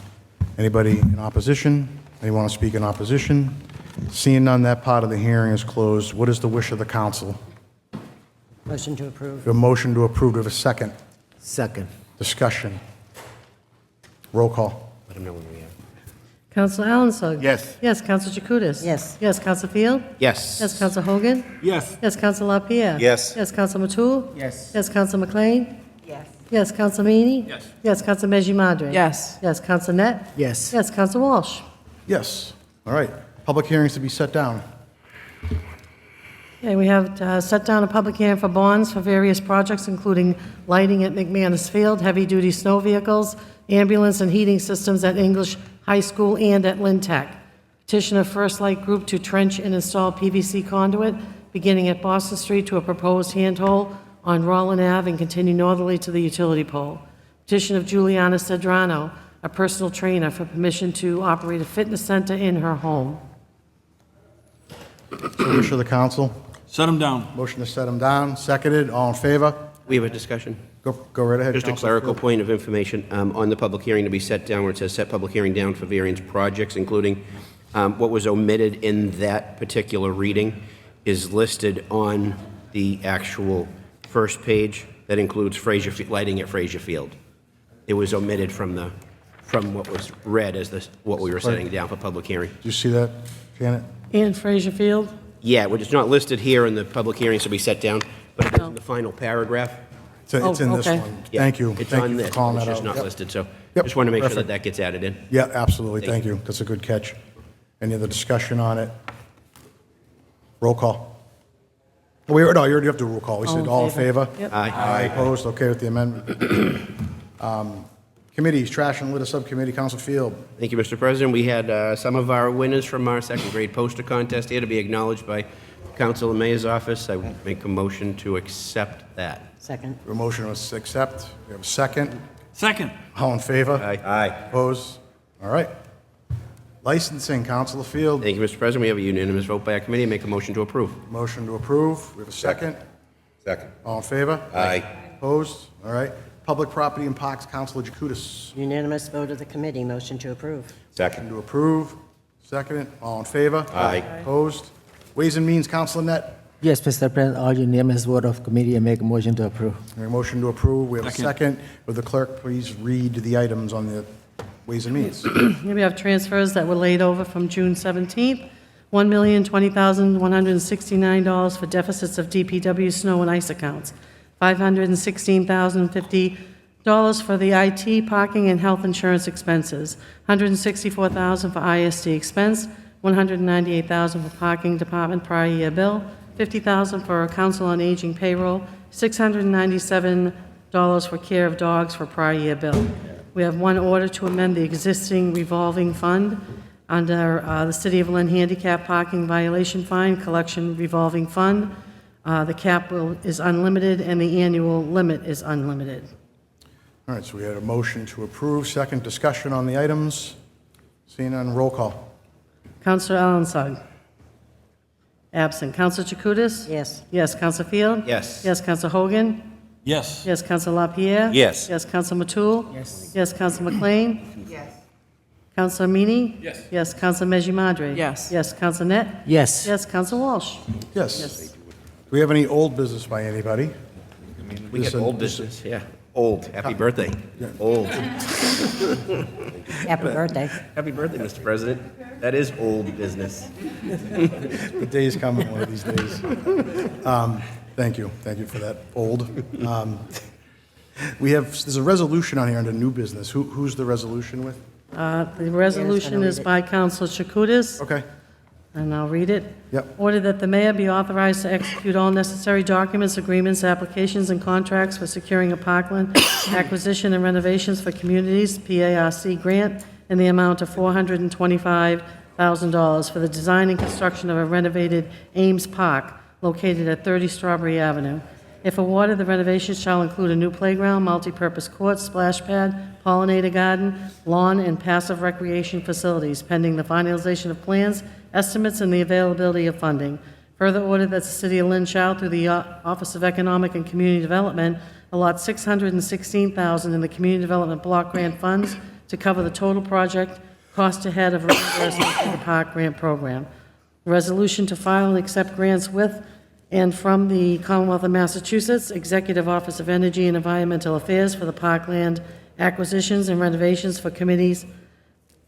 Anybody in opposition? Anyone want to speak in opposition? Seeing none, that part of the hearing is closed. What is the wish of the council? Motion to approve. We have a motion to approve. Do we have a second? Second. Discussion. Roll call. Let them know when we have. Counsel Alanson? Yes. Yes, Counsel Chakutis? Yes. Yes, Counsel Field? Yes. Yes, Counsel Hogan? Yes. Yes, Counsel LaPierre? Yes. Yes, Counsel Matul? Yes. Yes, Counsel McLean? Yes. Yes, Counsel Meany? Yes. Yes, Counsel Meji Madre? Yes. Yes, Counsel Net? Yes. Yes, Counsel Walsh? Yes. All right. Public hearings to be set down. Okay, we have set down a public hearing for bonds for various projects, including lighting at McManus Field, heavy-duty snow vehicles, ambulance and heating systems at English High School and at Lynn Tech. Petition of First Light Group to trench and install PVC conduit beginning at Boston Street to a proposed handhole on Rollin Ave and continue northerly to the utility pole. Petition of Juliana Cedrano, a personal trainer, for permission to operate a fitness center in her home. So wish of the council. Set them down. Motion to set them down, seconded, all in favor? We have a discussion. Go right ahead, Just a Councilor clerical Field. point of information on the public hearing to be set down, where it says set public hearing down for variance projects, including what was omitted in that particular reading is listed on the actual first page. That includes lighting at Fraser Field. It was omitted from what was read as what we were setting down for public hearing. Do you see that, Janet? And Fraser Field? Yeah, well, it's not listed here in the public hearings to be set down, but it's in the final paragraph. It's in this okay. one. Yeah, Thank you. It's Thank on you for this, calling it's that just out. not Yep. listed, so Yep, just want to make sure perfect. that gets added in. Yeah, absolutely. Thank Thank you. That's a good catch. Any other discussion on it? Roll call. Oh, no, you already have to roll call. We said all in favor? Yep. Aye. Opposed? Okay with the amendment. Committees, Trash and Litter Subcommittee, Council Field. Thank you, Mr. President. We had some of our winners from our second grade poster contest here to be acknowledged by Council and Mayor's Office. I would make a motion to accept that. Second. A motion was accept. We have a second. Second. All in favor? Aye. Opposed? All right. Licensing, Councilor Field. Thank you, Mr. President. We have a unanimous vote by our committee. Make a motion to approve. Motion to approve. We have a second. Second. All in favor? Aye. Opposed? All right. Public Property and Parks, Councilor Jacutis. Unanimous vote of the committee, motion to approve. Motion to approve. Second. All in favor? Aye. Opposed? Ways and Means, Councilor Net. Yes, Mr. President, all unanimous vote of committee and make a motion to approve. A motion to approve. We have a second. Would the clerk please read the items on the Ways and Means? Here we have transfers that were laid over from June 17th. $1,020,169 for deficits of DPW snow and ice accounts. $516,050 for the IT, parking, and health insurance expenses. $164,000 for ISD expense. $198,000 for parking department prior year bill. $50,000 for council on aging payroll. $697 for care of dogs for prior year bill. We have one order to amend the existing revolving fund under the City of Lynn Handicap Parking Violation Fine Collection Revolving Fund. The cap is unlimited and the annual limit is unlimited. All right, so we had a motion to approve. Second discussion on the items. Seeing none, roll call. Counselor Alensog. Absent. Counselor Chakutis? Yes. Yes. Counselor Field? Yes. Yes. Counselor Hogan? Yes. Yes. Counselor LaPierre? Yes. Yes. Counselor Matul? Yes. Yes. Counselor McLean? Yes. Counselor Meany? Yes. Yes. Counselor Meji-Madre? Yes. Yes. Counselor Net? Yes. Yes. Counselor Walsh? Yes. Do we have any old business by anybody? We This get is- old business, yeah. Old. Happy birthday. Old. Happy birthday. Happy birthday, Mr. President. That is old business. The day's coming one of these days. Thank you. Thank you for that, old. There's a resolution on here under new business. Who's the resolution with? The resolution is by Counselor Chakutis. Okay. And I'll read it. Yep. Order that the mayor be authorized to execute all necessary documents, agreements, applications, and contracts for securing a parkland acquisition and renovations for communities, PARC grant, in the amount of $425,000 for the design and construction of a renovated Ames Park located at 30 Strawberry Avenue. If awarded, the renovations shall include a new playground, multipurpose court, splash pad, pollinator garden, lawn, and passive recreation facilities, pending the finalization of plans, estimates, and the availability of funding. Further ordered that the City of Lynn shall, through the Office of Economic and Community Development, allot $616,000 in the Community Development Block Grant Funds to cover the total project cost ahead of reimbursement for the Park Grant Program. Resolution to file and accept grants with and from the Commonwealth of Massachusetts Executive Office of Energy and Environmental Affairs for the parkland acquisitions and renovations for committees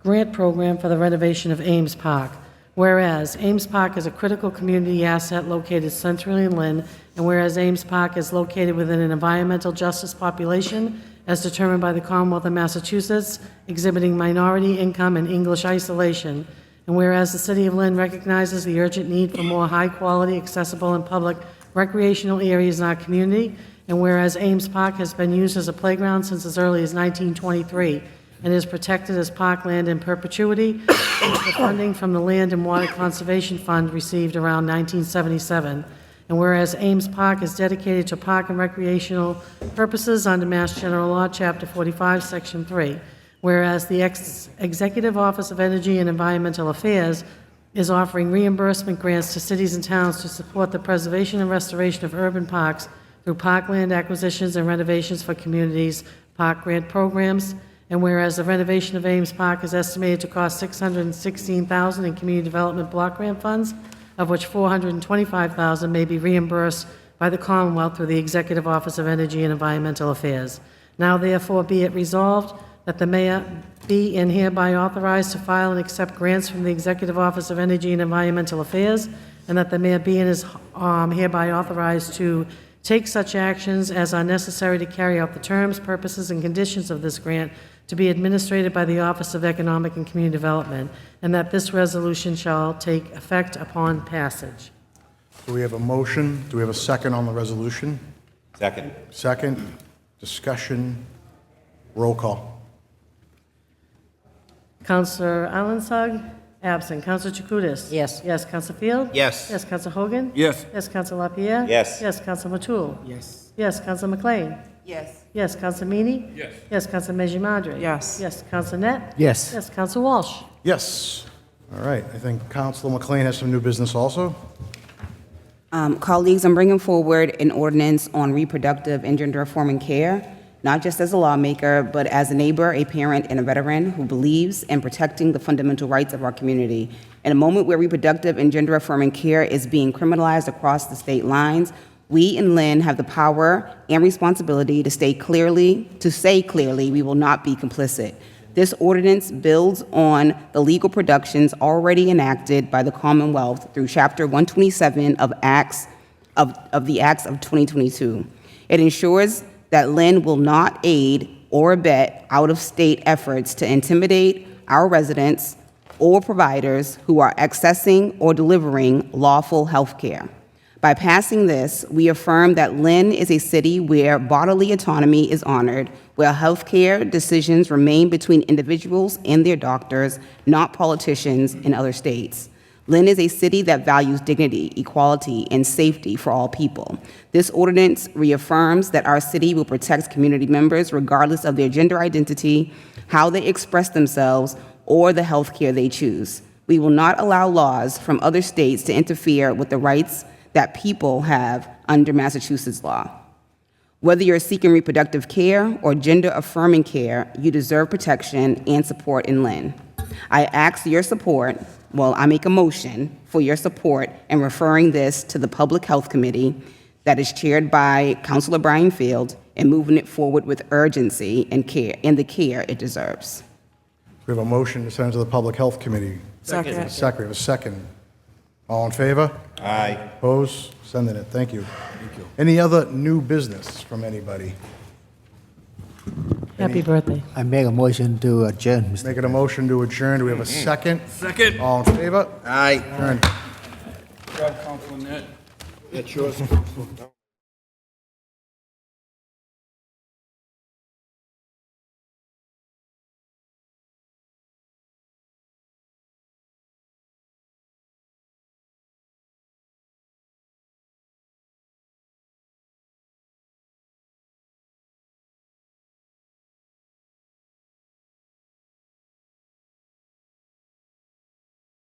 grant program for the renovation of Ames Park. Whereas Ames Park is a critical community asset located centrally in Lynn, and whereas Ames Park is located within an environmental justice population as determined by the Commonwealth of Massachusetts, exhibiting minority income and English isolation, And whereas the City of Lynn recognizes the urgent need for more high-quality, accessible, and public recreational areas in our community, and whereas Ames Park has been used as a playground since as early as 1923 and is protected as parkland in perpetuity, since the funding from the Land and Water Conservation Fund received around 1977, and whereas Ames Park is dedicated to park and recreational purposes under Mass General Law, Chapter 45, Section 3, whereas the Executive Office of Energy and Environmental Affairs is offering reimbursement grants to cities and towns to support the preservation and restoration of urban parks through parkland acquisitions and renovations for communities' park grant programs, and whereas the renovation of Ames Park is estimated to cost $616,000 in community development block grant funds, of which $425,000 may be reimbursed by the Commonwealth through the Executive Office of Energy and Environmental Affairs. Now therefore be it resolved that the mayor be and hereby authorized to file and accept grants from the Executive Office of Energy and Environmental Affairs, and that the mayor be and is hereby authorized to take such actions as are necessary to carry out the terms, purposes, and conditions of this grant to be administered by the Office of Economic and Community Development, and that this resolution shall take effect upon passage. Do we have a motion? Do we have a second on the resolution? Second. Second. Discussion. Roll call. Counselor Allensag, absent. Counselor Chakutis? Yes. Yes. Counselor Field? Yes. Yes. Counselor Hogan? Yes. Yes. Counselor LaPierre? Yes. Yes. Counselor Matul? Yes. Yes. Counselor McLean? Yes. Yes. Counselor Meany? Yes. Yes. Counselor Meji Madre? Yes. Yes. Counselor Net? Yes. Yes. Counselor Walsh? Yes. All right. I think Councilor McLean has some new business also. Colleagues, I'm bringing forward an ordinance on reproductive and gender-affirming care, not just as a lawmaker, but as a neighbor, a parent, and a veteran who believes in protecting the fundamental rights of our community. In a moment where reproductive and gender-affirming care is being criminalized across the state lines, we in Lynn have the power and responsibility to say clearly we will not be complicit. This ordinance builds on the legal productions already enacted by the Commonwealth through Chapter 127 of the Acts of 2022. It ensures that Lynn will not aid or abet out-of-state efforts to intimidate our residents or providers who are accessing or delivering lawful health care. By passing this, we affirm that Lynn is a city where bodily autonomy is honored, where healthcare decisions remain between individuals and their doctors, not politicians in other states. Lynn is a city that values dignity, equality, and safety for all people. This ordinance reaffirms that our city will protect community members regardless of their gender identity, how they express themselves, or the healthcare they choose. We will not allow laws from other states to interfere with the rights that people have under Massachusetts law. Whether you're seeking reproductive care or gender-affirming care, you deserve protection and support in Lynn. I ask your support, I make a motion for your support in referring this to the Public Health Committee that is chaired by Councilor Brian Field and moving it forward with urgency and the care it deserves. We have a motion to send to the Public Health Committee. Second. Second. We have a second. All in favor? Aye. Opposed? Sending it. Thank you. Any other new business from anybody? Happy birthday. I make a motion to adjourn, Mr. Making a motion to adjourn. Do we have a second? Second. All in favor? Aye. Adjourned. Grab Councilor Net. That's yours.